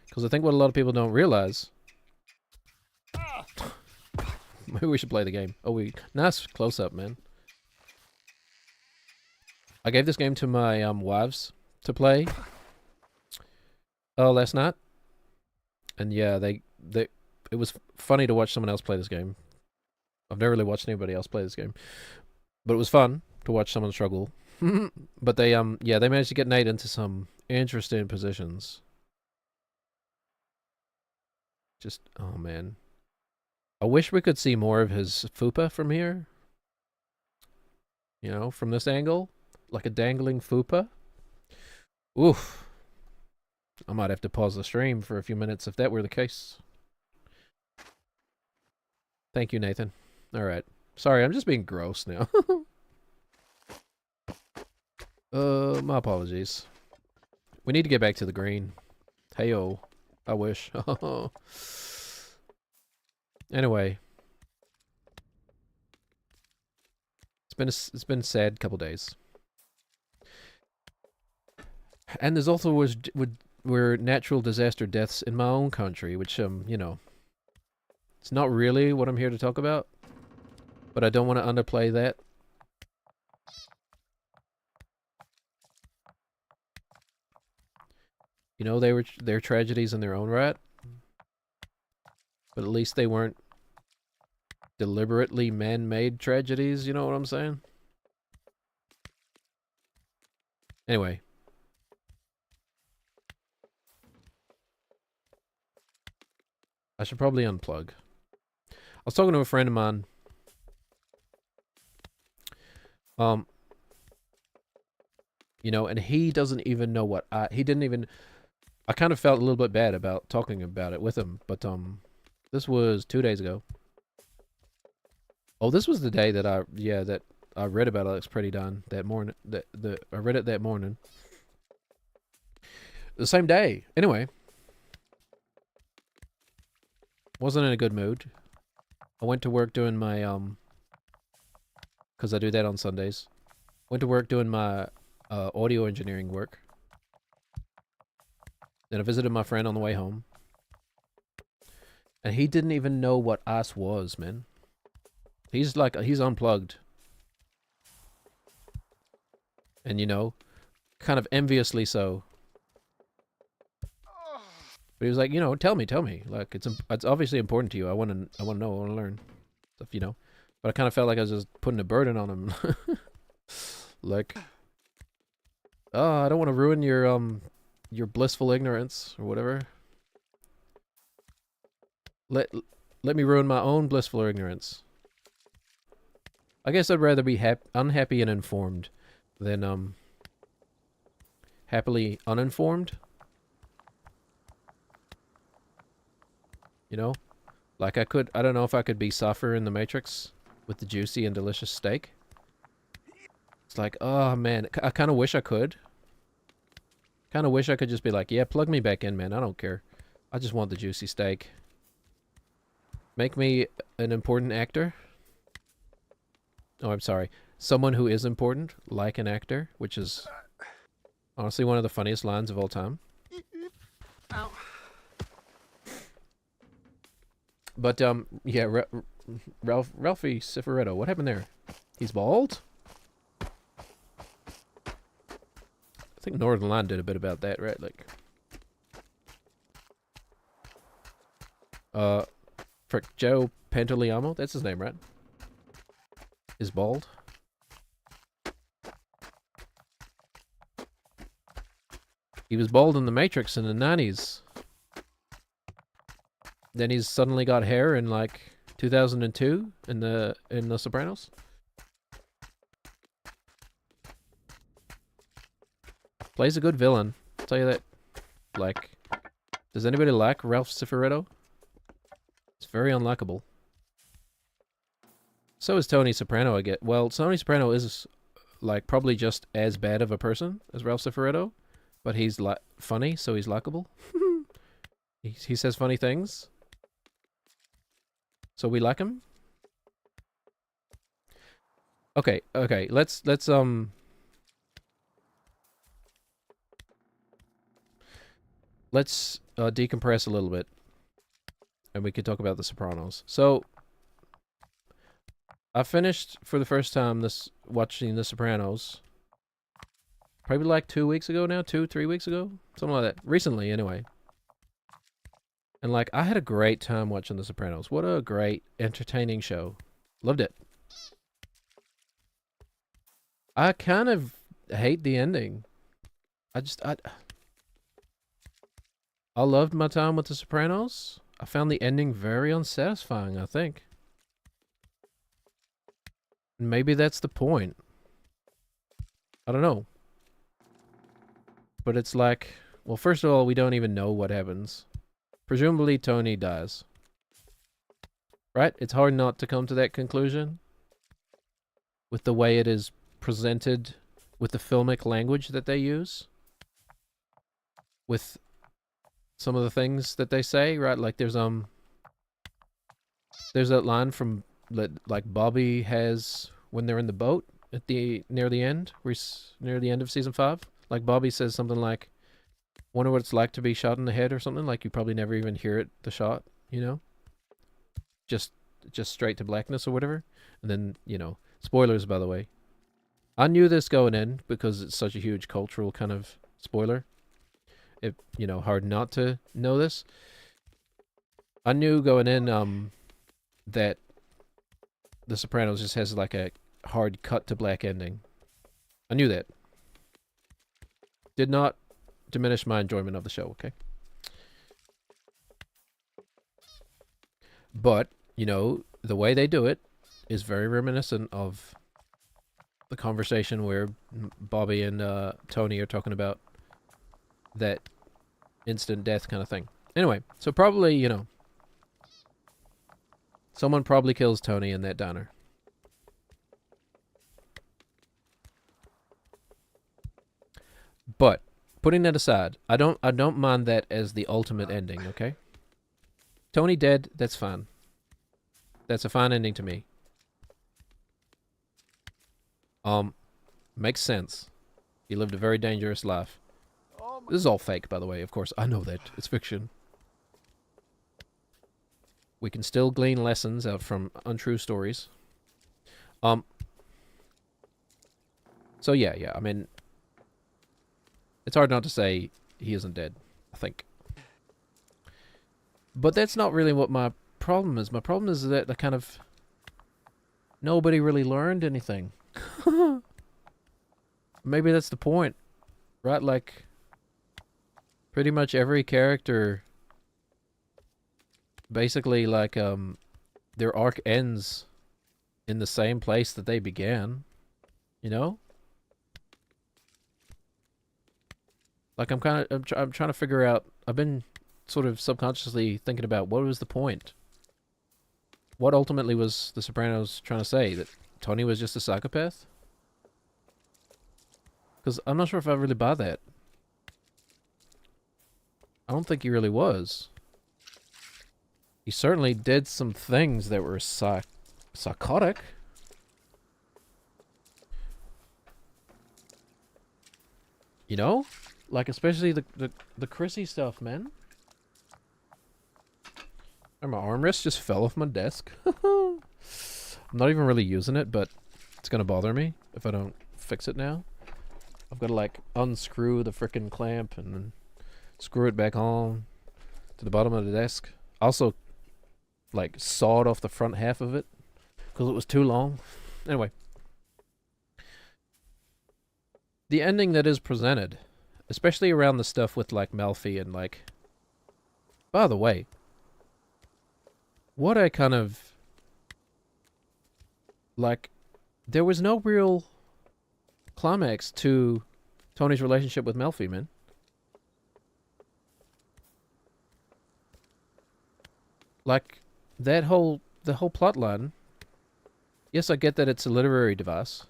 Because I think what a lot of people don't realize. Maybe we should play the game. Oh, nice close up, man. I gave this game to my wives to play last night, and yeah, it was funny to watch someone else play this game. I've never really watched anybody else play this game, but it was fun to watch someone struggle. But they they managed to get Nate into some interesting positions. Just, oh man, I wish we could see more of his fupa from here. You know, from this angle. Like a dangling fupa. Oof. I might have to pause the stream for a few minutes if that were the case. Thank you, Nathan. Alright. Sorry, I'm just being gross now. My apologies. We need to get back to the green. Heyo. I wish. Anyway. It's been a sad couple days. And there's also were natural disaster deaths in my own country, which you know, it's not really what I'm here to talk about, but I don't want to underplay that. You know, they're tragedies in their own right, but at least they weren't deliberately man-made tragedies, you know what I'm saying? Anyway. I should probably unplug. I was talking to a friend of mine. You know, and he doesn't even know what he didn't even, I kind of felt a little bit bad about talking about it with him, but this was 2 days ago. Oh, this was the day that I read about Alex Pretty Done that morning. I read it that morning. The same day. Anyway. Wasn't in a good mood. I went to work doing my, because I do that on Sundays. Went to work doing my audio engineering work. Then I visited my friend on the way home. And he didn't even know what ice was, man. He's unplugged. And, you know, kind of enviously so. But he was like, you know, tell me. Like, it's obviously important to you. I want to know. I want to learn stuff, you know. But I kind of felt like I was just putting a burden on him. Like, oh, I don't want to ruin your blissful ignorance or whatever. Let me ruin my own blissful ignorance. I guess I'd rather be unhappy and informed than happily uninformed. You know? Like I don't know if I could be Suffer in the Matrix with the juicy and delicious steak. It's like, oh man, I kind of wish I could. Kind of wish I could just be like, yeah, plug me back in, man. I don't care. I just want the juicy steak. Make me an important actor. Oh, I'm sorry. Someone who is important, like an actor, which is honestly one of the funniest lines of all time. Ow. But, yeah, Ralphie Cifaretto, what happened there? He's bald? I think Northern Line did a bit about that, right? Like, frick, Joe Pantoliano, that's his name, right? Is bald. He was bald in The Matrix in the 90s. Then he's suddenly got hair in like 2002 in the Sopranos. Plays a good villain. I'll tell you that. Like, does anybody like Ralph Cifaretto? It's very unlikable. So is Tony Soprano, I get. Well, Tony Soprano is like probably just as bad of a person as Ralph Cifaretto, but he's like funny, so he's likable. He says funny things. So we like him? Okay, let's decompress a little bit. And we could talk about The Sopranos. So I finished for the first time watching The Sopranos. Probably like 2 weeks ago now, 3 weeks ago? Something like that. Recently, anyway. And like, I had a great time watching The Sopranos. What a great, entertaining show. Loved it. I kind of hate the ending. I loved my time with The Sopranos. I found the ending very unsatisfying, I think. Maybe that's the point. I don't know. But it's like, well, first of all, we don't even know what happens. Presumably, Tony dies. Right? It's hard not to come to that conclusion. With the way it is presented with the filmic language that they use, with some of the things that they say, right? Like there's that line from like Bobby has when they're in the boat at the near the end, near the end of season 5. Like Bobby says something like, "Wonder what it's like to be shot in the head," or something. Like you probably never even hear it, the shot, you know, just straight to blackness or whatever. And then, you know, spoilers, by the way. I knew this going in because it's such a huge cultural kind of spoiler. It, you know, hard not to know this. I knew going in that The Sopranos just has like a hard cut to black ending. I knew that. Did not diminish my enjoyment of the show, okay? But, you know, the way they do it is very reminiscent of the conversation where Bobby and Tony are talking about that instant death kind of thing. Anyway, so probably, you know, someone probably kills Tony in that diner. But putting that aside, I don't mind that as the ultimate ending, okay? Tony dead, that's fine. That's a fine ending to me. Makes sense. He lived a very dangerous life. This is all fake, by the way, of course. I know that. It's fiction. We can still glean lessons out from untrue stories. So yeah, I mean, it's hard not to say he isn't dead, I think. But that's not really what my problem is. My problem is that the kind of nobody really learned anything. Maybe that's the point, right? Like, pretty much every character, basically, like, their arc ends in the same place that they began, you know? Like, I'm trying to figure out, I've been sort of subconsciously thinking about what was the point? What ultimately was The Sopranos trying to say? That Tony was just a psychopath? Because I'm not sure if I really buy that. I don't think he really was. He certainly did some things that were psychotic. You know? Like, especially the Chrissy stuff, man. And my armrest just fell off my desk. I'm not even really using it, but it's gonna bother me if I don't fix it now. I've got to, like, unscrew the frickin' clamp and then screw it back on to the bottom of the desk. Also, like, sawed off the front half of it because it was too long. Anyway. The ending that is presented, especially around the stuff with, like, Melfi and, like... By the way, what a kind of... Like, there was no real climax to Tony's relationship with Melfi, man. Like, the whole plot line, yes, I get that it's a literary device.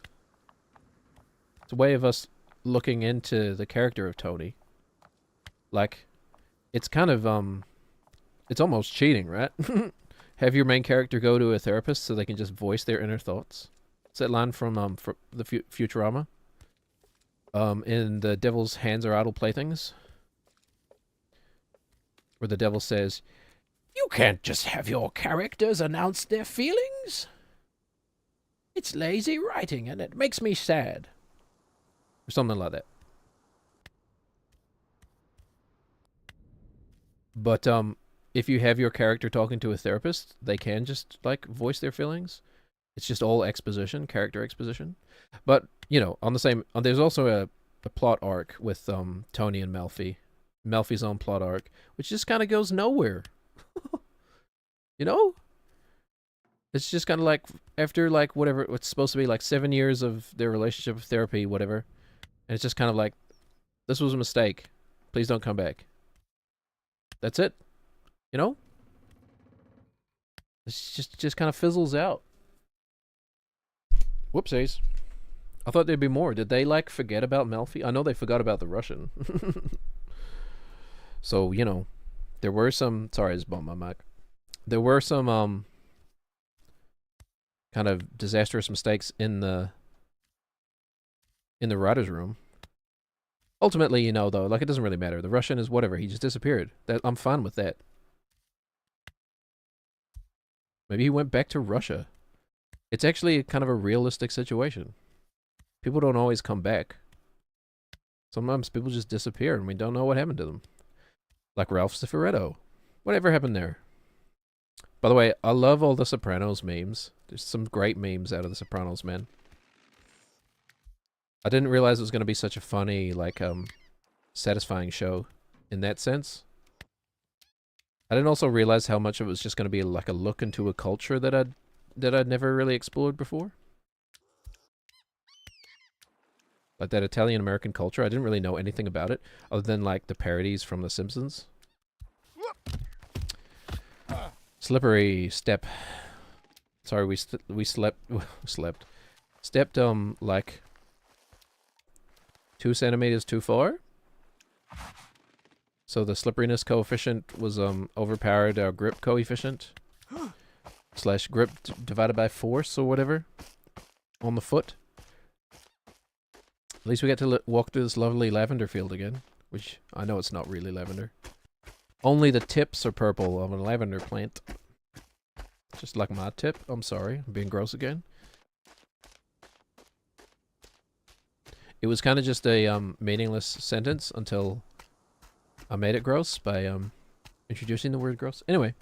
It's a way of us looking into the character of Tony. Like, it's kind of, it's almost cheating, right? Have your main character go to a therapist so they can just voice their inner thoughts. It's that line from the Futurama. In The Devil's Hands Are Idle Playthings. Where the devil says, "You can't just have your characters announce their feelings. It's lazy writing and it makes me sad." Or something like that. But, if you have your character talking to a therapist, they can just, like, voice their feelings. It's just all exposition, character exposition. But, you know, on the same... there's also a plot arc with Tony and Melfi. Melfi's own plot arc, which just kind of goes nowhere. You know? It's just kind of like, after, like, whatever, it's supposed to be, like, 7 years of their relationship of therapy, whatever. And it's just kind of like, this was a mistake. Please don't come back. That's it. You know? It's just kind of fizzles out. Whoopsies. I thought there'd be more. Did they like forget about Melfi? I know they forgot about the Russian. So, you know, there were some, sorry, I just bumped my mic. There were some kind of disastrous mistakes in the writer's room. Ultimately, you know, though, like, it doesn't really matter. The Russian is whatever. He just disappeared. I'm fine with that. Maybe he went back to Russia. It's actually kind of a realistic situation. People don't always come back. Sometimes people just disappear and we don't know what happened to them. Like Ralph Cifaretto. Whatever happened there? By the way, I love all the Sopranos memes. There's some great memes out of the Sopranos, man. I didn't realize it was going to be such a funny, like, satisfying show in that sense. I didn't also realize how much it was just going to be like a look into a culture that I'd never really explored before. Like that Italian-American culture. I didn't really know anything about it other than like the parodies from The Simpsons. Slippery step. Sorry, we slept stepped like 2 centimeters too far. So the slipperiness coefficient was overpowered our grip coefficient / grip divided by force or whatever on the foot. At least we get to walk through this lovely lavender field again, which I know it's not really lavender. Only the tips are purple of a lavender plant. Just like my tip. I'm sorry, I'm being gross again. It was kind of just a meaningless sentence until I made it gross by introducing the word gross. Anyway.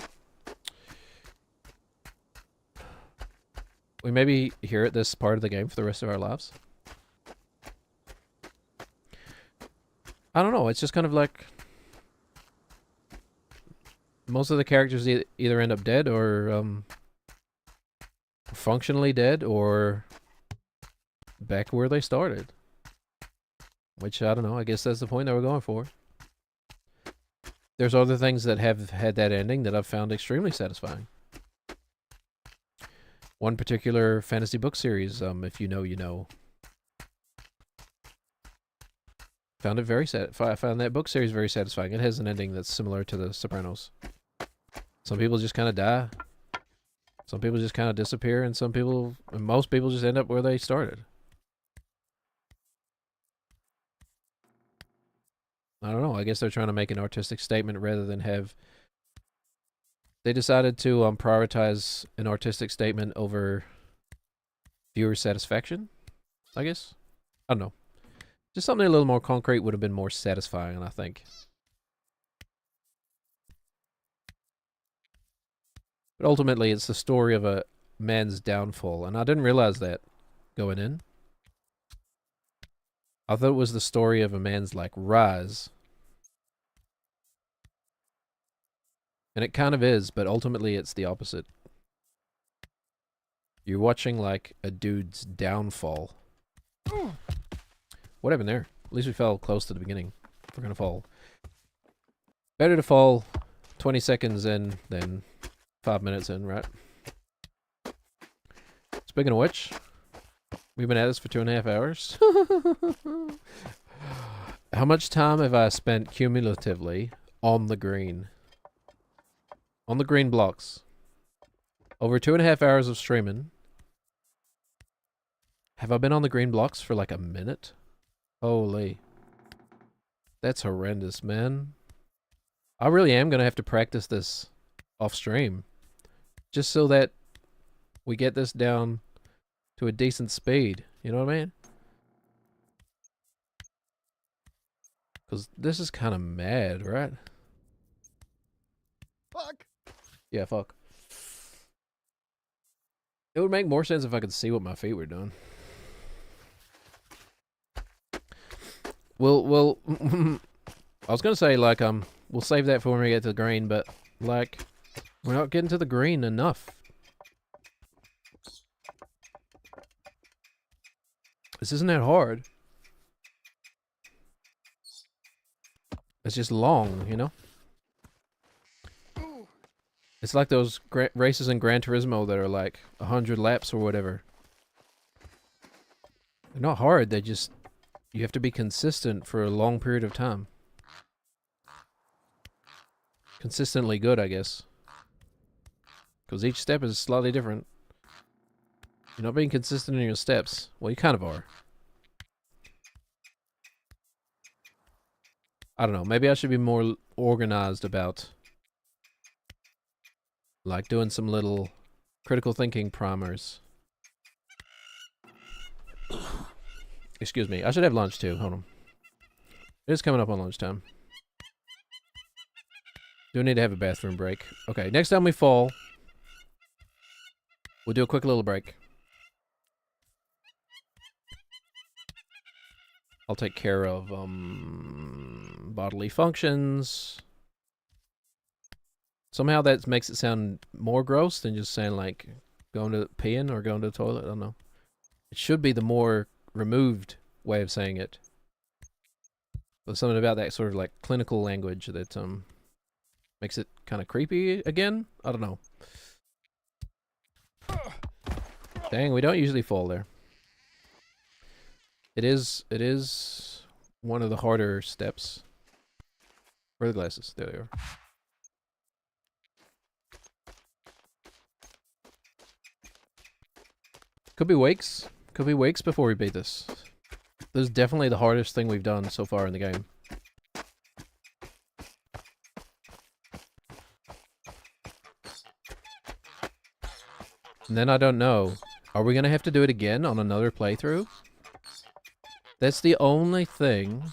We maybe hear at this part of the game for the rest of our lives. I don't know, it's just kind of like most of the characters either end up dead or functionally dead or back where they started. Which, I don't know, I guess that's the point that we're going for. There's other things that have had that ending that I've found extremely satisfying. One particular fantasy book series, if you know, you know. Found it very I found that book series very satisfying. It has an ending that's similar to The Sopranos. Some people just kind of die. Some people just kind of disappear, and most people just end up where they started. I don't know. I guess they're trying to make an artistic statement rather than have... They decided to prioritize an artistic statement over viewer satisfaction, I guess. I don't know. Just something a little more concrete would have been more satisfying, I think. But ultimately, it's the story of a man's downfall, and I didn't realize that going in. I thought it was the story of a man's, like, rise. And it kind of is, but ultimately it's the opposite. You're watching, like, a dude's downfall. What happened there? At least we fell close to the beginning. If we're gonna fall. Better to fall 20 seconds in than 5 minutes in, right? Speaking of which, we've been at this for 2.5 hours. How much time have I spent cumulatively on the green? On the green blocks. Over 2.5 hours of streaming. Have I been on the green blocks for like a minute? Holy. That's horrendous, man. I really am going to have to practice this off stream. Just so that we get this down to a decent speed. You know what I mean? Because this is kind of mad, right? Fuck. Yeah, fuck. It would make more sense if I could see what my feet were doing. Well, I was gonna say, like, we'll save that for when we get to the green, but, like, we're not getting to the green enough. This isn't that hard. It's just long, you know? It's like those races in Gran Turismo that are like 100 laps or whatever. They're not hard, they just... You have to be consistent for a long period of time. Consistently good, I guess. Because each step is slightly different. You're not being consistent in your steps. Well, you kind of are. I don't know. Maybe I should be more organized about... like doing some little critical thinking primers. Excuse me. I should have lunch too. Hold on. It is coming up on lunchtime. Do need to have a bathroom break. Okay, next time we fall, we'll do a quick little break. I'll take care of bodily functions. Somehow that makes it sound more gross than just saying like going to peeing or going to the toilet. I don't know. It should be the more removed way of saying it. But something about that sort of like clinical language that makes it kind of creepy again. I don't know. Dang, we don't usually fall there. It is one of the harder steps. Where are the glasses? There they are. Could be weeks. Could be weeks before we beat this. This is definitely the hardest thing we've done so far in the game. And then I don't know. Are we gonna have to do it again on another playthrough? That's the only thing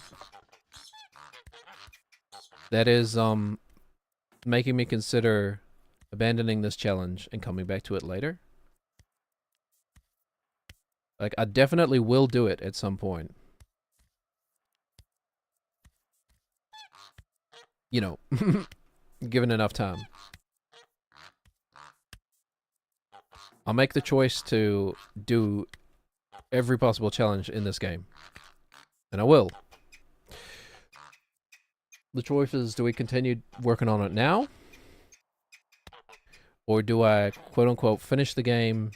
that is making me consider abandoning this challenge and coming back to it later. Like, I definitely will do it at some point. You know, given enough time. I'll make the choice to do every possible challenge in this game. And I will. The choice is, do we continue working on it now? Or do I, quote-unquote, finish the game,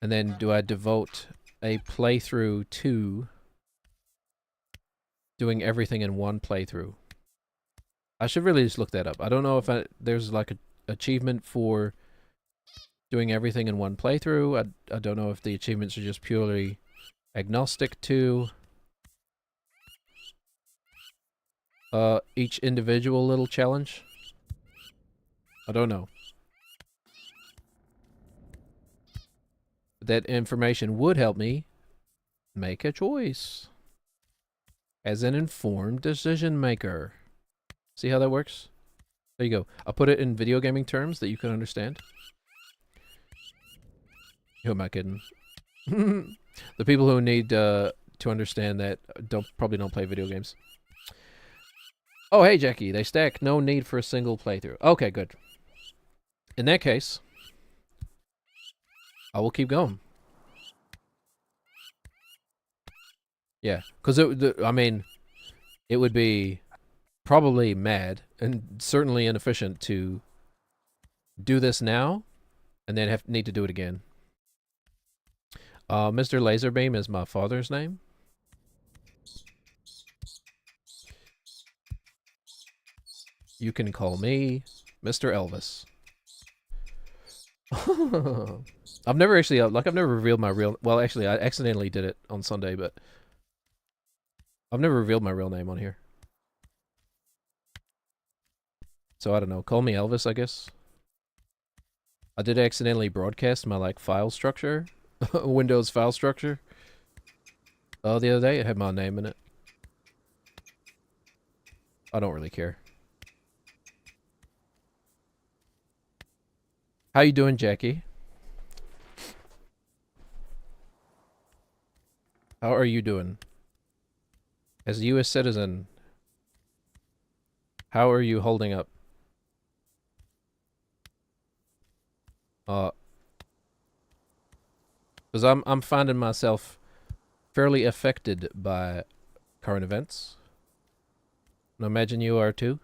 and then do I devote a playthrough to doing everything in one playthrough? I should really just look that up. I don't know if there's like an achievement for doing everything in one playthrough. I don't know if the achievements are just purely agnostic to each individual little challenge. I don't know. That information would help me make a choice as an informed decision maker. See how that works? There you go. I'll put it in video gaming terms that you can understand. Who am I kidding? The people who need to understand that probably don't play video games. Oh, hey, Jackie. They stack. No need for a single playthrough. Okay, good. In that case, I will keep going. Yeah, because I mean, it would be probably mad and certainly inefficient to do this now and then need to do it again. Mr. Laserbeam is my father's name. You can call me Mr. Elvis. I've never actually, I've never revealed my real... Well, actually, I accidentally did it on Sunday, but... I've never revealed my real name on here. So, I don't know. Call me Elvis, I guess. I did accidentally broadcast my, like, file structure. Windows file structure. The other day, it had my name in it. I don't really care. How you doing, Jackie? How are you doing? As a U.S. citizen, how are you holding up? Because I'm finding myself fairly affected by current events. And I imagine you are too.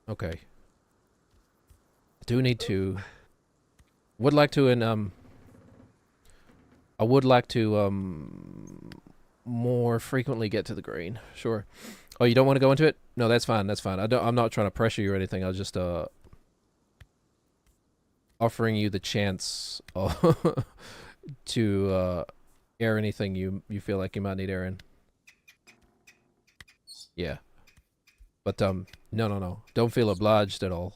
Okay. do need to. Would like to I would like to more frequently get to the green. Sure. Oh, you don't want to go into it? No, that's fine. That's fine. I'm not trying to pressure you or anything. I was just offering you the chance to air anything you feel like you might need air in. Yeah. But no. Don't feel obliged at all.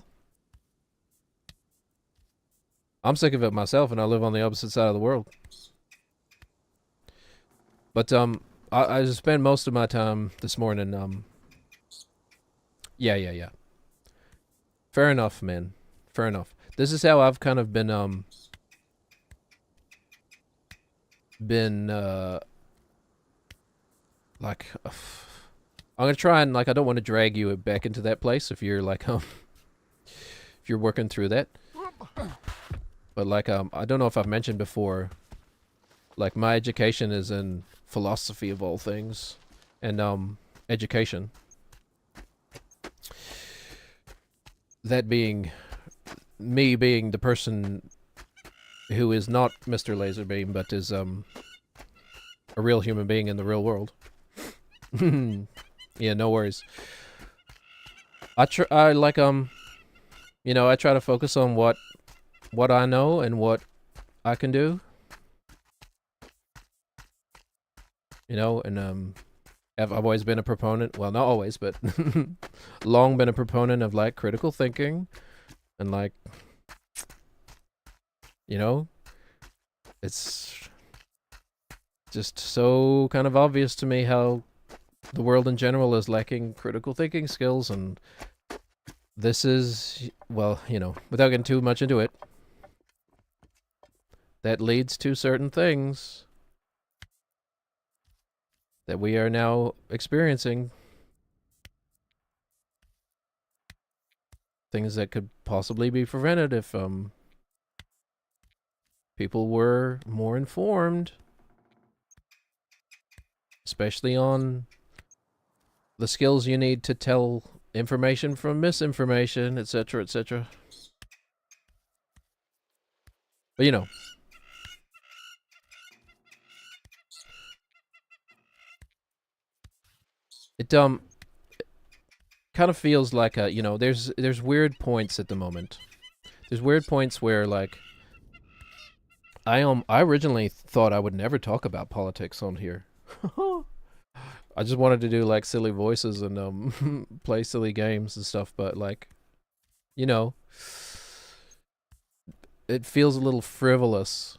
I'm sick of it myself, and I live on the opposite side of the world. But I spent most of my time this morning. Yeah. Fair enough, man. Fair enough. This is how I've kind of been like I'm gonna try and like I don't want to drag you back into that place if you're like if you're working through that. But like I don't know if I've mentioned before, like my education is in philosophy of all things, and education. That being me being the person who is not Mr. Laserbeam, but is a real human being in the real world. Yeah, no worries. I like you know, I try to focus on what I know and what I can do. You know, and I've always been a proponent, well, not always, but long been a proponent of like critical thinking and like, you know, it's just so kind of obvious to me how the world in general is lacking critical thinking skills, and this is, well, you know, without getting too much into it, that leads to certain things that we are now experiencing. Things that could possibly be prevented if people were more informed, especially on the skills you need to tell information from misinformation, etc., etc. But you know, it kind of feels like a, you know, there's weird points at the moment. There's weird points where like I originally thought I would never talk about politics on here. I just wanted to do like silly voices and play silly games and stuff, but like, you know, it feels a little frivolous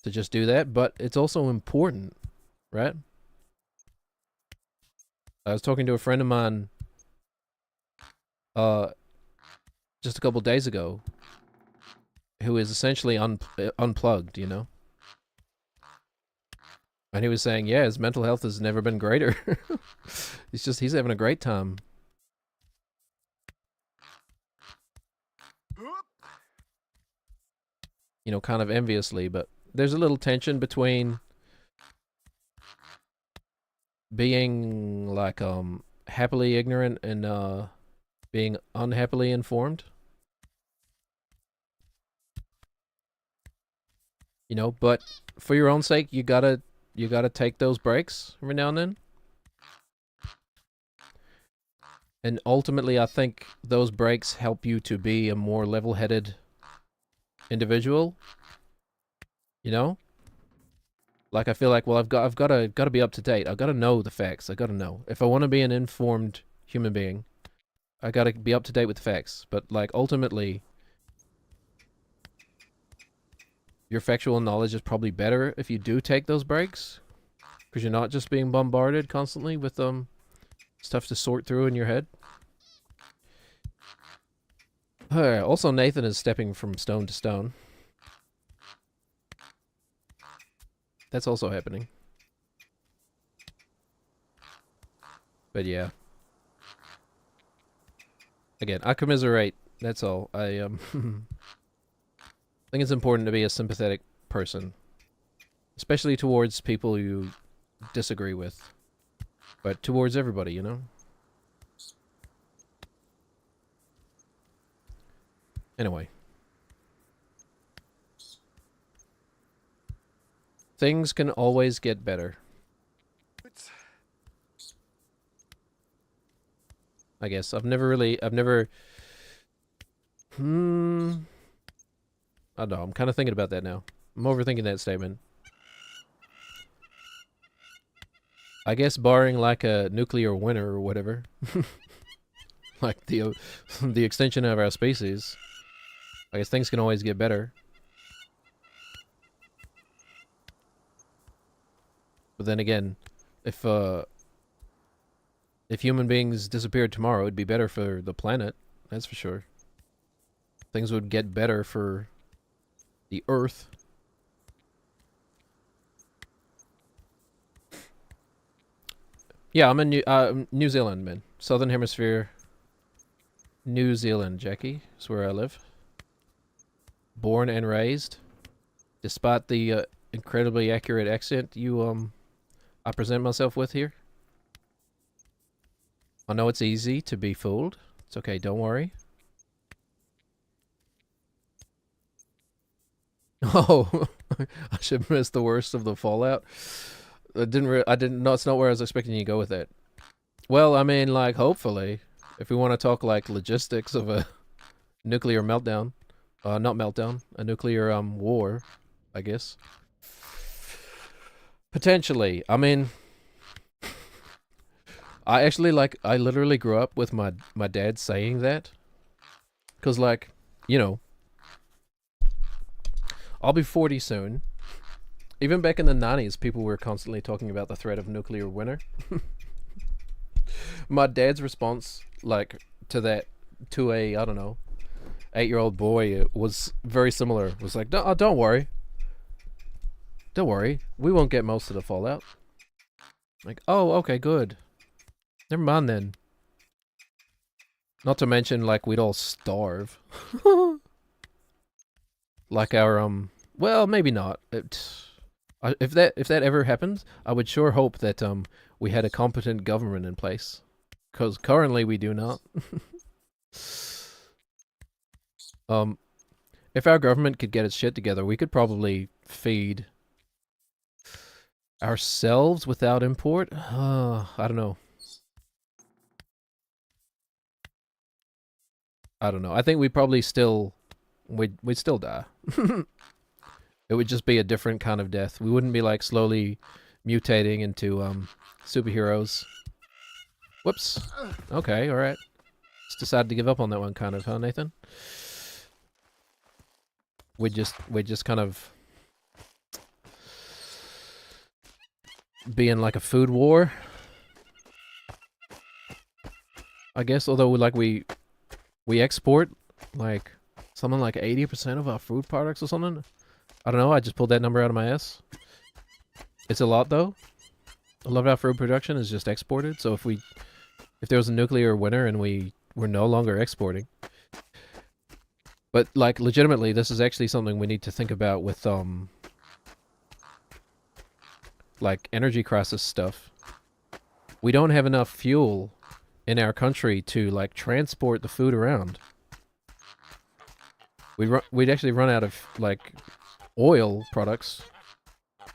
to just do that, but it's also important, right? I was talking to a friend of mine just a couple days ago who is essentially unplugged, you know? And he was saying, yeah, his mental health has never been greater. He's having a great time. You know, kind of enviously, but there's a little tension between being like happily ignorant and being unhappily informed. You know, but for your own sake, you gotta take those breaks every now and then. And ultimately, I think those breaks help you to be a more level-headed individual. You know, like I feel like, well, I've got to be up to date. I've got to know the facts. I got to know if I want to be an informed human being. I got to be up to date with the facts. But like ultimately, your factual knowledge is probably better if you do take those breaks, because you're not just being bombarded constantly with stuff to sort through in your head. Also, Nathan is stepping from stone to stone. That's also happening. But yeah. Again, I commiserate. That's all. I think it's important to be a sympathetic person, especially towards people you disagree with, but towards everybody, you know? Anyway. Things can always get better. I guess. I've never... I don't know. I'm kind of thinking about that now. I'm overthinking that statement. I guess barring like a nuclear winter or whatever. Like the extension of our species. I guess things can always get better. But then again, if human beings disappeared tomorrow, it'd be better for the planet. That's for sure. Things would get better for the Earth. Yeah, I'm in New Zealand, man. Southern Hemisphere. New Zealand, Jackie. That's where I live. Born and raised. Despite the incredibly accurate accent I present myself with here. I know it's easy to be fooled. It's okay, don't worry. Oh, I should miss the worst of the fallout. I didn't. No, it's not where I was expecting you to go with that. Well, I mean, like, hopefully, if we want to talk like logistics of a nuclear meltdown, not meltdown, a nuclear war, I guess. Potentially. I mean, I literally grew up with my dad saying that, cause like, you know, I'll be 40 soon. Even back in the 90s, people were constantly talking about the threat of nuclear winter. My dad's response, like, to that, to a, I don't know, 8-year-old boy, was very similar. It was like, don't worry. Don't worry. We won't get most of the fallout. Like, oh, okay, good. Never mind then. Not to mention, like, we'd all starve. Like our, well, maybe not. If that ever happens, I would sure hope that we had a competent government in place, because currently we do not. If our government could get its shit together, we could probably feed ourselves without import. I don't know. I think we'd probably still we'd still die. It would just be a different kind of death. We wouldn't be like slowly mutating into superheroes. Whoops. Okay, all right. Just decided to give up on that one, kind of, huh, Nathan? We'd just kind of be in like a food war, I guess. Although like we export like something like 80% of our food products or something. I don't know, I just pulled that number out of my ass. It's a lot, though. A lot of our food production is just exported, so if there was a nuclear winter and we were no longer exporting. But, like, legitimately, this is actually something we need to think about with, like, energy crisis stuff. We don't have enough fuel in our country to, like, transport the food around. We'd actually run out of, like, oil products.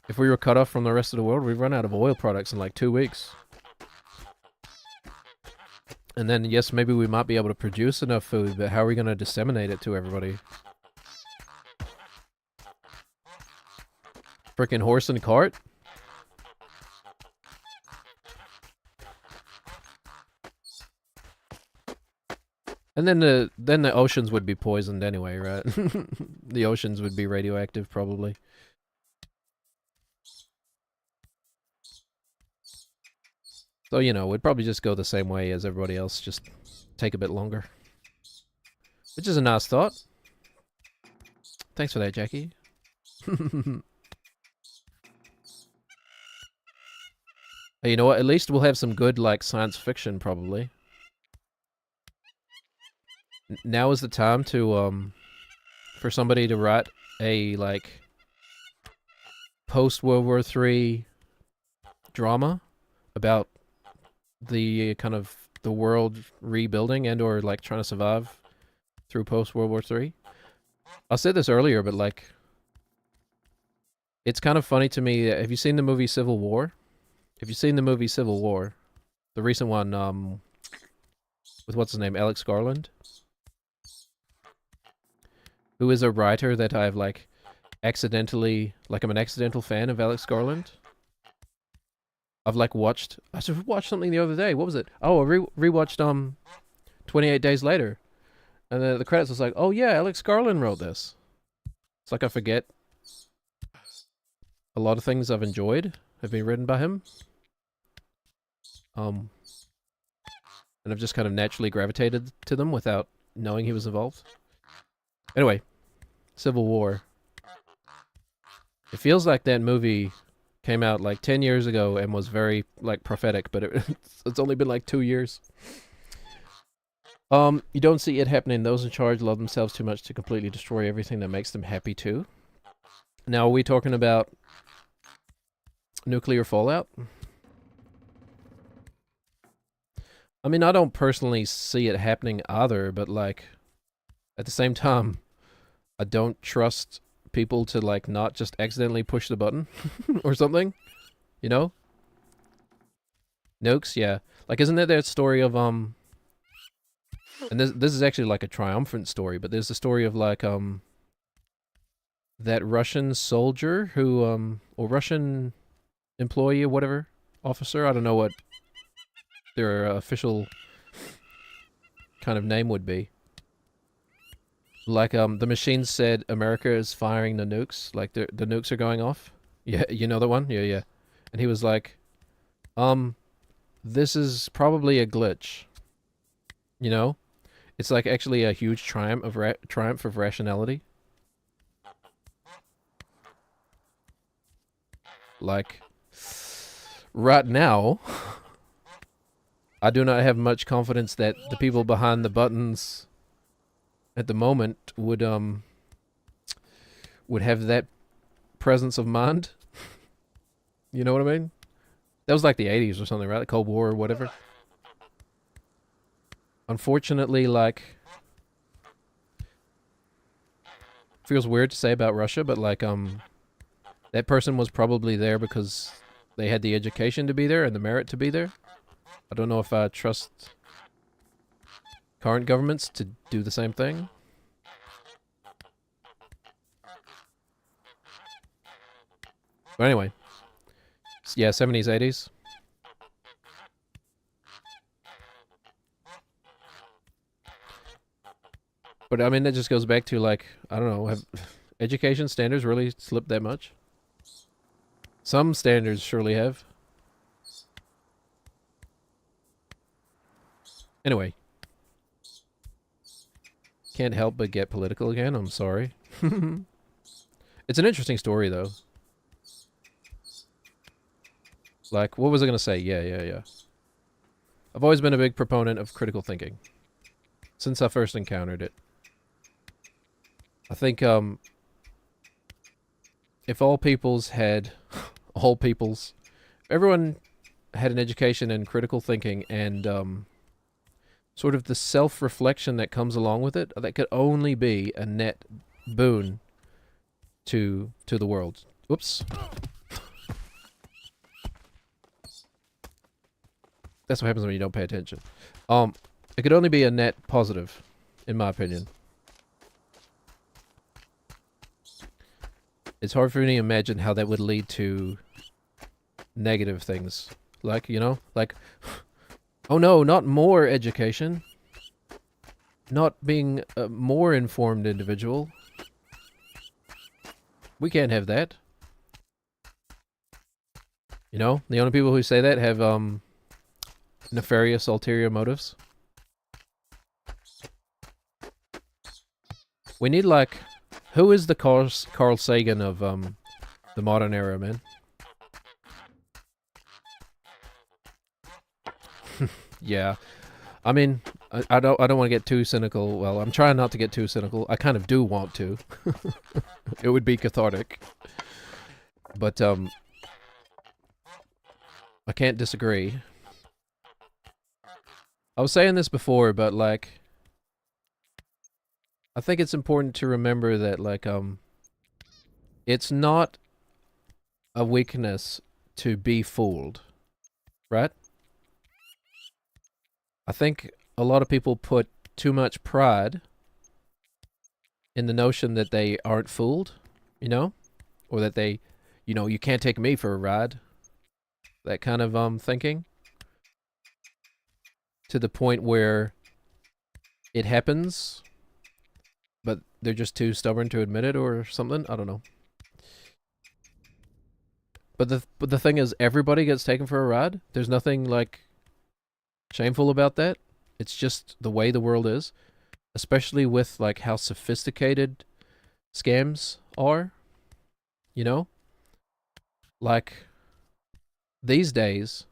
If we were cut off from the rest of the world, we'd run out of oil products in like 2 weeks. And then, yes, maybe we might be able to produce enough food, but how are we going to disseminate it to everybody? Frickin' horse and cart? And then the oceans would be poisoned anyway, right? The oceans would be radioactive, probably. So, you know, we'd probably just go the same way as everybody else, just take a bit longer. Which is a nice thought. Thanks for that, Jackie. Hey, you know what? At least we'll have some good, like, science fiction, probably. Now is the time to, for somebody to write a, like, post-World War III drama about the kind of the world rebuilding and or, like, trying to survive through post World War III. I said this earlier, but like, it's kind of funny to me. Have you seen the movie Civil War? Have you seen the movie Civil War, the recent one, with what's his name, Alex Garland, who is a writer that I've like accidentally, like I'm an accidental fan of Alex Garland. I've like watched. I just watched something the other day. What was it? Oh, I rewatched 28 Days Later, and the credits was like, oh yeah, Alex Garland wrote this. It's like I forget a lot of things I've enjoyed have been written by him. And I've just kind of naturally gravitated to them without knowing he was involved. Anyway, Civil War. It feels like that movie came out like 10 years ago and was very like prophetic, but it's only been like 2 years. You don't see it happening. Those in charge love themselves too much to completely destroy everything that makes them happy too. Now, are we talking about nuclear fallout? I mean, I don't personally see it happening either, but like, at the same time, I don't trust people to like not just accidentally push the button or something, you know? Nukes, yeah. Like, isn't there that story of and this is actually like a triumphant story, but there's the story of like that Russian soldier who or Russian employee or whatever, officer, I don't know what their official kind of name would be. Like the machine said America is firing the nukes, like the nukes are going off. Yeah, you know the one? Yeah, yeah. And he was like, this is probably a glitch. You know? It's like actually a huge triumph of rationality. Like, right now, I do not have much confidence that the people behind the buttons at the moment would have that presence of mind. You know what I mean? That was like the 80s or something, right? The Cold War or whatever. Unfortunately, like, feels weird to say about Russia, but like that person was probably there because they had the education to be there and the merit to be there. I don't know if I trust current governments to do the same thing. But anyway, yeah, 70s, 80s. But I mean, that just goes back to like, I don't know, have education standards really slipped that much? Some standards surely have. Anyway. Can't help but get political again, I'm sorry. It's an interesting story, though. Like, what was I going to say? Yeah. I've always been a big proponent of critical thinking. Since I first encountered it. I think, if all peoples had... everyone had an education in critical thinking and, sort of the self-reflection that comes along with it, that could only be a net boon to the world. Whoops. That's what happens when you don't pay attention. It could only be a net positive, in my opinion. It's hard for me to imagine how that would lead to negative things. Like, you know, like, oh no, not more education. Not being a more informed individual. We can't have that. You know, the only people who say that have, nefarious ulterior motives. We need, like, who is the Carl Sagan of, the modern era, man? Yeah. I mean, I don't want to get too cynical. Well, I'm trying not to get too cynical. I kind of do want to. It would be cathartic. But, I can't disagree. I was saying this before, but, like, I think it's important to remember that, like, it's not a weakness to be fooled, right? I think a lot of people put too much pride in the notion that they aren't fooled, you know? Or that they, you know, you can't take me for a ride. That kind of thinking. To the point where it happens, but they're just too stubborn to admit it or something. I don't know. But the thing is, everybody gets taken for a ride. There's nothing like shameful about that. It's just the way the world is, especially with like how sophisticated scams are. You know, like these days,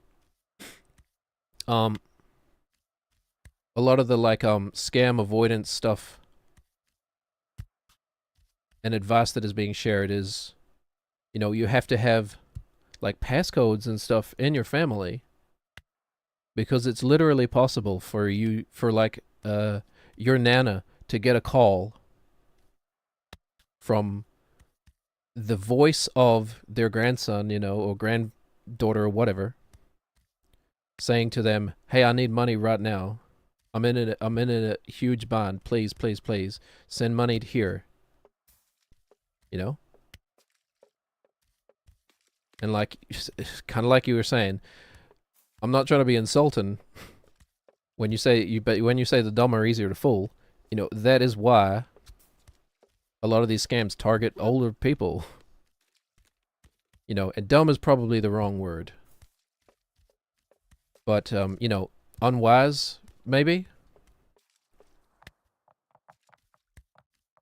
a lot of the like scam avoidance stuff and advice that is being shared is, you know, you have to have like passcodes and stuff in your family, because it's literally possible for you, for like your nana to get a call from the voice of their grandson, you know, or granddaughter or whatever, saying to them, "Hey, I need money right now. I'm in a huge bind. Please, please, please send money here." You know? And like, kind of like you were saying, I'm not trying to be insulting when you say when you say the dumb are easier to fool. You know, that is why a lot of these scams target older people. You know, and dumb is probably the wrong word. But you know, unwise maybe.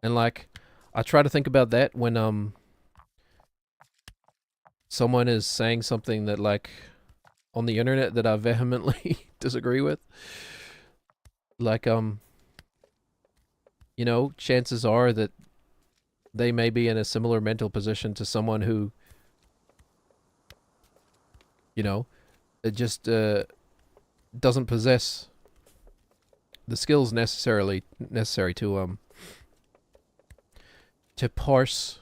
And like, I try to think about that when someone is saying something that like on the internet that I vehemently disagree with. Like you know, chances are that they may be in a similar mental position to someone who, you know, it just doesn't possess the skills necessary to parse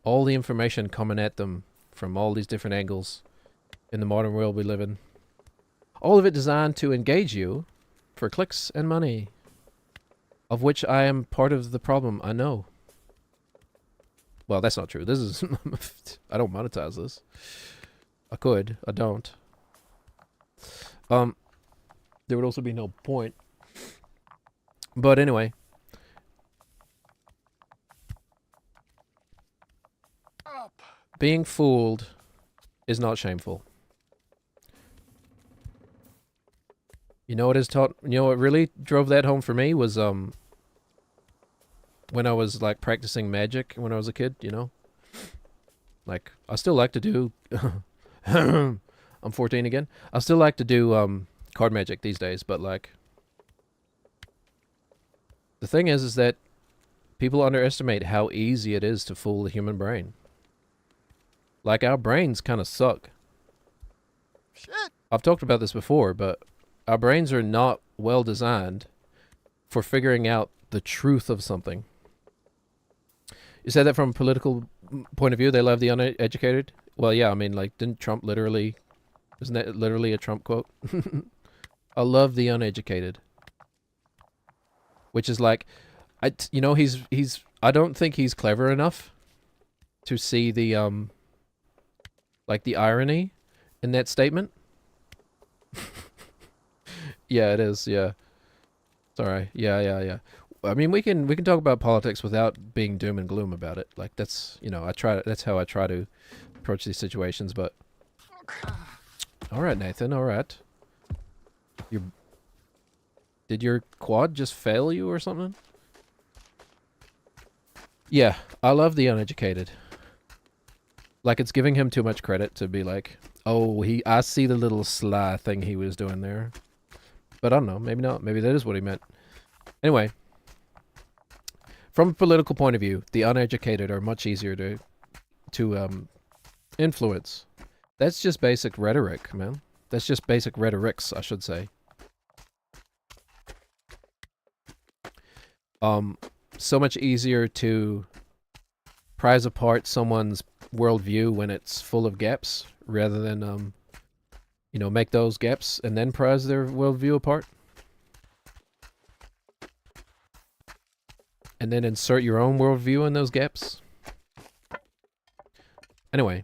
all the information coming at them from all these different angles in the modern world we live in. All of it designed to engage you for clicks and money, of which I am part of the problem, I know. Well, that's not true. This is... I don't monetize this. I could. I don't. There would also be no point. But anyway. Being fooled is not shameful. You know what is taught? You know what really drove that home for me was when I was like practicing magic when I was a kid. You know, like I still like to do. I'm 14 again. I still like to do card magic these days, but like the thing is that people underestimate how easy it is to fool the human brain. Like our brains kind of suck. Shit. I've talked about this before, but our brains are not well designed for figuring out the truth of something. You say that from a political point of view, they love the uneducated? Well, yeah, I mean, like, didn't Trump literally... Isn't that literally a Trump quote? I love the uneducated. Which is like... you know, he's... I don't think he's clever enough to see the, like, the irony in that statement. Yeah, it is. Yeah. Sorry. Yeah. I mean, we can talk about politics without being doom and gloom about it. Like that's, you know, that's how I try to approach these situations, but all right, Nathan, all right. Did your quad just fail you or something? Yeah, I love the uneducated. Like it's giving him too much credit to be like, "Oh, I see the little sly thing he was doing there." But I don't know, maybe not. Maybe that is what he meant. Anyway, from a political point of view, the uneducated are much easier to influence. That's just basic rhetoric, man. That's just basic rhetorics, I should say. so much easier to prize apart someone's worldview when it's full of gaps rather than you know, make those gaps and then prize their worldview apart. And then insert your own worldview in those gaps. Anyway,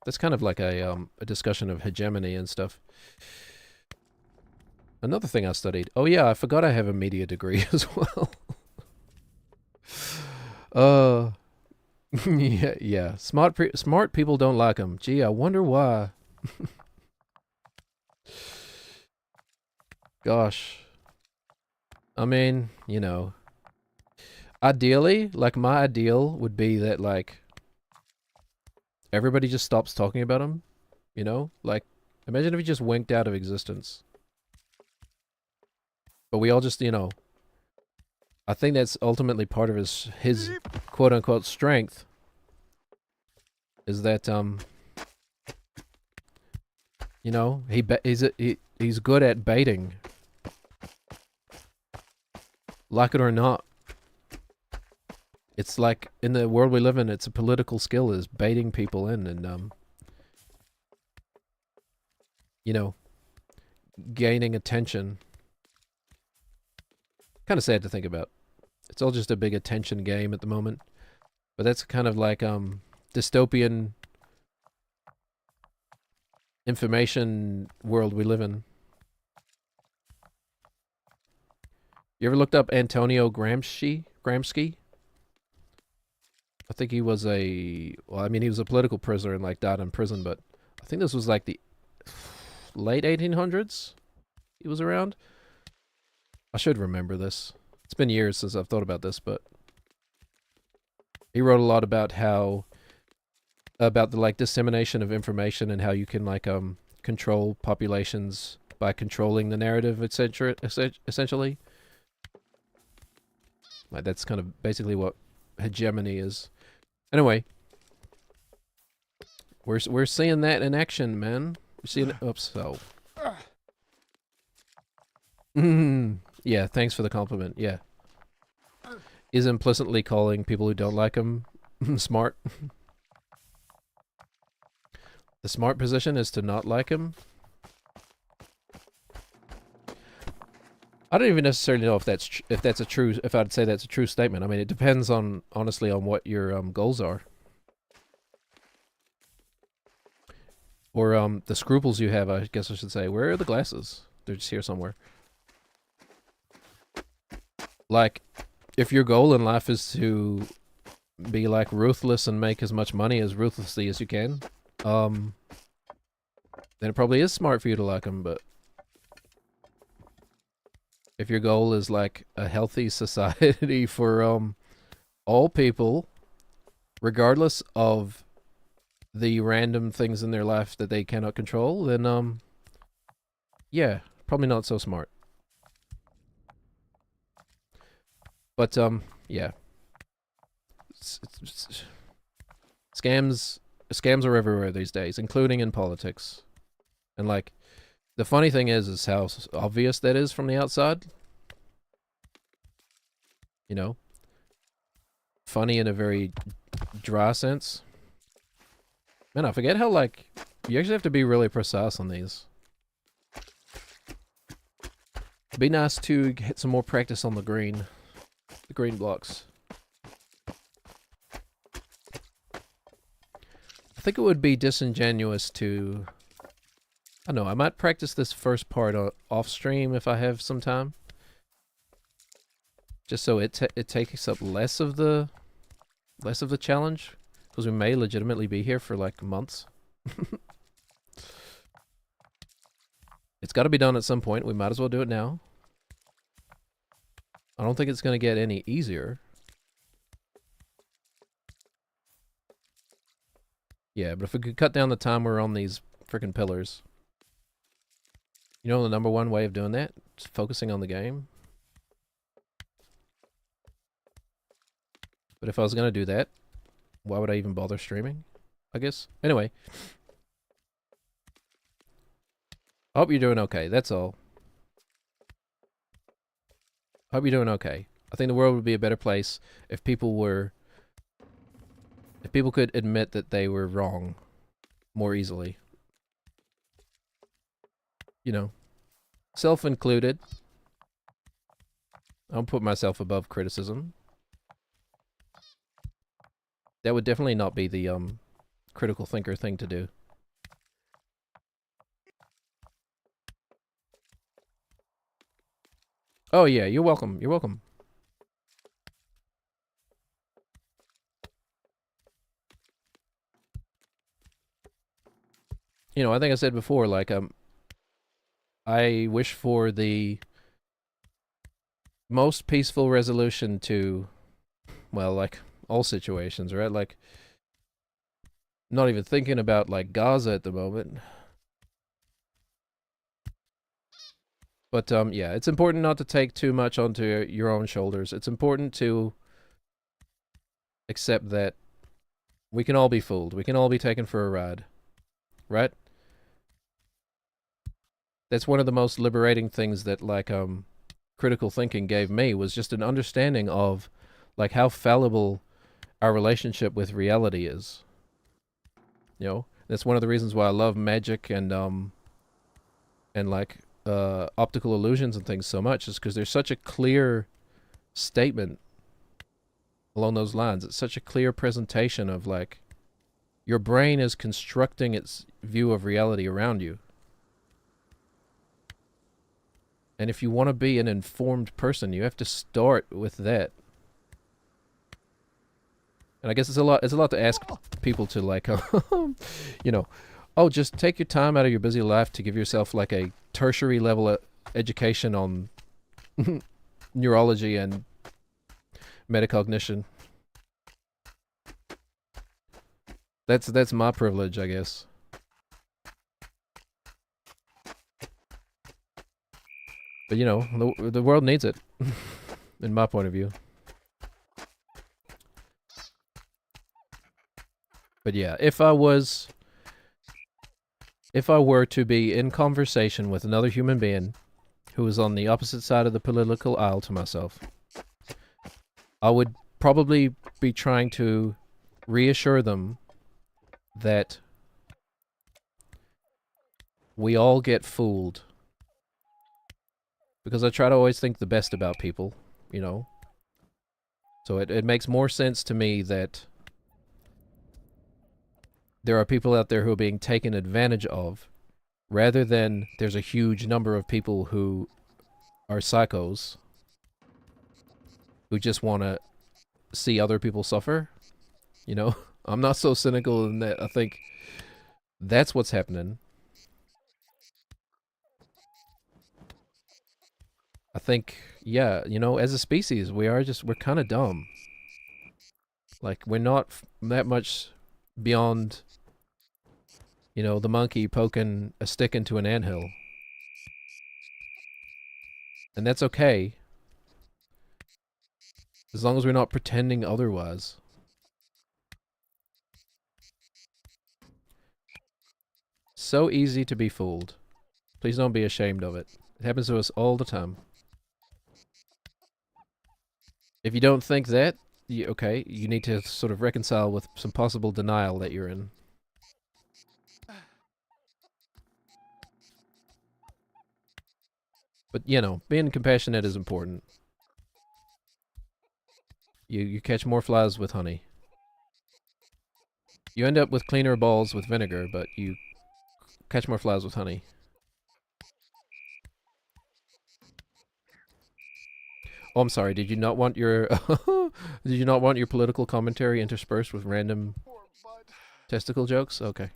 that's kind of like a discussion of hegemony and stuff. Another thing I studied. Oh yeah, I forgot I have a media degree as well. Yeah. Smart people don't like them. Gee, I wonder why. Gosh. I mean, you know, ideally, like my ideal would be that like everybody just stops talking about them, you know? Like imagine if he just winked out of existence. But we all just, you know, I think that's ultimately part of his quote unquote strength is that you know, he's good at baiting. Like it or not. It's like in the world we live in, it's a political skill is baiting people in and you know, gaining attention. Kind of sad to think about. It's all just a big attention game at the moment. But that's kind of like dystopian information world we live in. You ever looked up Antonio Gramsci? I think he was well, I mean, he was a political prisoner and like died in prison, but I think this was like the late 1800s he was around. I should remember this. It's been years since I've thought about this, but he wrote a lot about about the like dissemination of information and how you can like control populations by controlling the narrative, etc. Essentially. Like that's kind of basically what hegemony is. Anyway, we're seeing that in action, man. We're seeing it. Oops. So. Yeah. Thanks for the compliment. Yeah. Is implicitly calling people who don't like him smart. The smart position is to not like him. I don't even necessarily know if that's if I'd say that's a true statement. I mean, it depends on honestly on what your goals are, or the scruples you have. I guess I should say. Where are the glasses? They're just here somewhere. Like, if your goal in life is to be like ruthless and make as much money as ruthlessly as you can, then it probably is smart for you to like them, but if your goal is like a healthy society for all people, regardless of the random things in their life that they cannot control, then yeah, probably not so smart. But yeah. Scams are everywhere these days, including in politics. And like the funny thing is how obvious that is from the outside. You know? Funny in a very dry sense. Man, I forget how, like, you actually have to be really precise on these. It'd be nice to get some more practice on the green blocks. I think it would be disingenuous to... I don't know, I might practice this first part off stream if I have some time. Just so it takes up less of the challenge, because we may legitimately be here for like months. It's got to be done at some point. We might as well do it now. I don't think it's going to get any easier. Yeah, but if we could cut down the time we're on these freaking pillars. You know the number one way of doing that? Just focusing on the game. But if I was going to do that, why would I even bother streaming? I guess. Anyway. I hope you're doing okay. That's all. Hope you're doing okay. I think the world would be a better place if people could admit that they were wrong more easily. You know, self-included. I'll put myself above criticism. That would definitely not be the critical thinker thing to do. Oh yeah, you're welcome. You're welcome. You know, I think I said before, like, I wish for the most peaceful resolution to, well, like, all situations, right? Like, not even thinking about, like, Gaza at the moment. But, yeah, it's important not to take too much onto your own shoulders. It's important to accept that we can all be fooled. We can all be taken for a ride. Right? That's one of the most liberating things that, like, critical thinking gave me, was just an understanding of, like, how fallible our relationship with reality is. You know? That's one of the reasons why I love magic and like, optical illusions and things so much, is because there's such a clear statement along those lines. It's such a clear presentation of, like, your brain is constructing its view of reality around you. And if you want to be an informed person, you have to start with that. And I guess it's a lot to ask people to, like, you know, oh, just take your time out of your busy life to give yourself, like, a tertiary level education on neurology and metacognition. That's my privilege, I guess. But, you know, the world needs it, in my point of view. But yeah, if I were to be in conversation with another human being who was on the opposite side of the political aisle to myself, I would probably be trying to reassure them that we all get fooled. Because I try to always think the best about people, you know? So it makes more sense to me that there are people out there who are being taken advantage of, rather than there's a huge number of people who are psychos who just want to see other people suffer. You know, I'm not so cynical in that. I think that's what's happening. I think, yeah, you know, as a species, we're kind of dumb. Like, we're not that much beyond, you know, the monkey poking a stick into an anthill. And that's okay, as long as we're not pretending otherwise. So easy to be fooled. Please don't be ashamed of it. It happens to us all the time. If you don't think that, okay, you need to sort of reconcile with some possible denial that you're in. But, you know, being compassionate is important. You catch more flies with honey. You end up with cleaner balls with vinegar, but you catch more flies with honey. Oh, I'm sorry. Did you not want your did you not want your political commentary interspersed with random testicle jokes? Okay.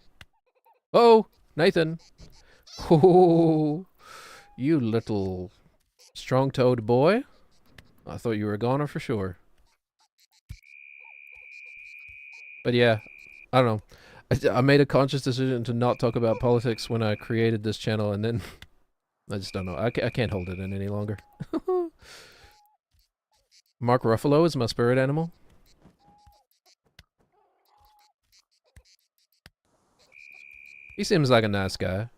Oh, Nathan. Oh, you little strong-toed boy. I thought you were a goner for sure. But yeah, I don't know. I made a conscious decision to not talk about politics when I created this channel, and then I just don't know. I can't hold it in any longer. Mark Ruffalo is my spirit animal. He seems like a nice guy.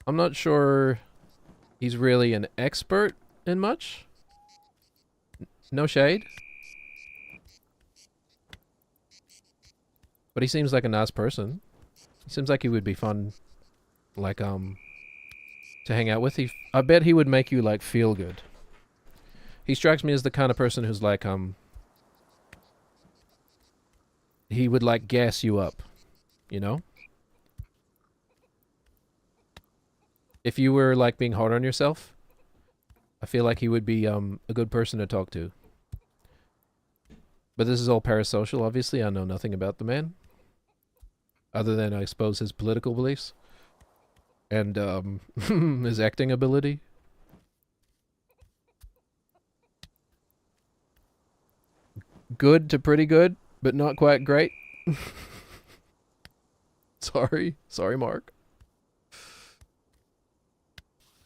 I'm not sure he's really an expert in much. No shade. But he seems like a nice person. He seems like he would be fun, like, to hang out with. I bet he would make you, like, feel good. He strikes me as the kind of person who's like, he would, like, gas you up, you know? If you were, like, being hard on yourself, I feel like he would be, a good person to talk to. But this is all parasocial, obviously. I know nothing about the man. Other than, I suppose, his political beliefs. And, his acting ability. Good to pretty good, but not quite great. Sorry, Mark.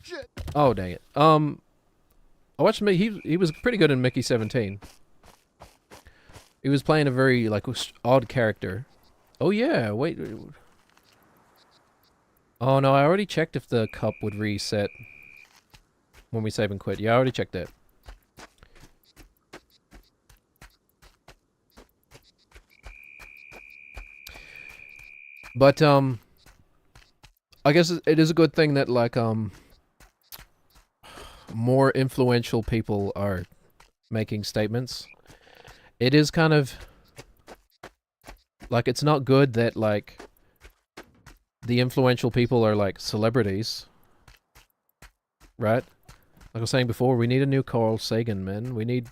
Shit. Oh dang it. I watched me. He was pretty good in Mickey 17. He was playing a very like odd character. Oh yeah, wait. Oh no, I already checked if the cup would reset when we save and quit. Yeah, I already checked that. But I guess it is a good thing that like more influential people are making statements. It is kind of like it's not good that like the influential people are like celebrities. Right? Like I was saying before, we need a new Carl Sagan, man. We need...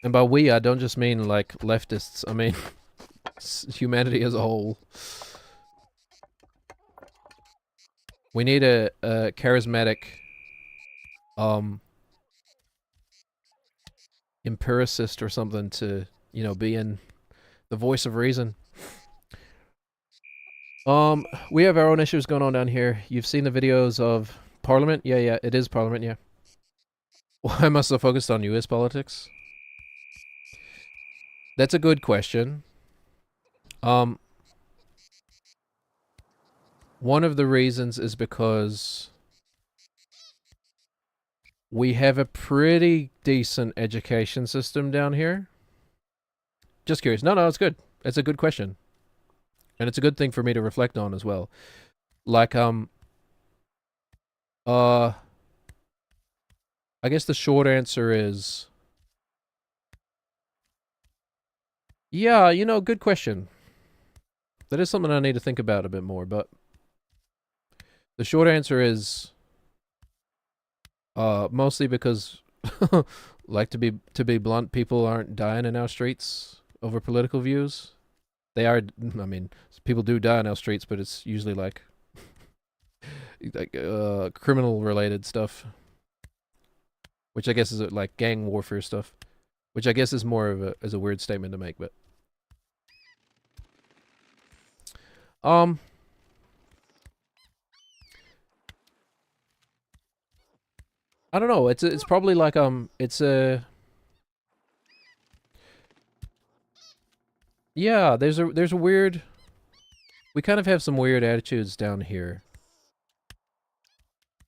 And by we, I don't just mean like leftists. I mean humanity as a whole. We need a charismatic empiricist or something to, you know, be in the voice of reason. We have our own issues going on down here. You've seen the videos of Parliament? Yeah, it is Parliament, yeah. Why am I so focused on US politics? That's a good question. One of the reasons is because we have a pretty decent education system down here. Just curious. No, it's good. It's a good question. And it's a good thing for me to reflect on as well. Like, I guess the short answer is... Yeah, you know, good question. That is something I need to think about a bit more, but... The short answer is... mostly because... like, to be blunt, people aren't dying in our streets over political views. They are, I mean, people do die in our streets, but it's usually like criminal related stuff, which I guess is like gang warfare stuff, which I guess is more of a weird statement to make, but I don't know. It's probably like it's a... Yeah, there's a weird... We kind of have some weird attitudes down here.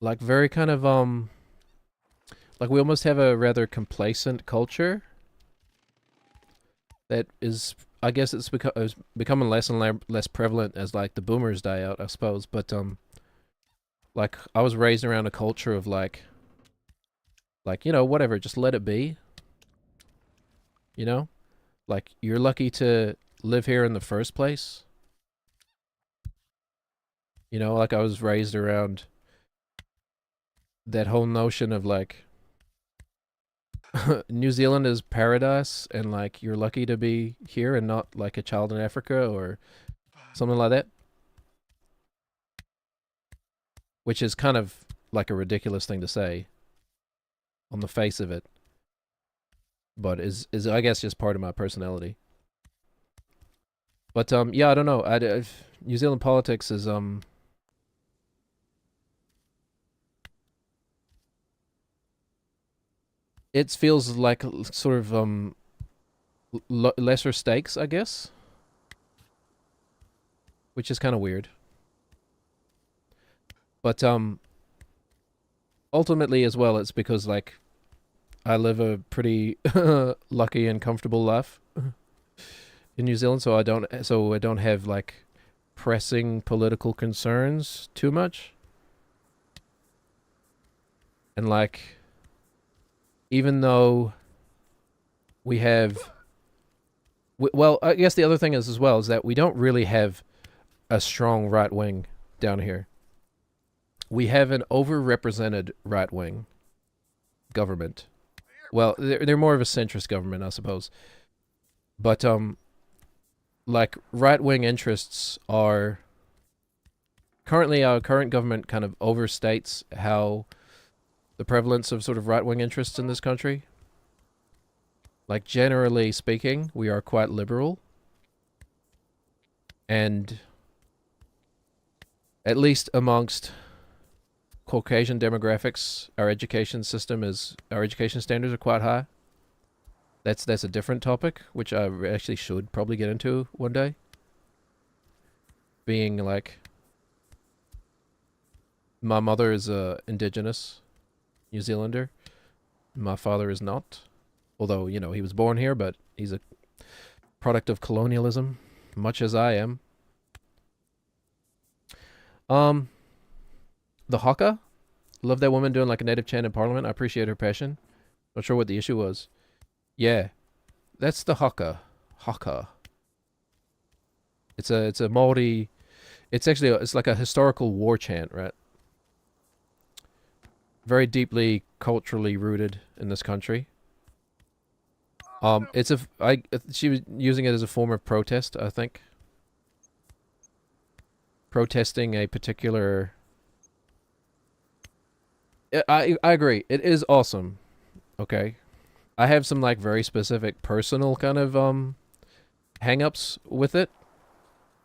Like very kind of like we almost have a rather complacent culture that is, I guess it's becoming less and less prevalent as like the boomers die out, I suppose, but like I was raised around a culture of like you know, whatever, just let it be. You know? Like you're lucky to live here in the first place. You know, like I was raised around that whole notion of like New Zealand is paradise and like you're lucky to be here and not like a child in Africa or something like that. Which is kind of like a ridiculous thing to say on the face of it. But is I guess just part of my personality. But yeah, I don't know. New Zealand politics is it feels like sort of lesser stakes, I guess, which is kind of weird. But ultimately as well, it's because like I live a pretty lucky and comfortable life in New Zealand, so I don't have like pressing political concerns too much. And like even though we have well, I guess the other thing is as well is that we don't really have a strong right wing down here. We have an overrepresented right wing government. Well, they're more of a centrist government, I suppose. But like right wing interests are currently our current government kind of overstates how the prevalence of sort of right wing interests in this country. Like generally speaking, we are quite liberal. And at least amongst Caucasian demographics, our education standards are quite high. That's a different topic, which I actually should probably get into one day. Being like, my mother is a indigenous New Zealander. My father is not. Although, you know, he was born here, but he's a product of colonialism, much as I am. The haka, love that woman doing like a native chant in Parliament. I appreciate her passion. Not sure what the issue was. Yeah, that's the haka. Haka. It's a Maori. It's actually it's like a historical war chant, right? Very deeply culturally rooted in this country. She was using it as a form of protest, I think. Protesting a particular. I agree. It is awesome. Okay. I have some like very specific personal kind of hang-ups with it,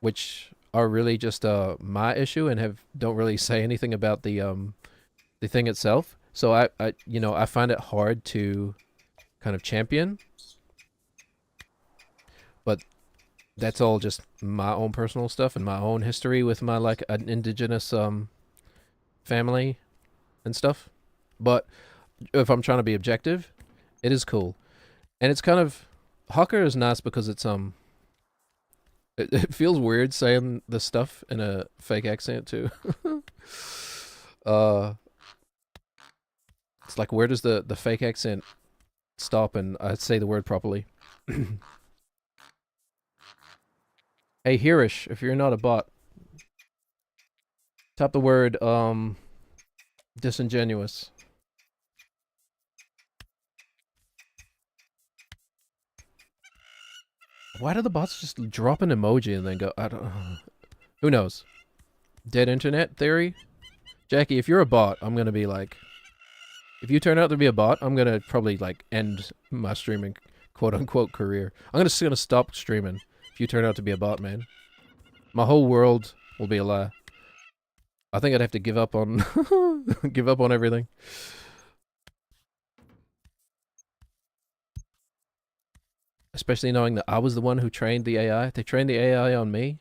which are really just my issue and don't really say anything about the thing itself. So I find it hard to kind of champion. But that's all just my own personal stuff and my own history with my like an indigenous family and stuff. But if I'm trying to be objective, it is cool. And it's kind of haka is nice because it's it feels weird saying the stuff in a fake accent too. It's like, where does the fake accent stop and I say the word properly? Hey, Hirish, if you're not a bot, type the word disingenuous. Why do the bots just drop an emoji and then go? I don't. Who knows? Dead internet theory. Jackie, if you're a bot, I'm gonna be like. If you turn out to be a bot, I'm gonna probably like end my streaming quote unquote career. I'm just gonna stop streaming if you turn out to be a bot, man. My whole world will be a lie. I think I'd have to give up on give up on everything. Especially knowing that I was the one who trained the AI. They trained the AI on me.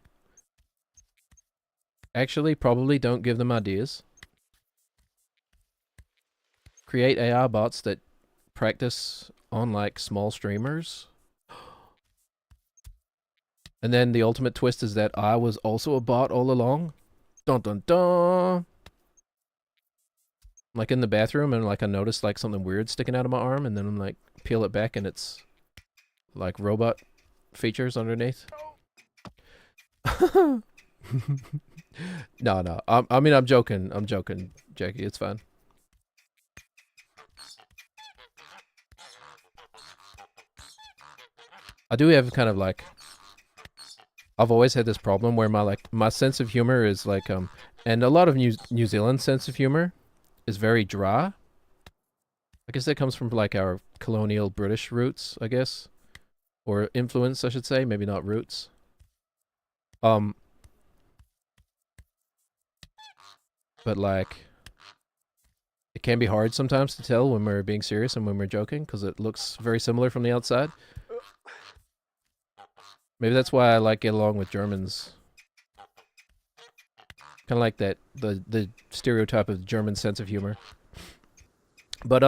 Actually, probably don't give them ideas. Create AI bots that practice on like small streamers. And then the ultimate twist is that I was also a bot all along. Dun dun dun. Like in the bathroom and like I noticed like something weird sticking out of my arm and then I'm like peel it back and it's like robot features underneath. No. I mean, I'm joking. I'm joking, Jackie. It's fine. I do have kind of like... I've always had this problem where my sense of humor is like... and a lot of New Zealand sense of humor is very dry. I guess that comes from like our colonial British roots, I guess. Or influence, I should say. Maybe not roots. But like... It can be hard sometimes to tell when we're being serious and when we're joking, because it looks very similar from the outside. Maybe that's why I like get along with Germans. Kind of like that the stereotype of German sense of humor. But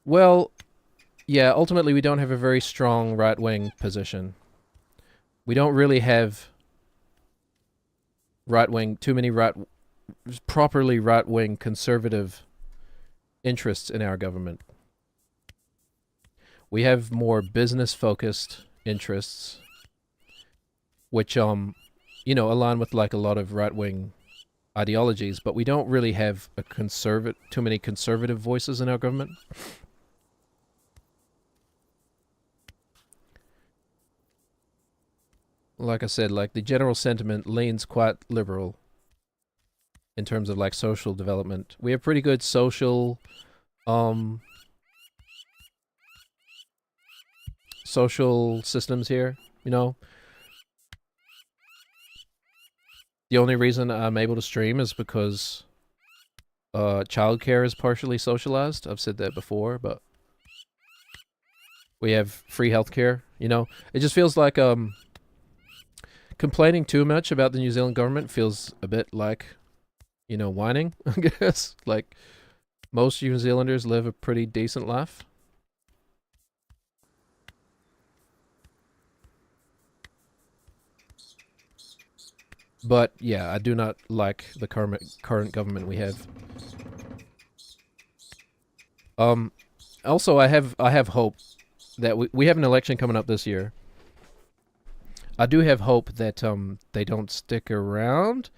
well, yeah. Ultimately, we don't have a very strong right-wing position. We don't really have too many properly right-wing conservative interests in our government. We have more business-focused interests, which you know, align with like a lot of right-wing ideologies, but we don't really have too many conservative voices in our government. Like I said, like the general sentiment leans quite liberal in terms of like social development. We have pretty good social systems here, you know. The only reason I'm able to stream is because childcare is partially socialized. I've said that before, but we have free healthcare, you know. It just feels like complaining too much about the New Zealand government feels a bit like, you know, whining, I guess. Like, most New Zealanders live a pretty decent life. But, yeah, I do not like the current government we have. Also, I have hope that we have an election coming up this year. I do have hope that they don't stick around,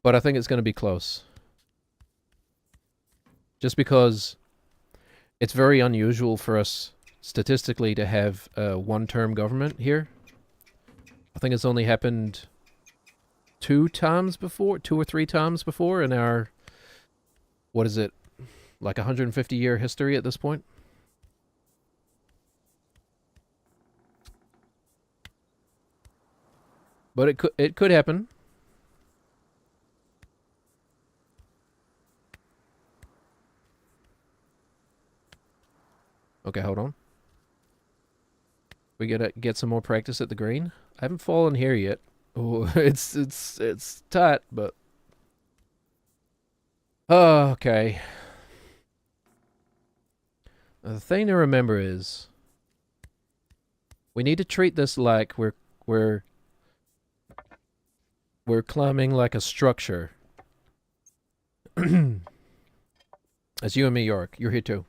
but I think it's going to be close. Just because it's very unusual for us statistically to have a one-term government here. I think it's only happened 2 or 3 times before in our, what is it, like 150-year history at this point. But it could happen. Okay, hold on. We gotta get some more practice at the green. I haven't fallen here yet. Oh, it's tight, but oh, okay. The thing to remember is we need to treat this like we're climbing like a structure. That's you and me, York. You're here too.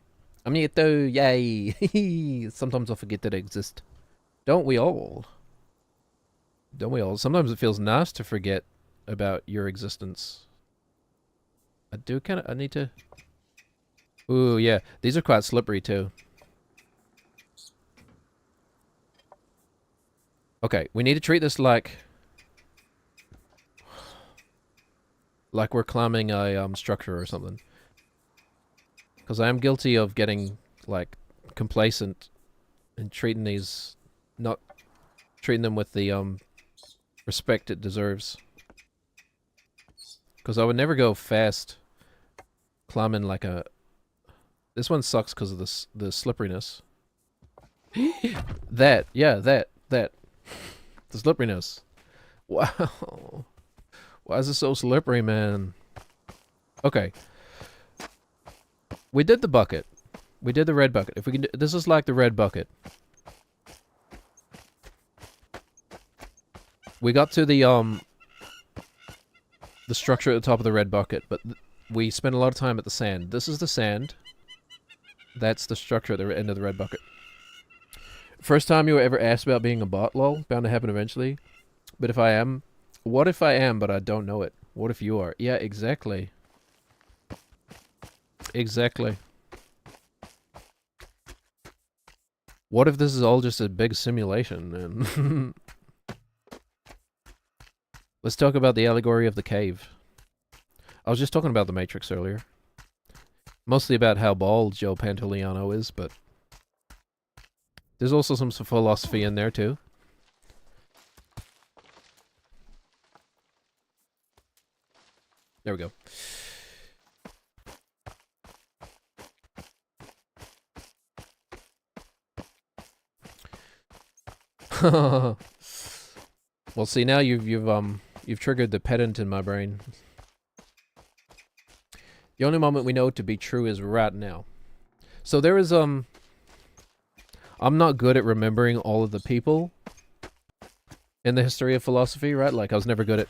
I'm here too. Yay! Sometimes I forget that I exist. Don't we all? Don't we all? Sometimes it feels nice to forget about your existence. I need to... Ooh, yeah. These are quite slippery too. Okay, we need to treat this like we're climbing a structure or something. Because I am guilty of getting, like, complacent and not treating them with the respect it deserves. Because I would never go fast climbing like a... This one sucks because of the slipperiness. that. The slipperiness. Wow. Why is it so slippery, man? Okay. We did the bucket. We did the red bucket. If we can, this is like the red bucket. We got to the structure at the top of the red bucket, but we spent a lot of time at the sand. This is the sand. That's the structure at the end of the red bucket. First time you were ever asked about being a bot, lol. Bound to happen eventually. But if I am... What if I am, but I don't know it? What if you are? Yeah, exactly. Exactly. What if this is all just a big simulation, man? Let's talk about the allegory of the cave. I was just talking about the Matrix earlier. Mostly about how bald Joe Pantoliano is, but... There's also some philosophy in there, too. There we go. Well, see, now you've You've triggered the pedant in my brain. The only moment we know to be true is right now. So there is, I'm not good at remembering all of the people in the history of philosophy, right? Like, I was never good at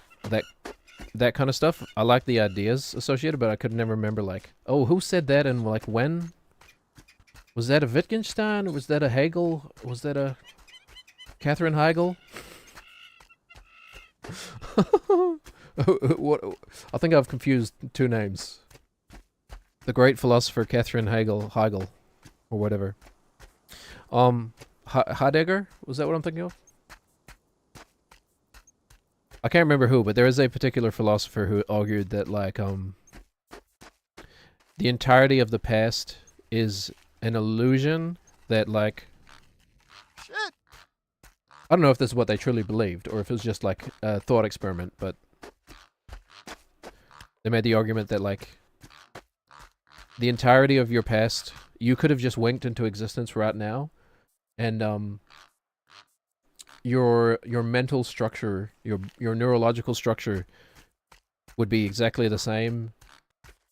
that kind of stuff. I like the ideas associated, but I could never remember, like, oh, who said that and, like, when? Was that a Wittgenstein? Was that a Hegel? Was that a Catherine Hegel? What? I think I've confused two names. The great philosopher Catherine Hegel, or whatever. Heidegger? Was that what I'm thinking of? I can't remember who, but there is a particular philosopher who argued that, like, the entirety of the past is an illusion that, like, Shit. I don't know if this is what they truly believed, or if it was just, like, a thought experiment, but they made the argument that, like, the entirety of your past, you could have just winked into existence right now, and, your mental structure, your neurological structure would be exactly the same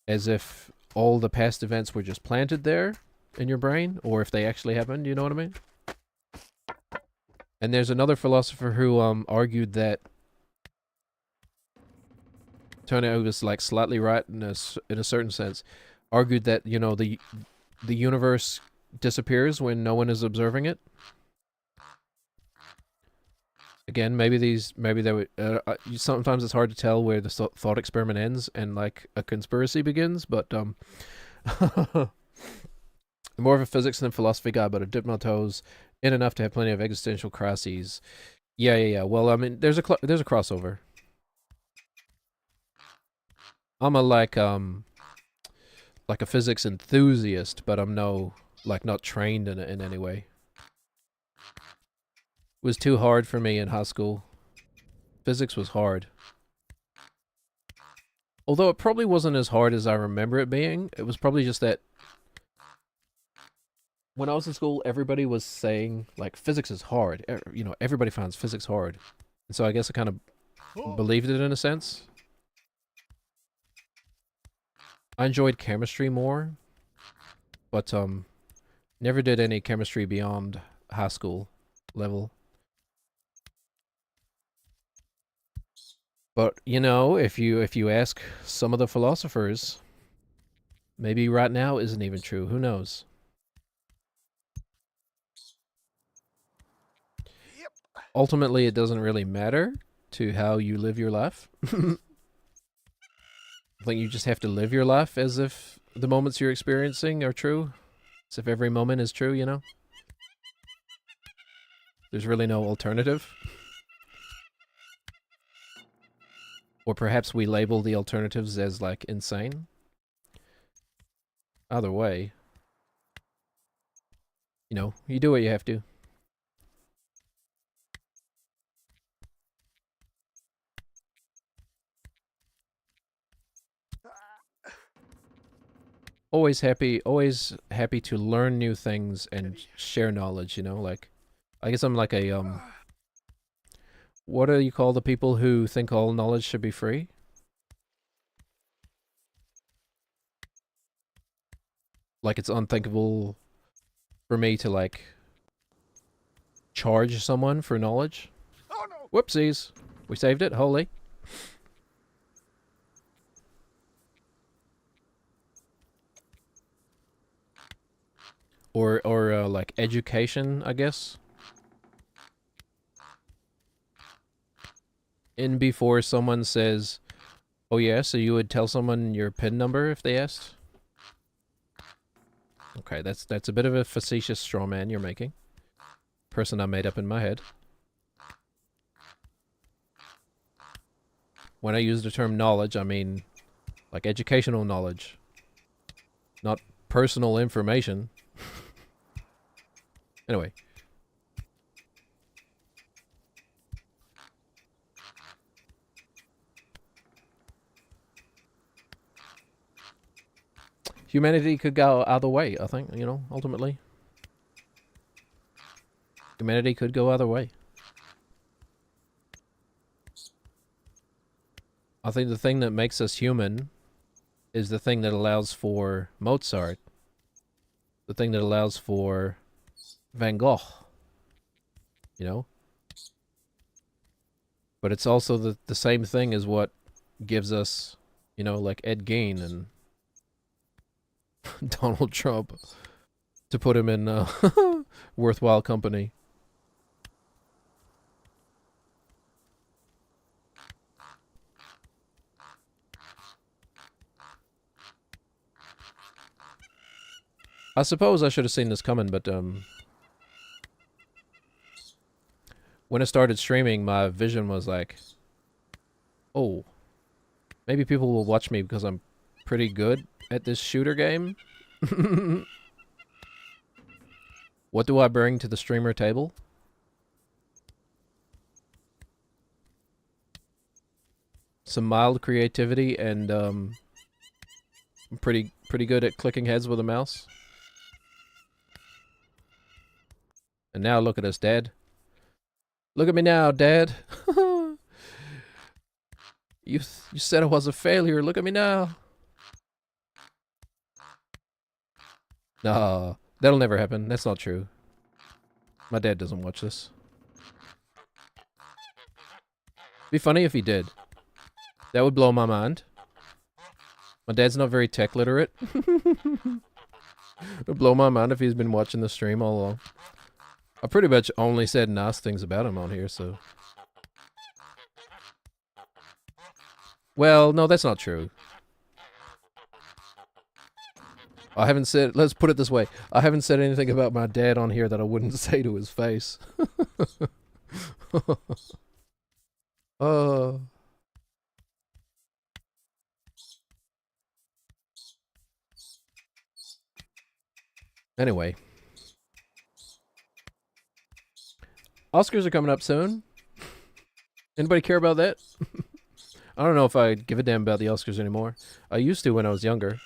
as if all the past events were just planted there in your brain, or if they actually happened, you know what I mean? And there's another philosopher who argued that, turned out he was, like, slightly right in a certain sense, argued that, you know, the universe disappears when no one is observing it. Again, maybe they were, sometimes it's hard to tell where the thought experiment ends and, like, a conspiracy begins, but, more of a physics than philosophy guy, but I dipped my toes in enough to have plenty of existential crises. Yeah. Well, I mean, there's a crossover. I'm a, like a physics enthusiast, but I'm not trained in it in any way. It was too hard for me in high school. Physics was hard. Although it probably wasn't as hard as I remember it being. It was probably just that when I was in school, everybody was saying, like, physics is hard. You know, everybody finds physics hard. And so I guess I kind of believed it in a sense. I enjoyed chemistry more, but never did any chemistry beyond high school level. But, you know, if you ask some of the philosophers, maybe right now isn't even true. Who knows? Yep. Ultimately, it doesn't really matter to how you live your life. I think you just have to live your life as if the moments you're experiencing are true. As if every moment is true, you know? There's really no alternative. Or perhaps we label the alternatives as, like, insane. Either way, you know, you do what you have to. Always happy to learn new things and share knowledge, you know, like, I guess I'm like a, what do you call the people who think all knowledge should be free? Like, it's unthinkable for me to, like, charge someone for knowledge. Oh no. Whoopsies. We saved it, holy. Or like, education, I guess. In before someone says, oh yeah, so you would tell someone your PIN number if they asked? Okay, that's a bit of a facetious straw man you're making. Person I made up in my head. When I use the term knowledge, I mean, like, educational knowledge. Not personal information. Anyway. Humanity could go either way, I think, you know, ultimately. Humanity could go either way. I think the thing that makes us human is the thing that allows for Mozart. The thing that allows for Van Gogh. You know? But it's also the same thing as what gives us, you know, like Ed Gein and Donald Trump. To put him in worthwhile company. I suppose I should have seen this coming, but when I started streaming, my vision was like, oh, maybe people will watch me because I'm pretty good at this shooter game. What do I bring to the streamer table? Some mild creativity and I'm pretty good at clicking heads with a mouse. And now look at us, Dad. Look at me now, Dad. You said I was a failure. Look at me now. No, that'll never happen. That's not true. My dad doesn't watch this. Be funny if he did. That would blow my mind. My dad's not very tech literate. It would blow my mind if he's been watching the stream all along. I pretty much only said nice things about him on here, so... Well, no, that's not true. I haven't said... Let's put it this way. I haven't said anything about my dad on here that I wouldn't say to his face. Anyway. Oscars are coming up soon. Anybody care about that? I don't know if I give a damn about the Oscars anymore. I used to when I was younger.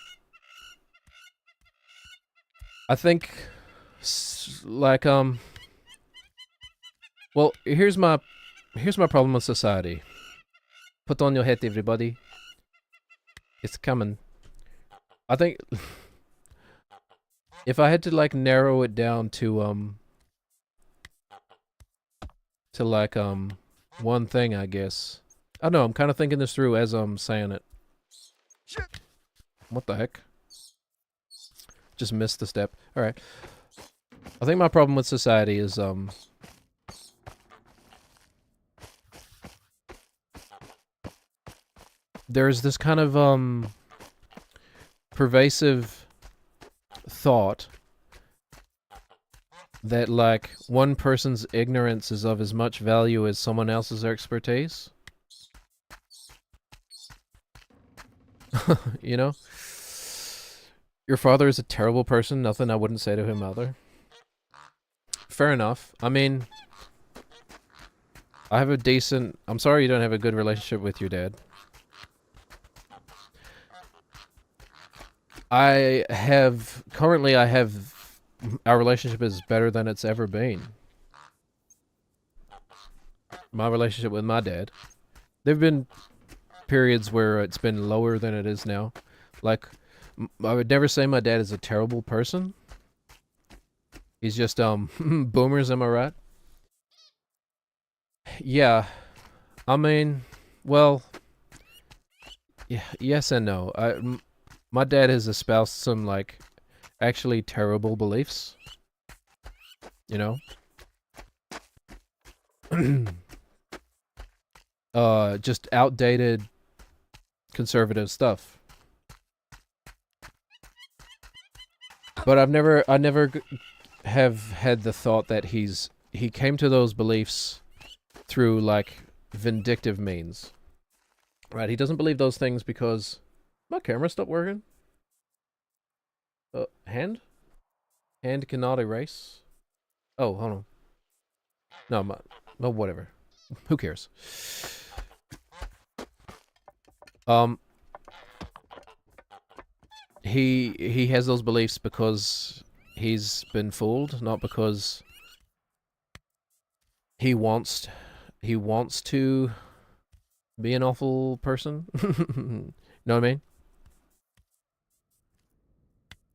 I think, like, well, here's my problem with society. Put on your hat, everybody. It's coming. I think, if I had to, like, narrow it down to like, one thing, I guess. I don't know, I'm kind of thinking this through as I'm saying it. What the heck? Just missed the step. Alright. I think my problem with society is, there's this kind of, pervasive thought that, like, one person's ignorance is of as much value as someone else's expertise. You know? Your father is a terrible person. Nothing I wouldn't say to him either. Fair enough. I mean, I have a decent... I'm sorry you don't have a good relationship with your dad. Currently I have... Our relationship is better than it's ever been. My relationship with my dad. There've been periods where it's been lower than it is now. Like, I would never say my dad is a terrible person. He's just, boomers, am I right? Yeah. I mean, well... Yeah, yes and no. My dad has espoused some, like... actually terrible beliefs. You know? Just outdated conservative stuff. But I never have had the thought that he came to those beliefs through, like, vindictive means. Right, he doesn't believe those things because... My camera stopped working? Hand? Hand cannot erase? Oh, hold on. No, whatever. Who cares? He has those beliefs because he's been fooled, not because he wants to be an awful person. Know what I mean?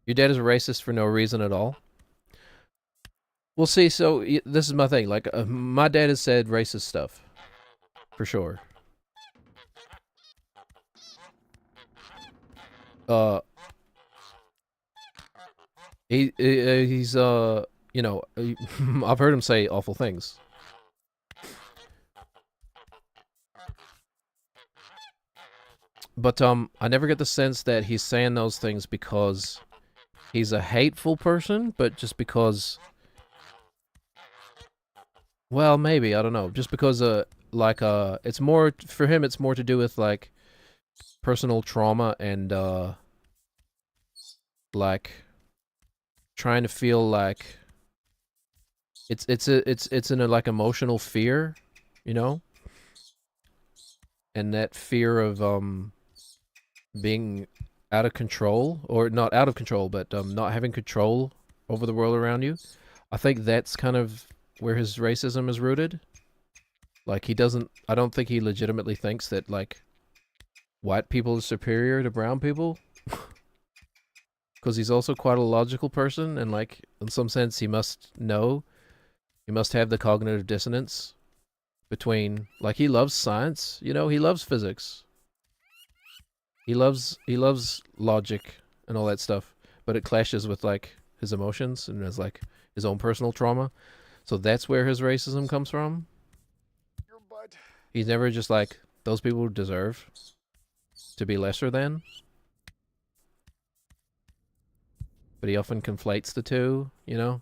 Your dad is a racist for no reason at all. Well, see, so this is my thing. Like, my dad has said racist stuff, for sure. Uh, he's you know, I've heard him say awful things. But I never get the sense that he's saying those things because he's a hateful person, but just because, well, maybe, I don't know, just because like it's more for him, it's more to do with like personal trauma and like trying to feel like it's in a like emotional fear, you know? And that fear of being out of control, or not out of control, but not having control over the world around you. I think that's kind of where his racism is rooted. Like, he doesn't, I don't think he legitimately thinks that like white people are superior to brown people. Because he's also quite a logical person, and like in some sense he must know, he must have the cognitive dissonance between, like, he loves science, you know, he loves physics, he loves logic and all that stuff, but it clashes with like his emotions and his like his own personal trauma. So that's where his racism comes from. Your butt. He's never just like, those people deserve to be lesser than, but he often conflates the two, you know?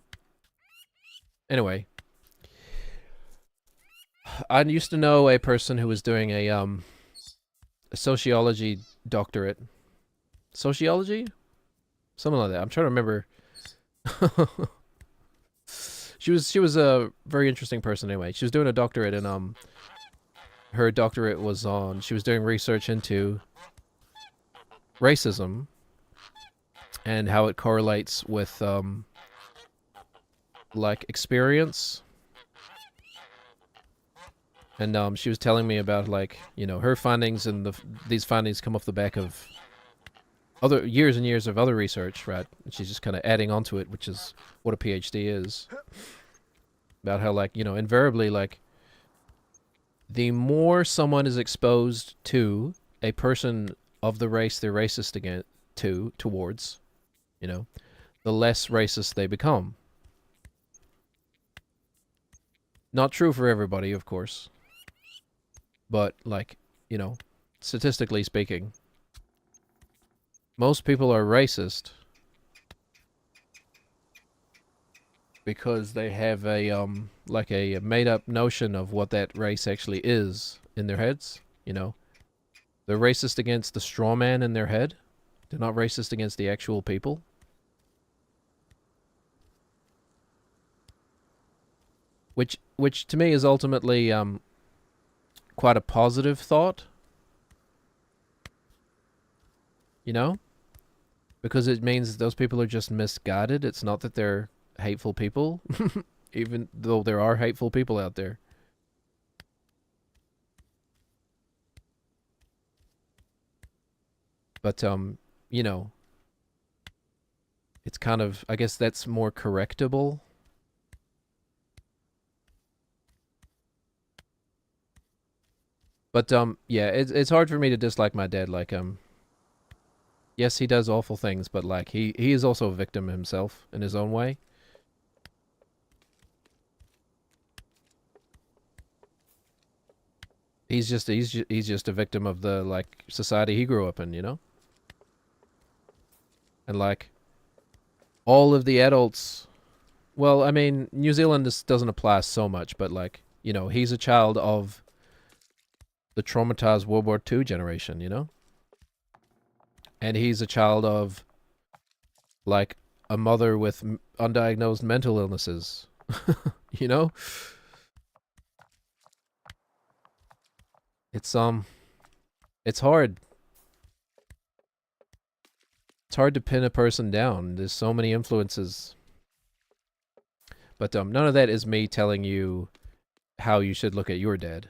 Anyway, I used to know a person who was doing a sociology doctorate. Sociology? Something like that. I'm trying to remember. She was a very interesting person anyway. She was doing a doctorate, and her doctorate was on, she was doing research into racism and how it correlates with like experience. And she was telling me about, like, you know, her findings, and these findings come off the back of other years and years of other research, right? And she's just kind of adding onto it, which is what a PhD is. About how, like, you know, invariably, like, the more someone is exposed to a person of the race they're racist towards, you know, the less racist they become. Not true for everybody, of course. But, like, you know, statistically speaking, most people are racist because they have a like a made up notion of what that race actually is in their heads, you know. They're racist against the straw man in their head. They're not racist against the actual people. Which to me is ultimately quite a positive thought. You know? Because it means those people are just misguided. It's not that they're hateful people, even though there are hateful people out there. But you know, it's kind of, I guess that's more correctable. But yeah, it's hard for me to dislike my dad. Like, yes, he does awful things, but like he is also a victim himself in his own way. He's just a victim of the, like, society he grew up in, you know? And like all of the adults, well, I mean, New Zealand, this doesn't apply so much, but like, you know, he's a child of the traumatized World War II generation, you know? And he's a child of, like, a mother with undiagnosed mental illnesses, you know? It's it's hard. It's hard to pin a person down. There's so many influences. But none of that is me telling you how you should look at your dad.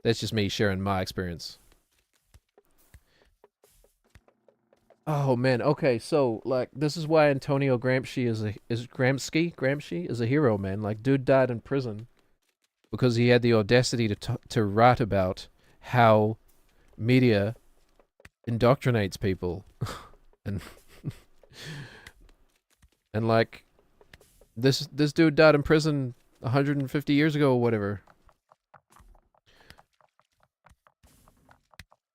That's just me sharing my experience. Oh man, okay, so like this is why Antonio Gramsci is a hero, man. Like dude died in prison because he had the audacity to write about how media indoctrinates people. and and like this dude died in prison 150 years ago or whatever.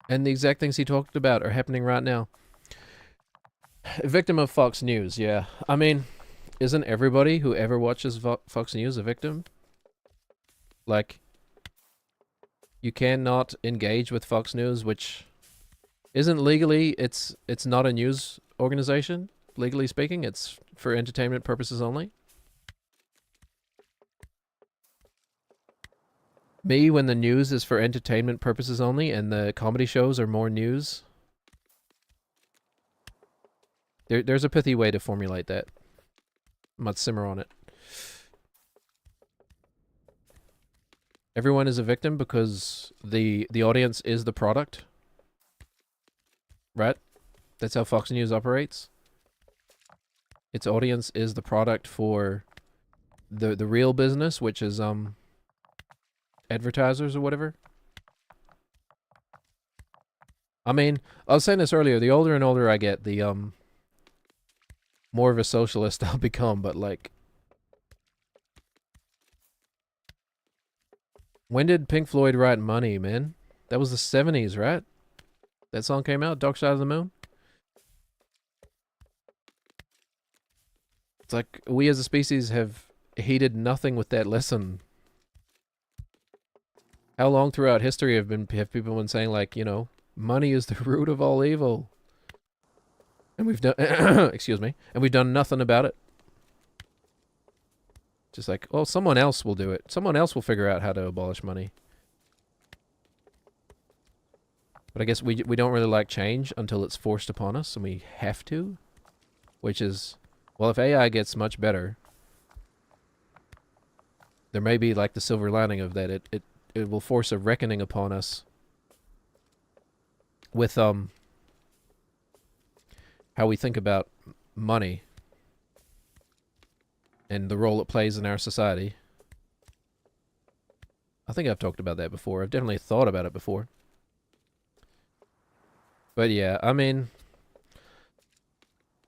And the exact things he talked about are happening right now. A victim of Fox News, yeah. I mean, isn't everybody who ever watches Fox News a victim? Like, you cannot engage with Fox News, which isn't legally, it's not a news organization, legally speaking. It's for entertainment purposes only. Me, when the news is for entertainment purposes only and the comedy shows are more news, there's a pithy way to formulate that. I might simmer on it. Everyone is a victim because the audience is the product. Right? That's how Fox News operates. Its audience is the product for the real business, which is advertisers or whatever. I mean, I was saying this earlier, the older and older I get, the more of a socialist I'll become, but like, when did Pink Floyd write Money, man? That was the 70s, right? That song came out, Dark Side of the Moon? It's like, we as a species have heeded nothing with that lesson. How long throughout history have people been saying, like, you know, money is the root of all evil? And we've done, excuse me, and we've done nothing about it. Just like, well, someone else will do it. Someone else will figure out how to abolish money. But I guess we don't really like change until it's forced upon us, and we have to. Which is, well, if AI gets much better, there may be like the silver lining of that. It will force a reckoning upon us with how we think about money and the role it plays in our society. I think I've talked about that before. I've definitely thought about it before. But yeah, I mean,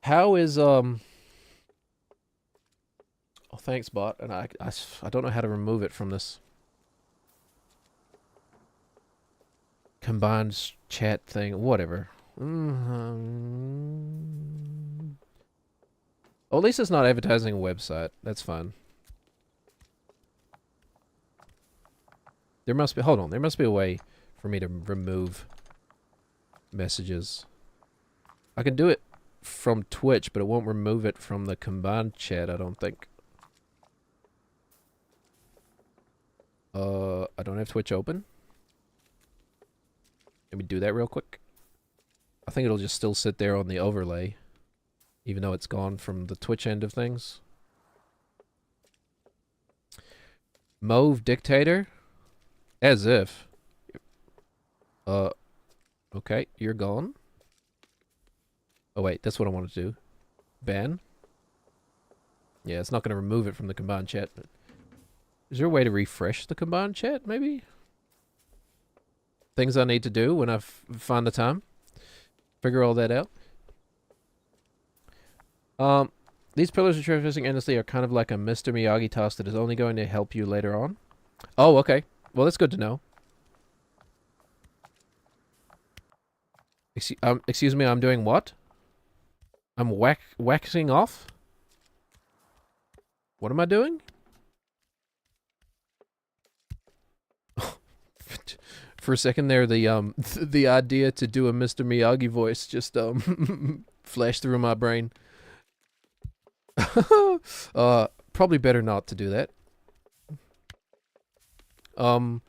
how is oh, thanks bot, and I don't know how to remove it from this combined chat thing, whatever. Oh, at least it's not advertising a website. That's fine. There must be, hold on, there must be a way for me to remove messages. I can do it from Twitch, but it won't remove it from the combined chat, I don't think. I don't have Twitch open. Let me do that real quick. I think it'll just still sit there on the overlay, even though it's gone from the Twitch end of things. Mauve Dictator? As if. Okay, you're gone. Oh wait, that's what I wanted to do. Ban? Yeah, it's not going to remove it from the combined chat, but is there a way to refresh the combined chat, maybe? Things I need to do when I find the time. Figure all that out. These pillars of traversing endlessly are kind of like a Mr. Miyagi task that is only going to help you later on. Oh, okay. Well, that's good to know. Excuse me, I'm doing what? I'm waxing off? What am I doing? For a second there, the the idea to do a Mr. Miyagi voice just flashed through my brain. Probably better not to do that. But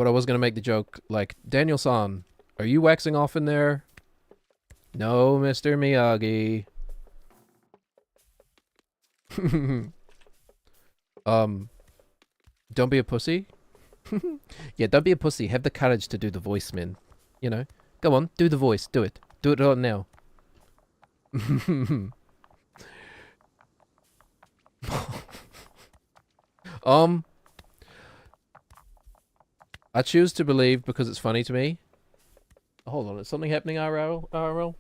I was gonna make the joke, like, Daniel-san, are you waxing off in there? No, Mr. Miyagi. Don't be a pussy. Yeah, don't be a pussy. Have the courage to do the voice, man. You know? Go on, do the voice. Do it. Do it right now. um, I choose to believe because it's funny to me. Hold on, is something happening IRL?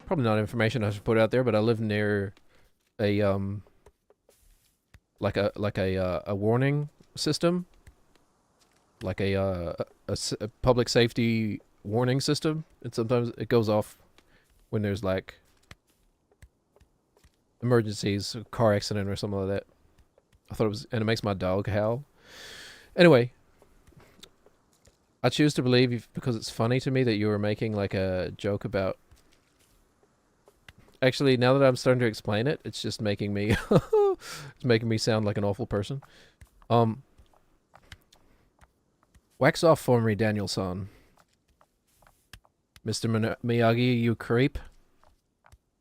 Probably not information I should put out there, but I live near a like a warning system, like a public safety warning system, and sometimes it goes off when there's like emergencies, a car accident or something like that. I thought it was, and it makes my dog howl. Anyway, I choose to believe because it's funny to me that you were making like a joke about. Actually, now that I'm starting to explain it, it's just making me it's making me sound like an awful person. Wax off for me, Daniel-san. Mr. Miyagi, you creep.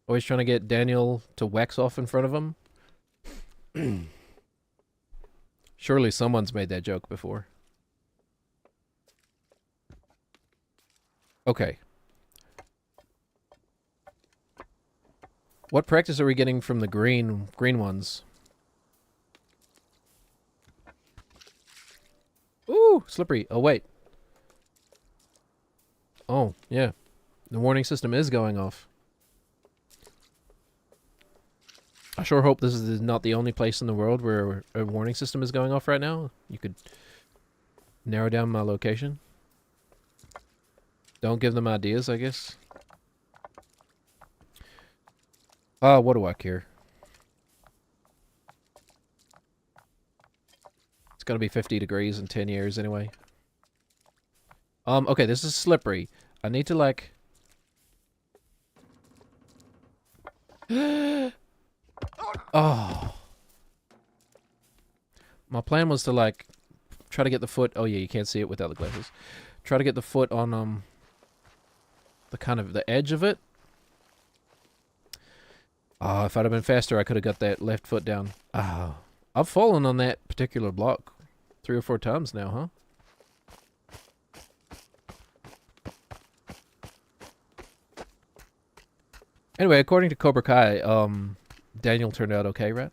Always trying to get Daniel to wax off in front of him. Surely someone's made that joke before. Okay. What practice are we getting from the green ones? Ooh, slippery. Oh, wait. Oh, yeah. The warning system is going off. I sure hope this is not the only place in the world where a warning system is going off right now. You could narrow down my location. Don't give them ideas, I guess. What do I care? It's gonna be 50 degrees in 10 years anyway. Okay, this is slippery. I need to, like... Oh. My plan was to, like, try to get the foot... Oh, yeah, you can't see it without the glasses. Try to get the foot on, the kind of... the edge of it. Oh, if I'd have been faster, I could have got that left foot down. Oh. I've fallen on that particular block 3 or 4 times now, huh? Anyway, according to Cobra Kai, Daniel turned out okay, right?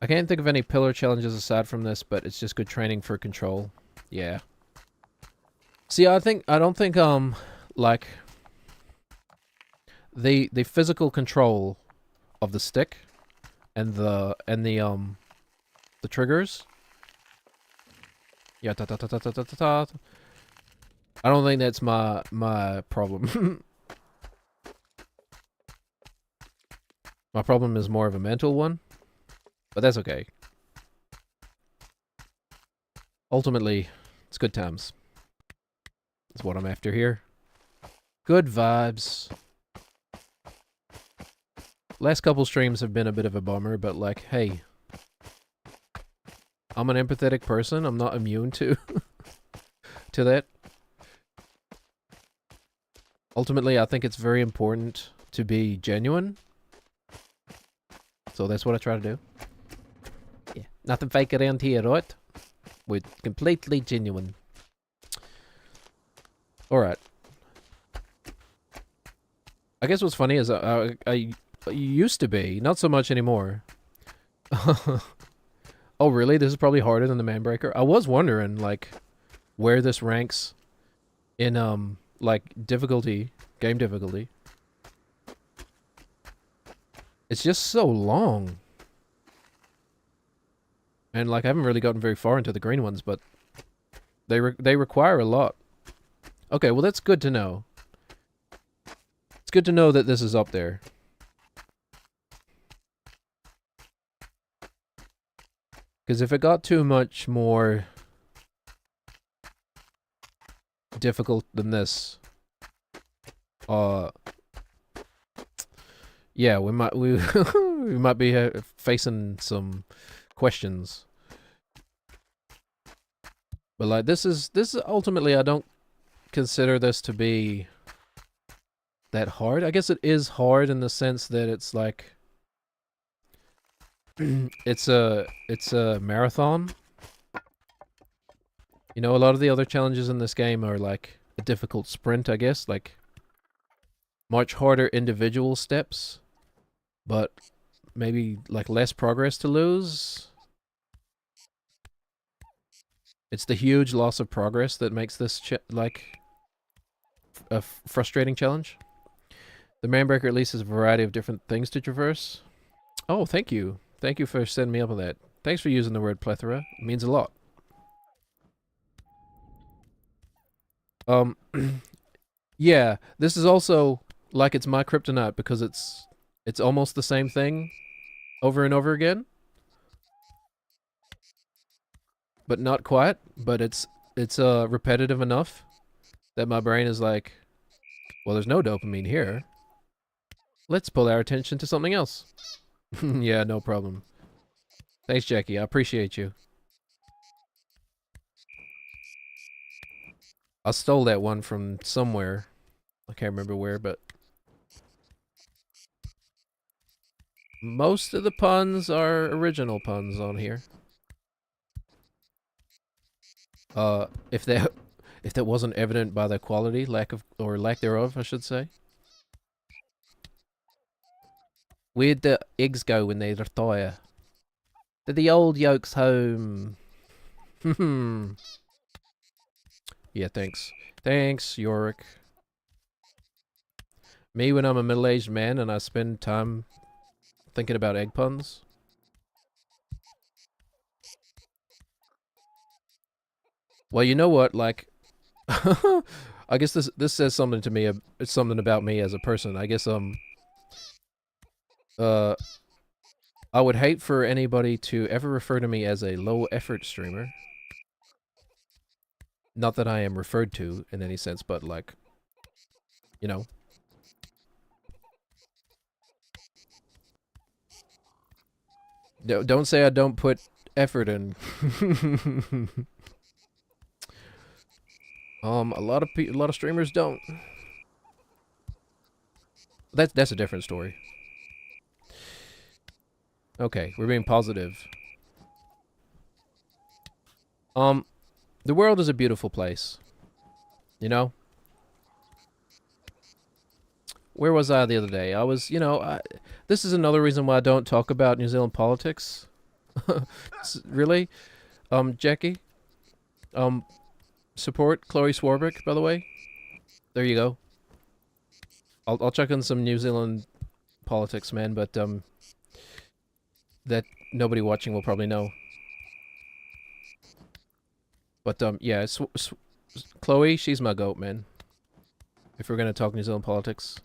I can't think of any pillar challenges aside from this, but it's just good training for control. Yeah. See, I don't think, like, the physical control of the stick and the triggers. Yeah, I don't think that's my problem. My problem is more of a mental one, but that's okay. Ultimately, it's good times. That's what I'm after here. Good vibes. Last couple streams have been a bit of a bummer, but like, hey, I'm an empathetic person. I'm not immune to to that. Ultimately, I think it's very important to be genuine. So that's what I try to do. Yeah, nothing fake around here, right? We're completely genuine. Alright. I guess what's funny is I used to be, not so much anymore. Oh, really? This is probably harder than the Manbreaker? I was wondering, like, where this ranks in, like, difficulty, game difficulty. It's just so long. And, like, I haven't really gotten very far into the green ones, but they require a lot. Okay, well, that's good to know. It's good to know that this is up there. Because if it got too much more difficult than this, yeah, we might be facing some questions. But like this is ultimately, I don't consider this to be that hard. I guess it is hard in the sense that it's like it's a marathon. You know, a lot of the other challenges in this game are like a difficult sprint, I guess, like much harder individual steps, but maybe like less progress to lose. It's the huge loss of progress that makes this like a frustrating challenge. The Manbreaker at least has a variety of different things to traverse. Oh, thank you. Thank you for setting me up on that. Thanks for using the word plethora. It means a lot. Yeah, this is also like it's my kryptonite because it's almost the same thing over and over again. But not quite, but it's repetitive enough that my brain is like, well, there's no dopamine here. Let's pull our attention to something else. Yeah, no problem. Thanks, Jackie. I appreciate you. I stole that one from somewhere. I can't remember where, but most of the puns are original puns on here. If that wasn't evident by the quality, lack thereof, I should say. Where'd the eggs go when they retire? Did the old yolks home? Yeah, thanks. Thanks, Yorick. Me when I'm a middle-aged man and I spend time thinking about egg puns. Well, you know what? Like, I guess this says something to me. It's something about me as a person. I guess I would hate for anybody to ever refer to me as a low-effort streamer. Not that I am referred to in any sense, but like, you know. Don't say I don't put effort in. A lot of streamers don't. That's a different story. Okay, we're being positive. The world is a beautiful place. You know? Where was I the other day? I was, this is another reason why I don't talk about New Zealand politics. Really? Jackie? Support Chloe Swarbrick, by the way. There you go. I'll check on some New Zealand politics, man, but, that nobody watching will probably know. But, yeah, Chloe, she's my goat, man. If we're gonna talk New Zealand politics.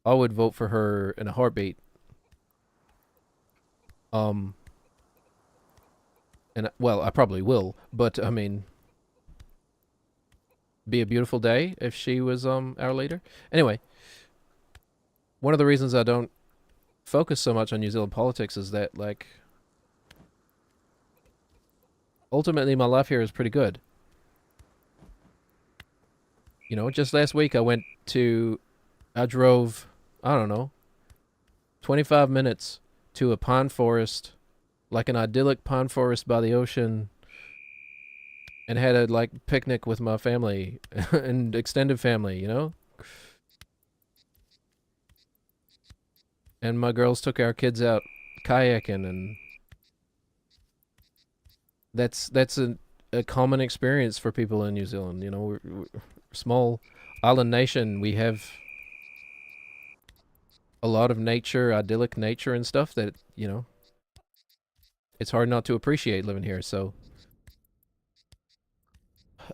I would vote for her in a heartbeat. And, well, I probably will, but, I mean, be a beautiful day if she was, our leader. Anyway, one of the reasons I don't focus so much on New Zealand politics is that, like, ultimately my life here is pretty good. You know, just last week I drove, I don't know, 25 minutes to a pine forest, like an idyllic pine forest by the ocean, and had a, like, picnic with my family and extended family, you know? And my girls took our kids out kayaking, and that's a common experience for people in New Zealand. You know, we're small island nation. We have a lot of nature, idyllic nature and stuff that, you know, it's hard not to appreciate living here. So,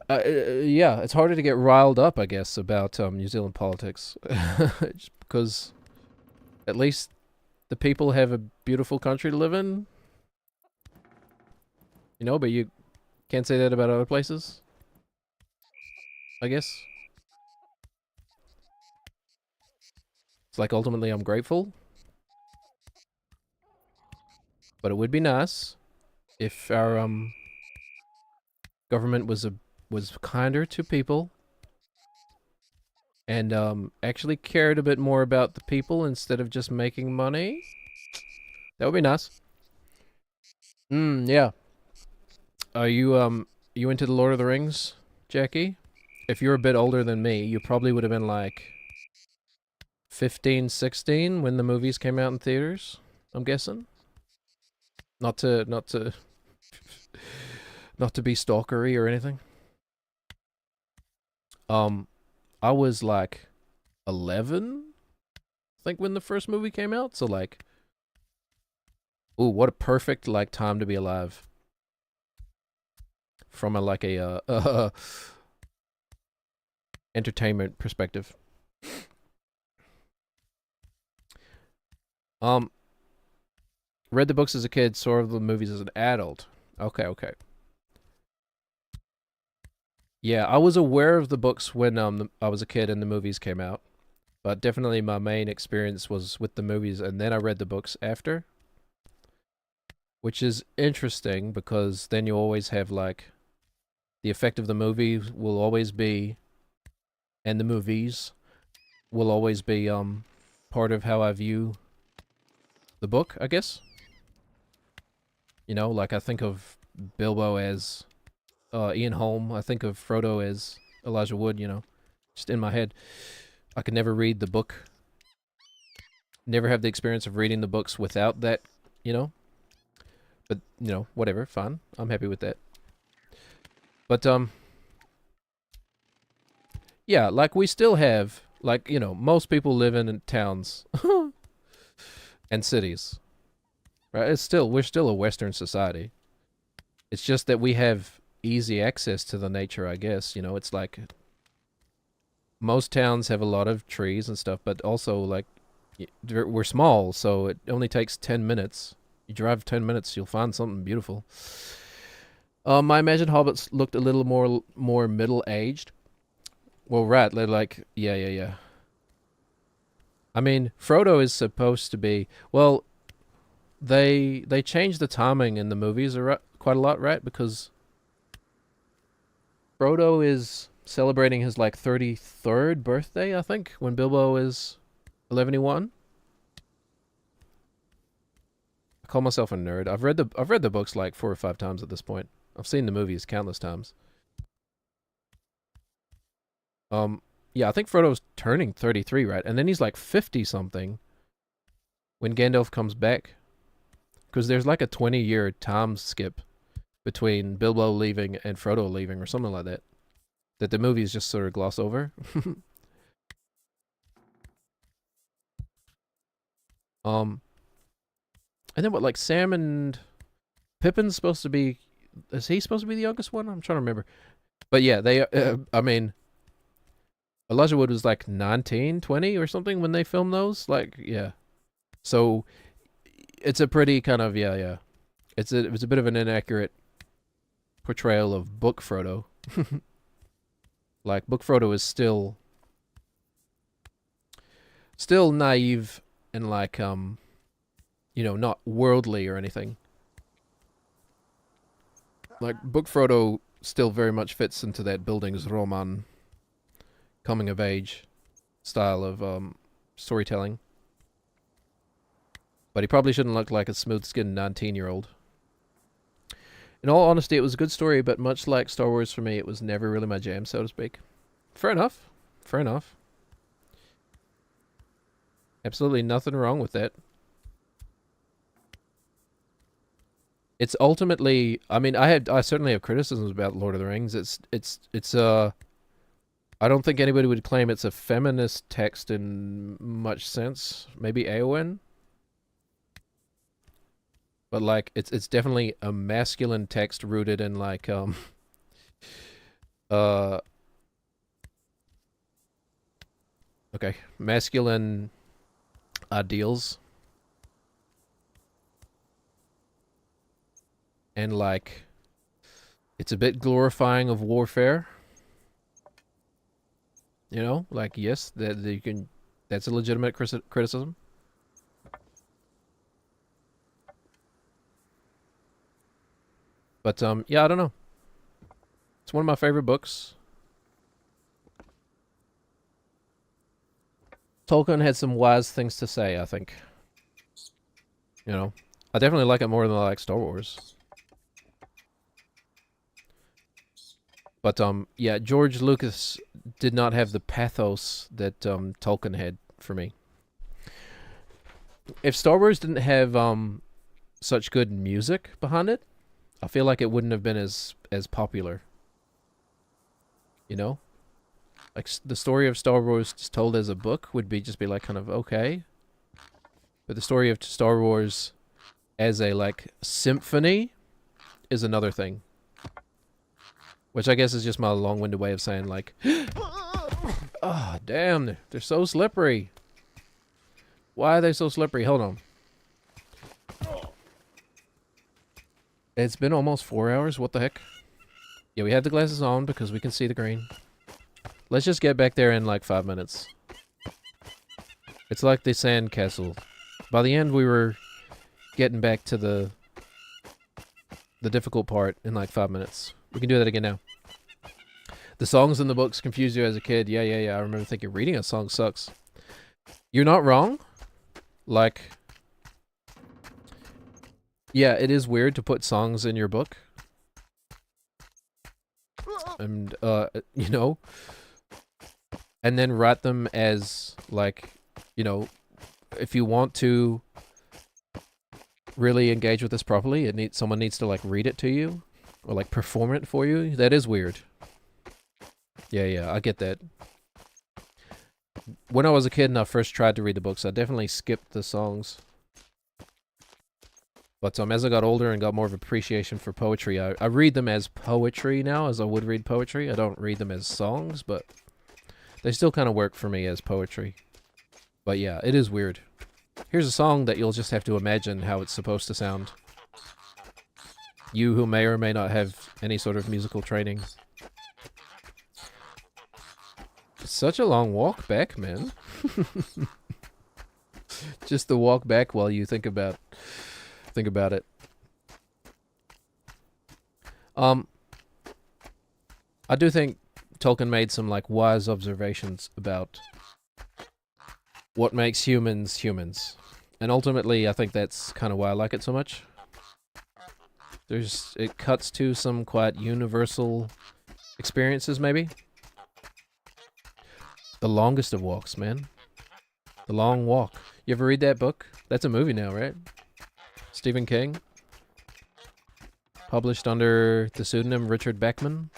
yeah, it's harder to get riled up, I guess, about New Zealand politics, just because at least the people have a beautiful country to live in. You know, but you can't say that about other places, I guess. It's like ultimately I'm grateful. But it would be nice if our government was kinder to people and actually cared a bit more about the people instead of just making money. That would be nice. Yeah. Are you into the Lord of the Rings, Jackie? If you're a bit older than me, you probably would have been like 15, 16 when the movies came out in theaters, I'm guessing. Not to not to be stalkery or anything. I was like 11, I think, when the first movie came out. So like, ooh, what a perfect like time to be alive. From a like a entertainment perspective. Um, read the books as a kid, saw the movies as an adult. Okay. Yeah, I was aware of the books when I was a kid and the movies came out, but definitely my main experience was with the movies, and then I read the books after, which is interesting because then you always have like the effect of the movie will always be, and the movies will always be part of how I view the book, I guess. You know, like I think of Bilbo as Ian Holm. I think of Frodo as Elijah Wood, you know, just in my head. I could never read the book, never have the experience of reading the books without that, you know. But, you know, whatever, fine. I'm happy with that. But, yeah, like we still have, like, you know, most people live in towns and cities, right? We're still a Western society. It's just that we have easy access to the nature, I guess. You know, it's like most towns have a lot of trees and stuff, but also like we're small, so it only takes 10 minutes. You drive 10 minutes, you'll find something beautiful. I imagine hobbits looked a little more middle-aged. Well, right, they're like, yeah. I mean, Frodo is supposed to be, well, they changed the timing in the movies quite a lot, right? Because Frodo is celebrating his like 33rd birthday, I think, when Bilbo is 11. I call myself a nerd. I've read the books like 4 or 5 times at this point. I've seen the movies countless times. Yeah, I think Frodo's turning 33, right? And then he's like 50 something when Gandalf comes back. Because there's like a 20-year time skip between Bilbo leaving and Frodo leaving or something like that. That the movies just sort of gloss over. And then what, like Sam and Pippin's supposed to be, is he supposed to be the youngest one? I'm trying to remember. But yeah, I mean, Elijah Wood was like 19, 20 or something when they filmed those. Like, yeah. So it's a pretty kind of, yeah. It's a bit of an inaccurate portrayal of Book Frodo. Like, Book Frodo is still naive and like, you know, not worldly or anything. Like, Book Frodo still very much fits into that Bildungsroman coming of age style of storytelling. But he probably shouldn't look like a smooth-skinned 19-year-old. In all honesty, it was a good story, but much like Star Wars for me, it was never really my jam, so to speak. Fair enough. Absolutely nothing wrong with that. It's ultimately, I mean, I certainly have criticisms about Lord of the Rings. It's I don't think anybody would claim it's a feminist text in much sense. Maybe Eowyn. But like it's definitely a masculine text rooted in like uh okay, masculine ideals. And like it's a bit glorifying of warfare. You know, like yes, that you can, that's a legitimate criticism. But yeah, I don't know. It's one of my favorite books. Tolkien had some wise things to say, I think. You know, I definitely like it more than I like Star Wars. But yeah, George Lucas did not have the pathos that Tolkien had for me. If Star Wars didn't have such good music behind it, I feel like it wouldn't have been as popular. You know, like the story of Star Wars just told as a book would be just be like kind of okay, but the story of Star Wars as a like symphony is another thing. Which I guess is just my long-winded way of saying like, oh damn, they're so slippery. Why are they so slippery? Hold on. It's been almost 4 hours. What the heck? Yeah, we had the glasses on because we can see the green. Let's just get back there in like 5 minutes. It's like the sand castle. By the end, we were getting back to the difficult part in like 5 minutes. We can do that again now. The songs in the books confuse you as a kid. Yeah. I remember thinking reading a song sucks. You're not wrong. Like, yeah, it is weird to put songs in your book. And, you know, and then write them as, like, you know, if you want to really engage with this properly, someone needs to, like, read it to you or, like, perform it for you. That is weird. Yeah, I get that. When I was a kid and I first tried to read the books, I definitely skipped the songs. But as I got older and got more of appreciation for poetry, I read them as poetry now, as I would read poetry. I don't read them as songs, but they still kind of work for me as poetry. But yeah, it is weird. Here's a song that you'll just have to imagine how it's supposed to sound. You who may or may not have any sort of musical training. It's such a long walk back, man. Just the walk back while you think about it. I do think Tolkien made some like wise observations about what makes humans humans. And ultimately I think that's kind of why I like it so much. It cuts to some quite universal experiences maybe. The Longest of Walks, man. The Long Walk. You ever read that book? That's a movie now, right? Stephen King. Published under the pseudonym Richard Beckman.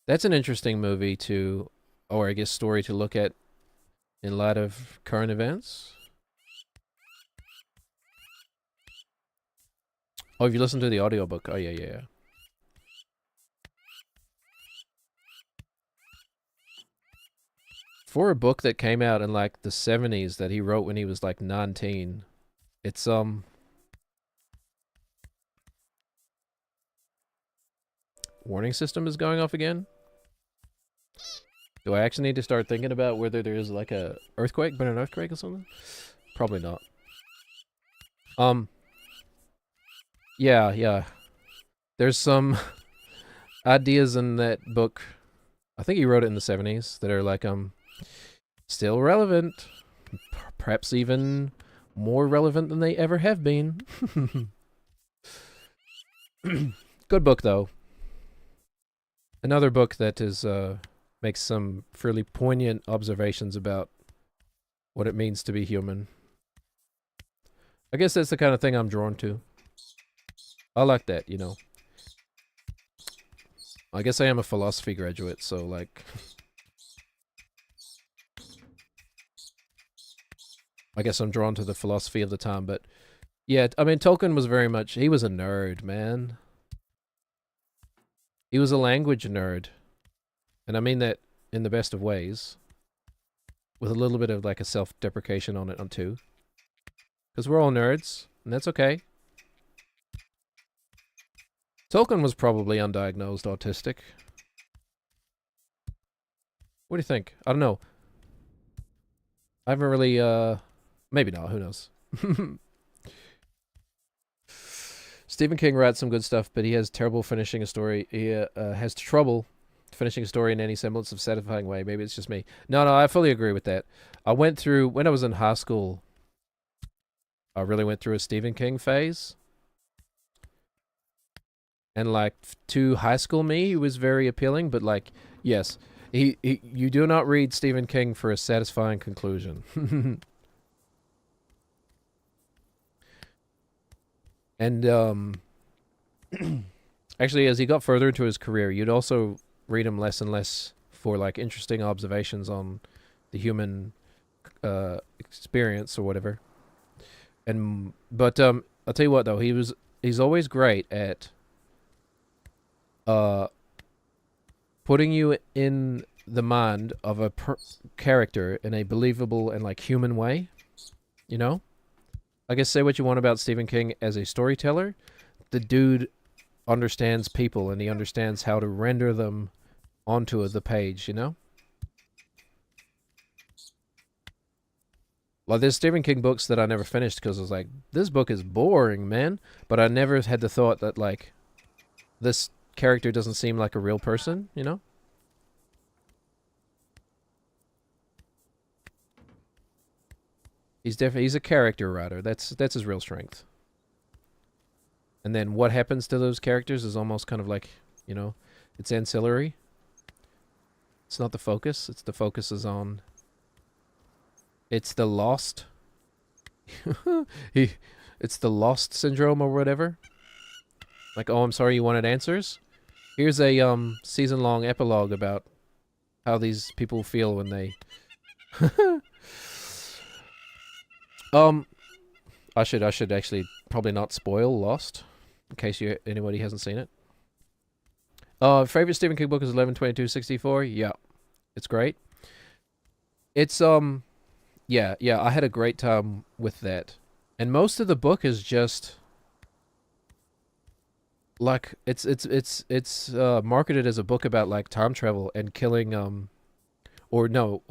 That's an interesting movie or I guess story to look at in light of current events. Oh, have you listened to the audiobook? Oh, yeah. For a book that came out in like the 70s that he wrote when he was like 19, it's warning system is going off again. Do I actually need to start thinking about whether there is like a earthquake, been an earthquake or something? Probably not. Yeah. There's some ideas in that book. I think he wrote it in the 70s that are like still relevant, perhaps even more relevant than they ever have been. Good book though. Another book that is makes some fairly poignant observations about what it means to be human. I guess that's the kind of thing I'm drawn to. I like that, you know. I guess I am a philosophy graduate, so like I guess I'm drawn to the philosophy of the time, but yeah, I mean Tolkien was he was a nerd, man. He was a language nerd. And I mean that in the best of ways. With a little bit of like a self-deprecation on it too. Because we're all nerds, and that's okay. Tolkien was probably undiagnosed autistic. What do you think? I don't know. I haven't really, maybe not, who knows. Stephen King writes some good stuff, but he has terrible finishing a story. He has trouble finishing a story in any semblance of satisfying way. Maybe it's just me. No, I fully agree with that. I went through, when I was in high school, I really went through a Stephen King phase. And like to high school me, it was very appealing, but like, yes, you do not read Stephen King for a satisfying conclusion. And actually, as he got further into his career, you'd also read him less and less for like interesting observations on the human experience or whatever. But I'll tell you what though, he's always great at putting you in the mind of a character in a believable and like human way, you know? I guess say what you want about Stephen King as a storyteller, the dude understands people and he understands how to render them onto the page, you know? Like, there's Stephen King books that I never finished because I was like, this book is boring, man. But I never had the thought that, like, this character doesn't seem like a real person, you know? He's a character writer. That's his real strength. And then what happens to those characters is almost kind of like, you know, it's ancillary. It's not the focus. It's the focus is on... It's the lost... It's the lost syndrome or whatever. Like, oh, I'm sorry you wanted answers? Here's a season-long epilogue about how these people feel when they... I should actually probably not spoil Lost, in case anybody hasn't seen it. Favorite Stephen King book is 11/22/64. Yeah, it's great. It's yeah, I had a great time with that, and most of the book is just like it's marketed as a book about like time travel and killing or no,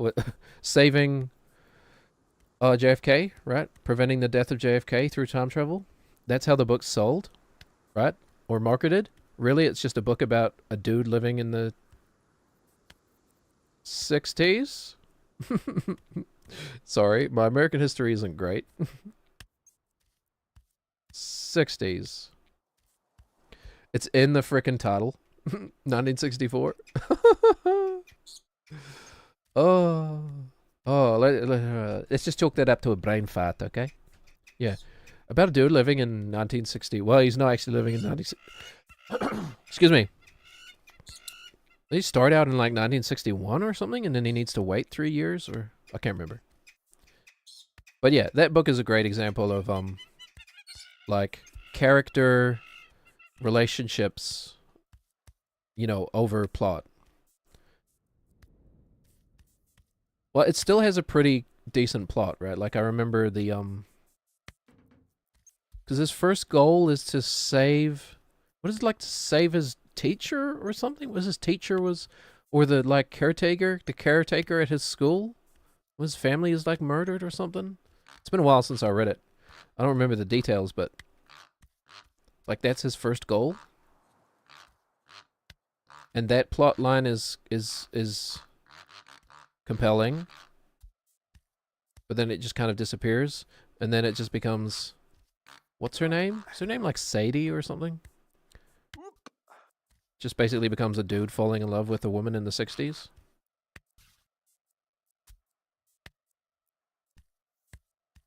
saving JFK, right? Preventing the death of JFK through time travel. That's how the book's sold, right? Or marketed. Really, it's just a book about a dude living in the 60s. Sorry, my American history isn't great. 60s. It's in the frickin' title. 1964. Let's just chalk that up to a brain fart, okay? Yeah. About a dude living in 1960. Well, he's not actually living in 1960. Excuse me. Did he start out in like 1961 or something, and then he needs to wait 3 years, or I can't remember. But yeah, that book is a great example of like character relationships, you know, over plot. Well, it still has a pretty decent plot, right? Like I remember the because his first goal is to save, what is it, like to save his teacher or something? Was his teacher or the like caretaker at his school? His family is like murdered or something? It's been a while since I read it. I don't remember the details, but like that's his first goal. And that plot line is compelling. But then it just kind of disappears, and then it just becomes, what's her name? Is her name like Sadie or something? Just basically becomes a dude falling in love with a woman in the 60s.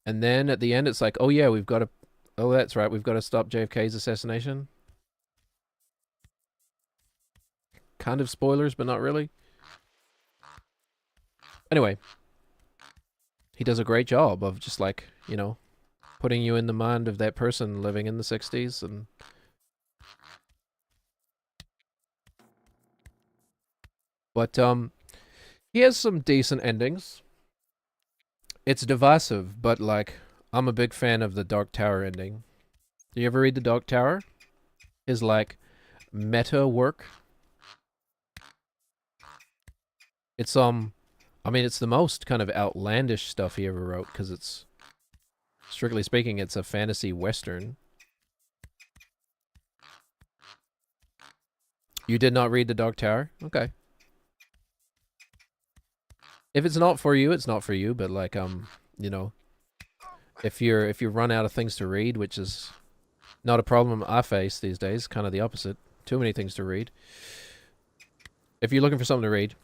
And then at the end it's like, oh yeah, oh that's right, we've got to stop JFK's assassination. Kind of spoilers, but not really. Anyway. He does a great job of just like, you know, putting you in the mind of that person living in the 60s. And but he has some decent endings. It's divisive, but like I'm a big fan of the Dark Tower ending. Do you ever read the Dark Tower? His like meta work. It's I mean, it's the most kind of outlandish stuff he ever wrote, because it's, strictly speaking, it's a fantasy western. You did not read The Dark Tower? Okay. If it's not for you, it's not for you. But like you know, if you run out of things to read, which is not a problem I face these days, kind of the opposite. Too many things to read. If you're looking for something to read,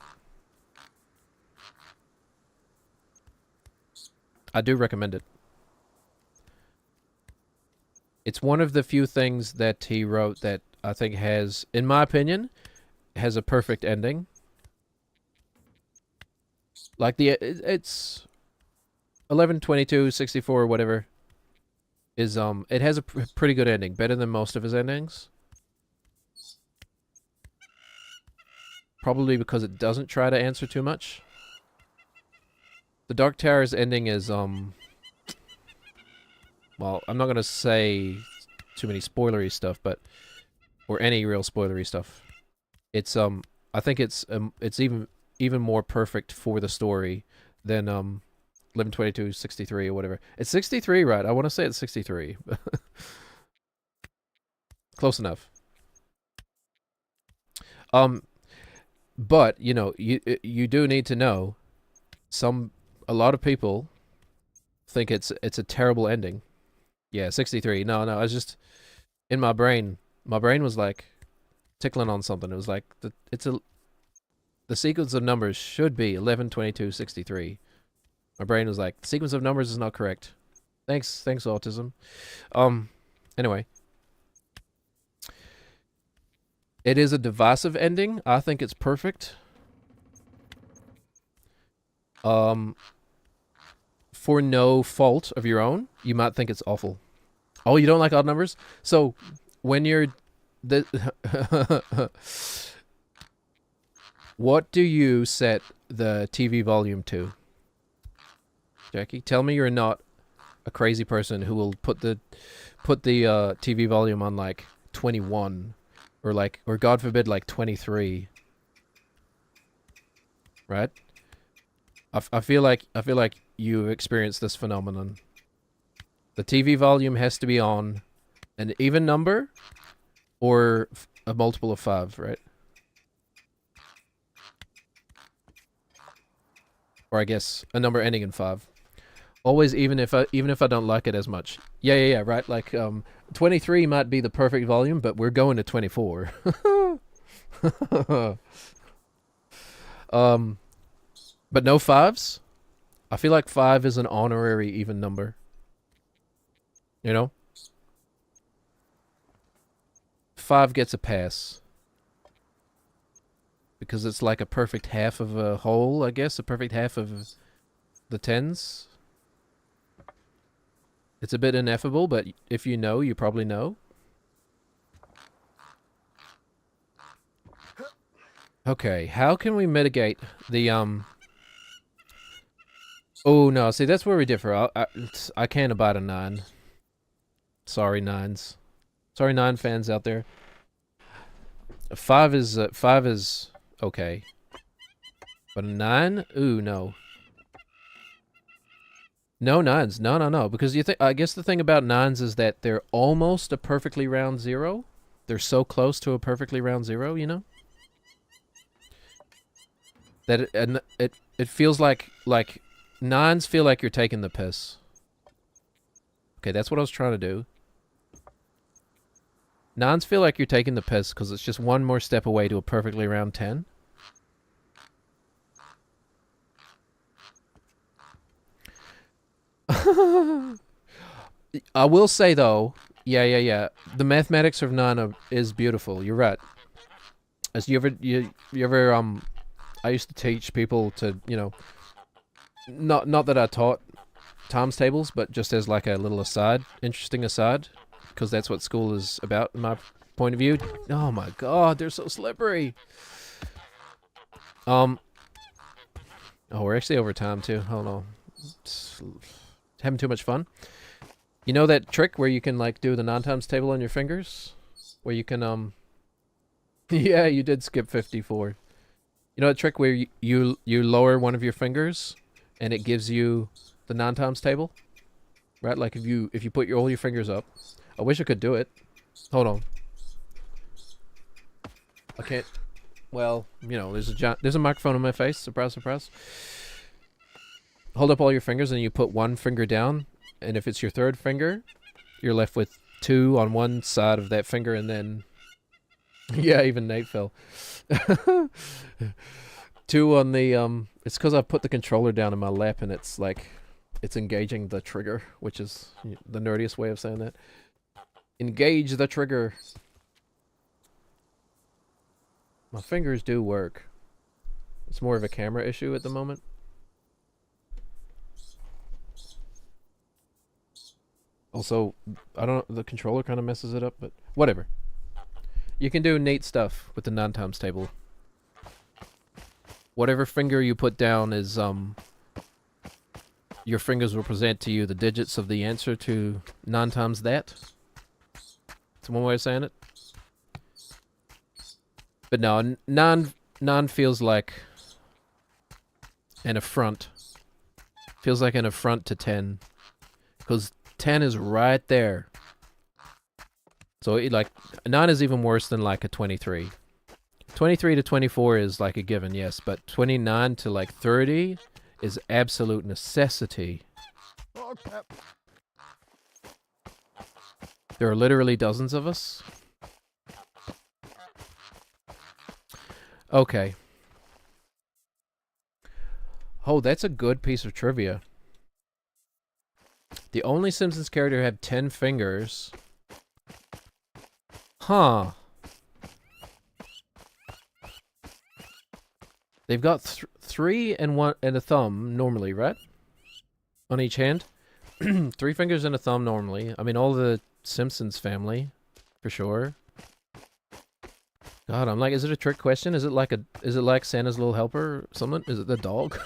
I do recommend it. It's one of the few things that he wrote that I think has, in my opinion, has a perfect ending. Like it's 11, 22, 64, whatever. Is it has a pretty good ending, better than most of his endings. Probably because it doesn't try to answer too much. The Dark Tower's ending is well, I'm not gonna say too many spoilery stuff, but or any real spoilery stuff. It's I think it's even more perfect for the story than 11, 22, 63 or whatever. It's 63, right? I want to say it's 63. Close enough. But you know, you do need to know a lot of people think it's a terrible ending. Yeah, 63. No, I was just in my brain. My brain was like tickling on something. It was like the sequence of numbers should be 11, 22, 63. My brain was like, the sequence of numbers is not correct. Thanks, autism. Anyway. It is a divisive ending. I think it's perfect. For no fault of your own, you might think it's awful. Oh, you don't like odd numbers? So, when you're... What do you set the TV volume to? Jackie, tell me you're not a crazy person who will put the TV volume on like 21 or God forbid like 23. Right? I feel like you experienced this phenomenon. The TV volume has to be on an even number or a multiple of 5, right? Or I guess a number ending in 5. Always, even if I don't like it as much. Yeah, right. Like 23 might be the perfect volume, but we're going to 24. But no 5s. I feel like 5 is an honorary even number. You know? 5 gets a pass. Because it's like a perfect half of a whole, I guess. A perfect half of the 10s. It's a bit ineffable, but if you know, you probably know. Okay, how can we mitigate the, Oh, no, see, that's where we differ. I can't abide a 9. Sorry, 9s. Sorry, 9 fans out there. 5 is okay. But a 9? Ooh, no. No 9s. No. Because I guess the thing about 9s is that they're almost a perfectly round 0. They're so close to a perfectly round 0, you know? That it feels like 9s feel like you're taking the piss. Okay, that's what I was trying to do. 9s feel like you're taking the piss because it's just one more step away to a perfectly round 10. I will say though, yeah. The mathematics of 9 is beautiful. You're right. As you ever I used to teach people to, you know, not that I taught times tables, but just as like a little aside, interesting aside, because that's what school is about in my point of view. Oh my god, they're so slippery. Oh, we're actually over time too. Hold on. Having too much fun. You know that trick where you can like do the 9 times table on your fingers? Where you can yeah, you did skip 54. You know that trick where you lower one of your fingers and it gives you the 9 times table? Right? Like if you put all your fingers up. I wish I could do it. Hold on. I can't. Well, you know, there's a microphone on my face. Surprise, surprise. hold up all your fingers and you put one finger down, and if it's your third finger, you're left with 2 on one side of that finger, and then yeah, even Nate fell. 2 on the it's because I put the controller down in my lap and it's like it's engaging the trigger, which is the nerdiest way of saying that. Engage the trigger. My fingers do work. It's more of a camera issue at the moment. Also, I don't know, the controller kind of messes it up, but whatever. You can do neat stuff with the 9 times table. Whatever finger you put down is your fingers will present to you the digits of the answer to 9 times that. It's one way of saying it. But no, 9 feels like an affront. Feels like an affront to 10. Because 10 is right there. So, like, 9 is even worse than, like, a 23. 23 to 24 is, like, a given, yes. But 29 to, like, 30 is absolute necessity. Okay. There are literally dozens of us. Okay. Oh, that's a good piece of trivia. The only Simpsons character to have 10 fingers. Huh. They've got 3 and a thumb normally, right? On each hand. 3 fingers and a thumb normally. I mean, all the Simpsons family, for sure. God, I'm like, is it a trick question? Is it like Santa's Little Helper or something? Is it the dog?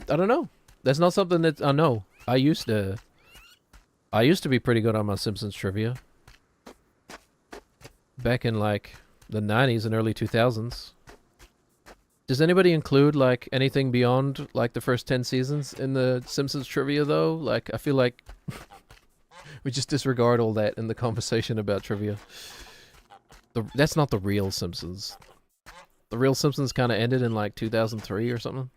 I don't know. That's not something that I know. I used to be pretty good on my Simpsons trivia. Back in like the 90s and early 2000s. Does anybody include like anything beyond like the first 10 seasons in the Simpsons trivia though? Like I feel like we just disregard all that in the conversation about trivia. That's not the real Simpsons. The real Simpsons kind of ended in like 2003 or something.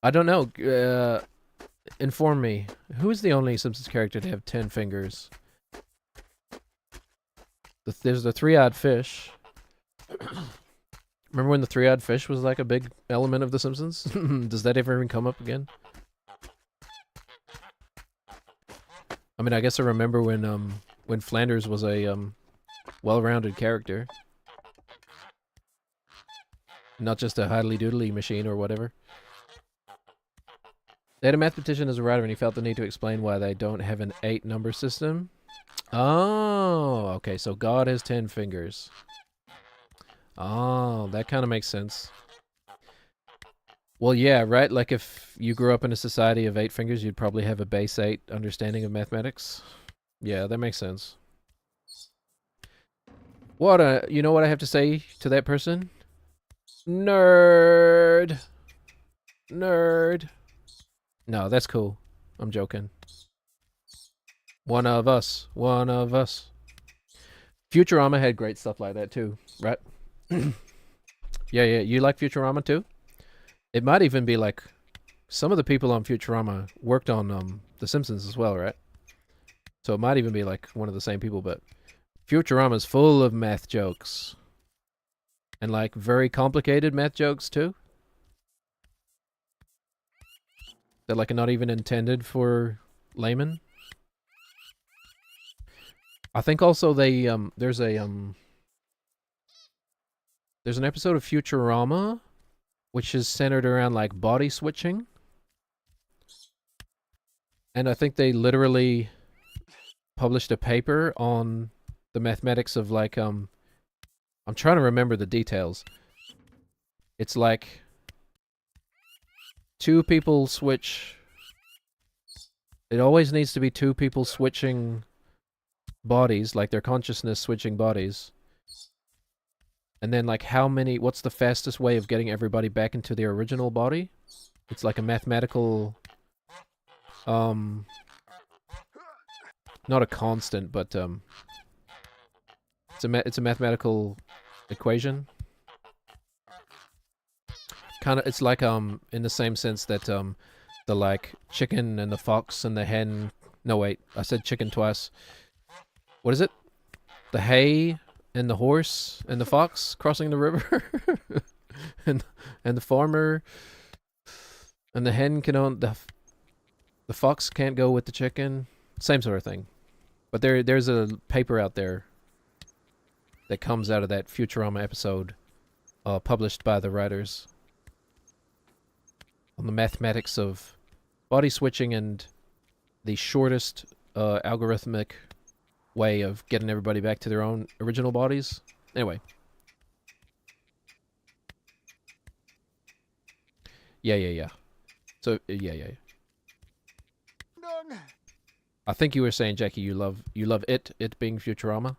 I don't know. Inform me. Who is the only Simpsons character to have 10 fingers? There's the three-eyed fish. Remember when the three-eyed fish was like a big element of The Simpsons? Does that ever even come up again? I mean, I guess I remember when Flanders was a well-rounded character, not just a hiddly-doodly machine or whatever. They had a mathematician as a writer, and he felt the need to explain why they don't have an 8-number system. Oh, okay. So God has 10 fingers. Oh, that kind of makes sense. Well, yeah, right? Like if you grew up in a society of 8 fingers, you'd probably have a base 8 understanding of mathematics. Yeah, that makes sense. You know what I have to say to that person? Nerd. Nerd. No, that's cool. I'm joking. One of us. One of us. Futurama had great stuff like that too, right? Yeah. You like Futurama too? It might even be like some of the people on Futurama worked on The Simpsons as well, right? So it might even be like one of the same people, but Futurama's full of math jokes. And like very complicated math jokes too. That like are not even intended for laymen. I think also they there's an episode of Futurama which is centered around like body switching. And I think they literally published a paper on the mathematics of like I'm trying to remember the details. It's like 2 people switch. It always needs to be 2 people switching bodies, like their consciousness switching bodies. And then like what's the fastest way of getting everybody back into their original body? It's like a mathematical not a constant, but it's a mathematical equation. Kind of, it's like in the same sense that the like chicken and the fox and the hen. No wait, I said chicken twice. What is it? The hay and the horse and the fox crossing the river, and the farmer and the hen can own the fox can't go with the chicken. Same sort of thing. But there's a paper out there that comes out of that Futurama episode, published by the writers, on the mathematics of body switching and the shortest algorithmic way of getting everybody back to their own original bodies. Anyway. Yeah. So, yeah. None. I think you were saying, Jackie, you love it being Futurama.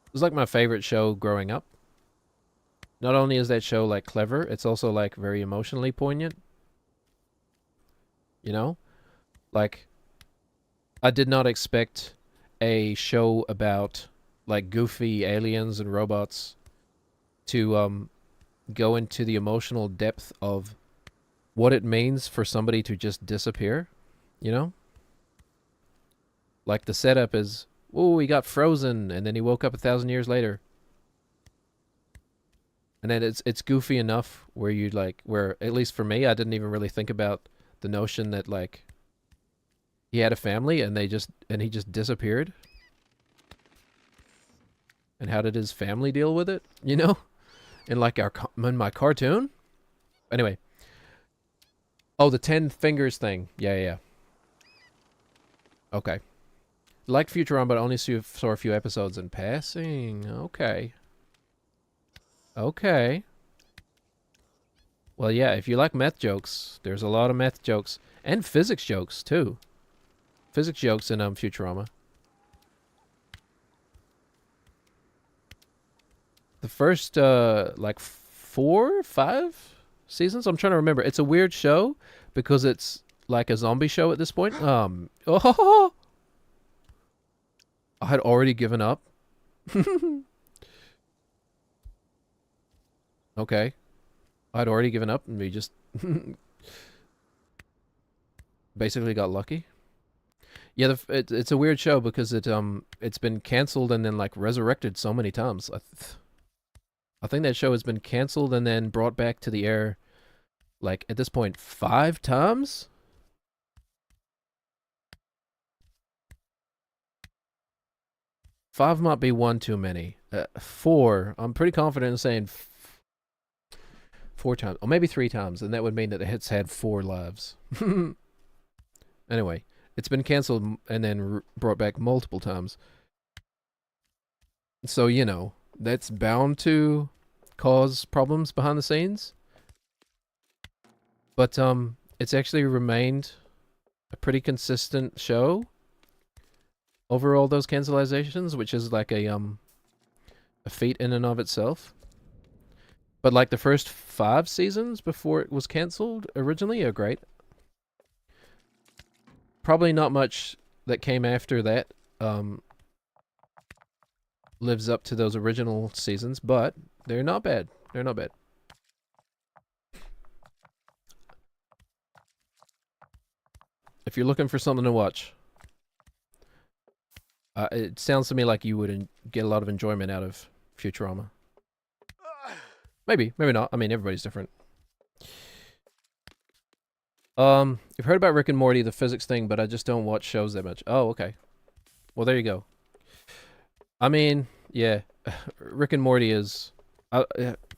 It was like my favorite show growing up. Not only is that show like clever, it's also like very emotionally poignant. You know? Like, I did not expect a show about like goofy aliens and robots to go into the emotional depth of what it means for somebody to just disappear, you know? Like the setup is, oh, he got frozen and then he woke up 1,000 years later. And then it's goofy enough where you like, where at least for me, I didn't even really think about the notion that like he had a family and he just disappeared. And how did his family deal with it? You know, in like in my cartoon. Anyway. Oh, the 10 fingers thing. Yeah. Okay. Like Futurama, but only saw a few episodes in passing. Okay. Well, yeah, if you like math jokes, there's a lot of math jokes. And physics jokes, too. Physics jokes in Futurama. The first, like, 4, 5 seasons? I'm trying to remember. It's a weird show because it's like a zombie show at this point. Oh! I had already given up. Okay. I'd already given up and we just basically got lucky. Yeah, it's a weird show because it's been canceled and then like resurrected so many times. I think that show has been canceled and then brought back to the air like at this point 5 times. Five might be one too many. 4. I'm pretty confident in saying 4 times, or maybe 3 times, and that would mean that it's had 4 lives. Anyway, it's been canceled and then brought back multiple times. So, you know, that's bound to cause problems behind the scenes. But it's actually remained a pretty consistent show over all those cancelizations, which is like a feat in and of itself. But like the first 5 seasons before it was cancelled originally are great. Probably not much that came after that lives up to those original seasons, but they're not bad. They're not bad. If you're looking for something to watch, it sounds to me like you would get a lot of enjoyment out of Futurama. Maybe not. I mean, everybody's different. You've heard about Rick and Morty, the physics thing, but I just don't watch shows that much. Oh, okay. Well, there you go. I mean, yeah, Rick and Morty is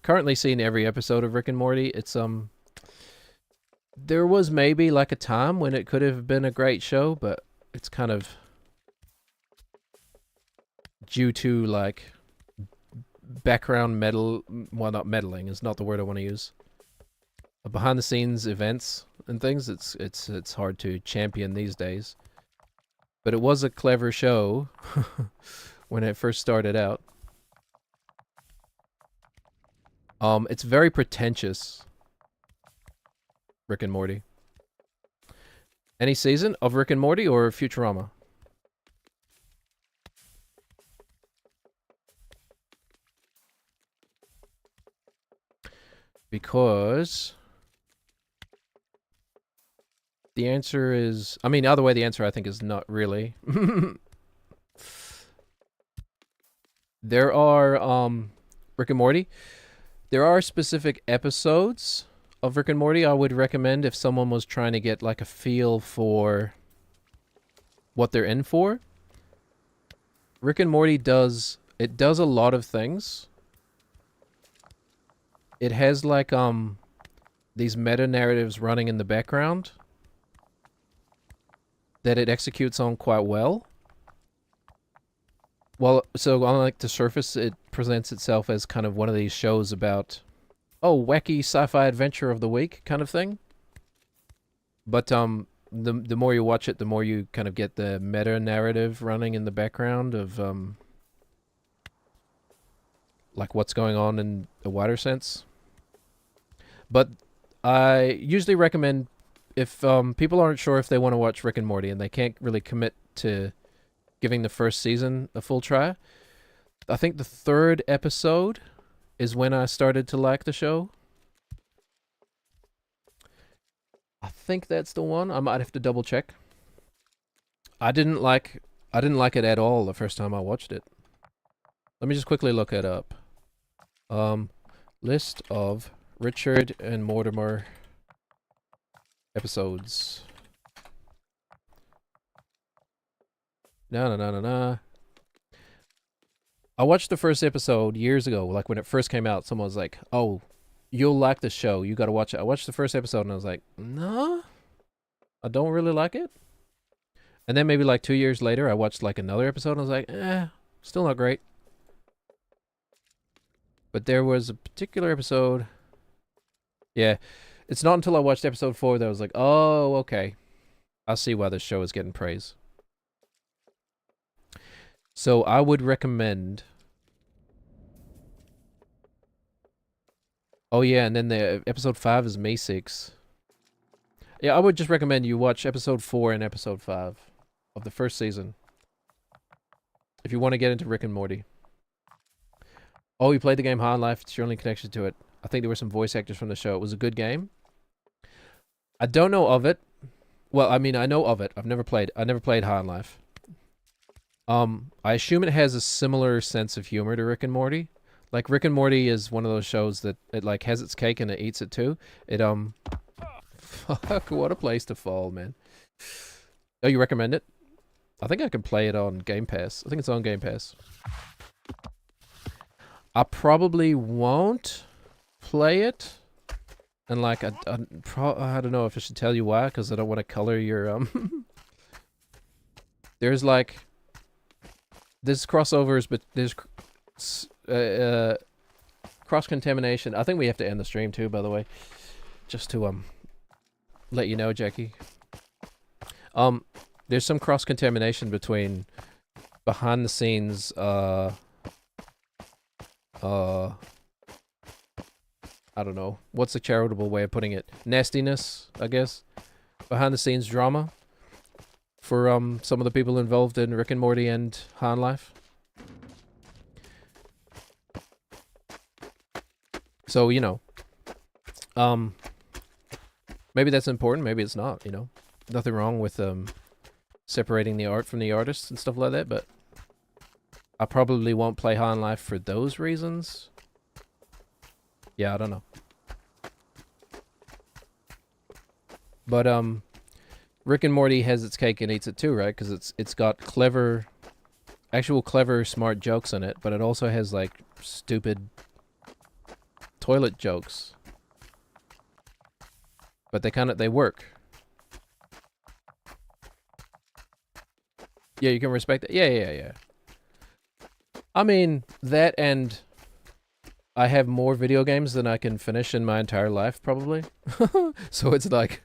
currently seeing every episode of Rick and Morty. It's there was maybe like a time when it could have been a great show, but it's kind of due to like background not meddling is not the word I want to use. Behind the scenes events and things, it's hard to champion these days. But it was a clever show when it first started out. It's very pretentious. Rick and Morty. Any season of Rick and Morty or Futurama? Because the answer is, I mean, either way, the answer I think is not really. There are, Rick and Morty. There are specific episodes of Rick and Morty I would recommend if someone was trying to get like a feel for what they're in for. Rick and Morty does a lot of things. It has like these meta narratives running in the background that it executes on quite well. Well, so on like the surface, it presents itself as kind of one of these shows about, oh, wacky sci-fi adventure of the week kind of thing. But the more you watch it, the more you kind of get the meta narrative running in the background of like what's going on in a wider sense. But I usually recommend if people aren't sure if they want to watch Rick and Morty and they can't really commit to giving the first season a full try, I think the third episode is when I started to like the show. I think that's the one. I might have to double check. I didn't like it at all the first time I watched it. Let me just quickly look it up. List of Richard and Mortimer episodes. No. I watched the first episode years ago, like when it first came out. Someone was like, "Oh, you'll like the show. You got to watch it." I watched the first episode and I was like, "No, I don't really like it." And then maybe like 2 years later, I watched like another episode and I was like, still not great. But there was a particular episode. Yeah, it's not until I watched episode 4 that I was like, "Oh, okay, I see why this show is getting praise." So I would recommend. Oh yeah, and then the episode 5 is May 6. Yeah, I would just recommend you watch episode 4 and episode 5 of the first season if you want to get into Rick and Morty. Oh, you played the game High on Life. It's your only connection to it. I think there were some voice actors from the show. It was a good game. I don't know of it. Well, I mean, I know of it. I never played High on Life. I assume it has a similar sense of humor to Rick and Morty. Like Rick and Morty is one of those shows that it like has its cake and it eats it too. It fuck, what a place to fall, man. Oh, you recommend it? I think I can play it on Game Pass. I think it's on Game Pass. I probably won't play it. And like I don't know if I should tell you why, because I don't want to color your there's like there's crossovers, but there's cross-contamination. I think we have to end the stream too, by the way. Just to let you know, Jackie. There's some cross-contamination between behind the scenes I don't know. What's a charitable way of putting it? Nastiness, I guess. Behind the scenes drama for some of the people involved in Rick and Morty and High on Life. So, you know, maybe that's important, maybe it's not, you know. Nothing wrong with separating the art from the artist and stuff like that, but I probably won't play High on Life for those reasons. Yeah, I don't know. But Rick and Morty has its cake and eats it too, right? Because it's got actual clever, smart jokes in it, but it also has like stupid toilet jokes. But they work. Yeah, you can respect it. Yeah. I mean, that and I have more video games than I can finish in my entire life, probably. So it's like,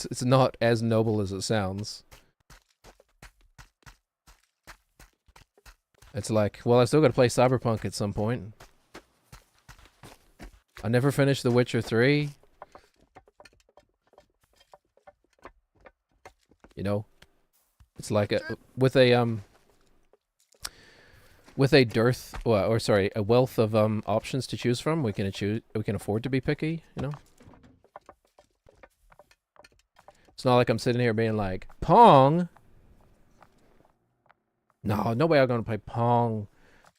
it's not as noble as it sounds. It's like, well, I still gotta play Cyberpunk at some point. I never finished The Witcher 3. You know? It's like with with a dearth, or sorry, a wealth of options to choose from, we can afford to be picky, you know? It's not like I'm sitting here being like, Pong? No, no way I'm gonna play Pong.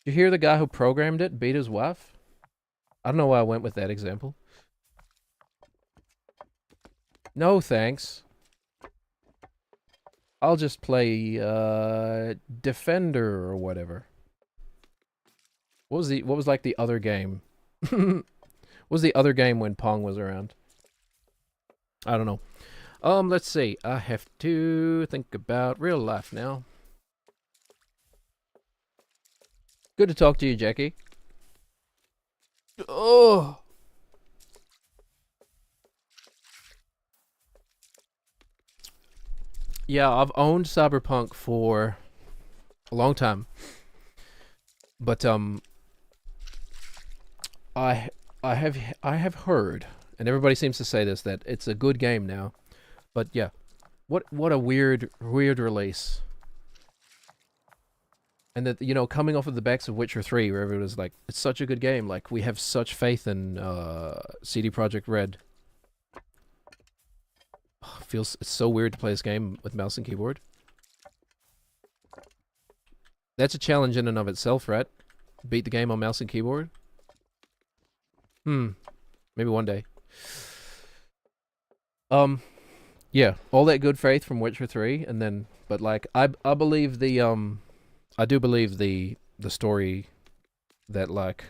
Did you hear the guy who programmed it beat his wife? I don't know why I went with that example. No, thanks. I'll just play Defender or whatever. What was like the other game? What was the other game when Pong was around? I don't know. Let's see. I have to think about real life now. Good to talk to you, Jackie. Oh. Yeah, I've owned Cyberpunk for a long time. But I have heard, and everybody seems to say this, that it's a good game now. But yeah, what a weird release. And that, you know, coming off of the backs of Witcher 3, where everyone was like, it's such a good game, like we have such faith in CD Projekt Red. It's so weird to play this game with mouse and keyboard. That's a challenge in and of itself, right? Beat the game on mouse and keyboard. Maybe one day. Yeah, all that good faith from Witcher 3, and then, but like, I believe the I do believe the story that, like,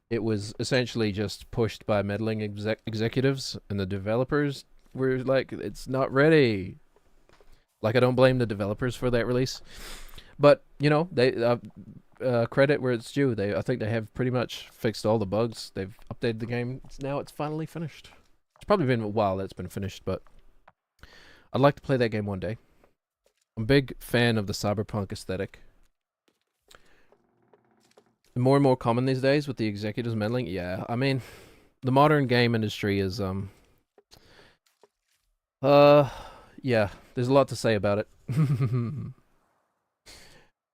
it was essentially just pushed by meddling executives, and the developers were like, it's not ready. Like, I don't blame the developers for that release, but you know, they credit where it's due. I think they have pretty much fixed all the bugs. They've updated the game. Now it's finally finished. It's probably been a while that it's been finished, but I'd like to play that game one day. I'm a big fan of the cyberpunk aesthetic. More and more common these days with the executives meddling. Yeah, I mean, the modern game industry is yeah, there's a lot to say about it.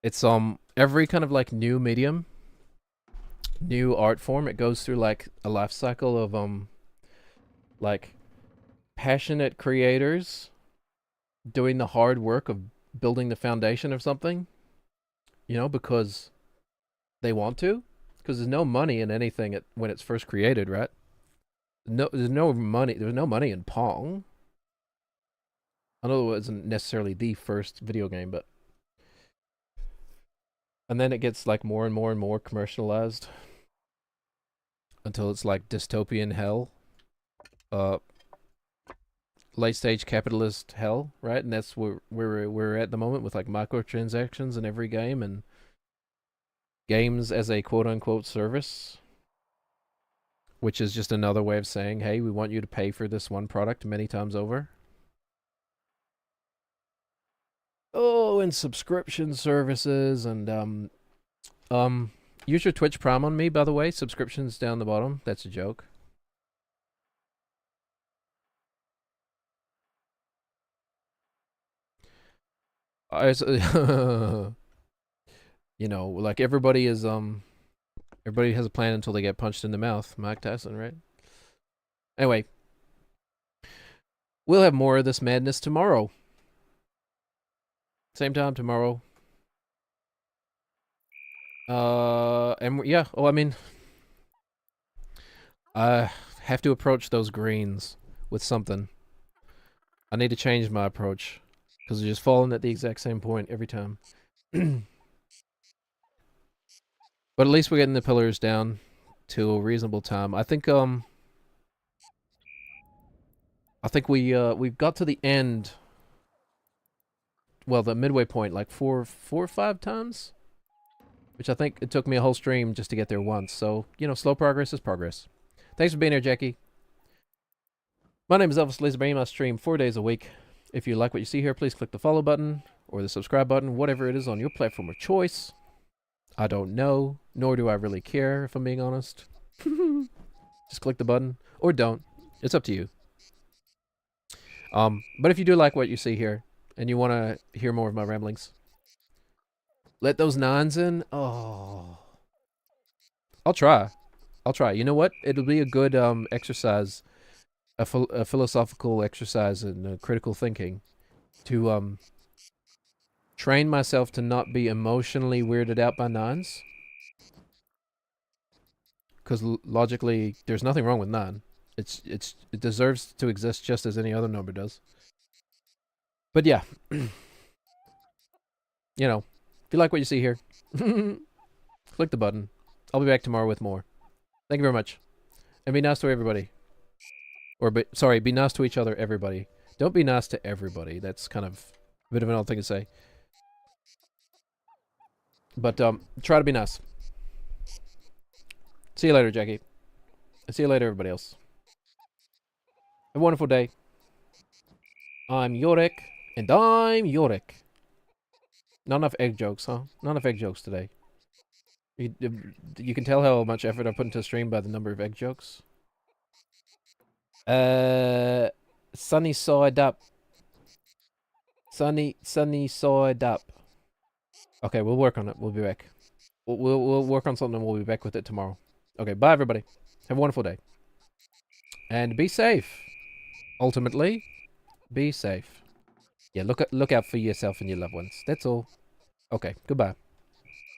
It's every kind of like new medium, new art form, it goes through like a life cycle of like passionate creators doing the hard work of building the foundation of something, you know, because they want to, because there's no money in anything when it's first created, right? There's no money in Pong. I know it wasn't necessarily the first video game, but and then it gets like more and more and more commercialized until it's like dystopian hell, late stage capitalist hell, right? And that's where we're at the moment, with like microtransactions in every game and games as a quote unquote service, which is just another way of saying, hey, we want you to pay for this one product many times over. Oh, and subscription services, and use your Twitch Prime on me, by the way. Subscriptions down the bottom. That's a joke. You know, like everybody has a plan until they get punched in the mouth. Mike Tyson, right? Anyway, we'll have more of this madness tomorrow. Same time tomorrow. And yeah, I mean, I have to approach those greens with something. I need to change my approach, because they're just falling at the exact same point every time. But at least we're getting the pillars down to a reasonable time. I think we've got to the end. Well, the midway point, like four or five times, which I think it took me a whole stream just to get there once. So, you know, slow progress is progress. Thanks for being here, Jackie. My name is Elvis Laserbeam. I stream 4 days a week. If you like what you see here, please click the follow button or the subscribe button, whatever it is on your platform of choice. I don't know, nor do I really care, if I'm being honest. Just click the button, or don't. It's up to you. But if you do like what you see here, and you want to hear more of my ramblings, Let those nines in. Oh, I'll try. I'll try. You know what? It'll be a good exercise, a philosophical exercise in critical thinking, to train myself to not be emotionally weirded out by nines. Because logically, there's nothing wrong with 9. It deserves to exist just as any other number does. But yeah, you know, if you like what you see here, click the button. I'll be back tomorrow with more. Thank you very much, and be nice to everybody. Or sorry, be nice to each other, everybody. Don't be nice to everybody. That's kind of a bit of an odd thing to say. But try to be nice. See you later, Jackie. And see you later, everybody else. Have a wonderful day. I'm Yorick, and I'm Yorick. Not enough egg jokes, huh? Not enough egg jokes today. You can tell how much effort I put into the stream by the number of egg jokes. Sunny side up. Sunny side up. Okay, we'll work on it. We'll be back. We'll work on something and we'll be back with it tomorrow. Okay, bye everybody. Have a wonderful day. And be safe. Ultimately, be safe. Yeah, look out for yourself and your loved ones. That's all. Okay, goodbye.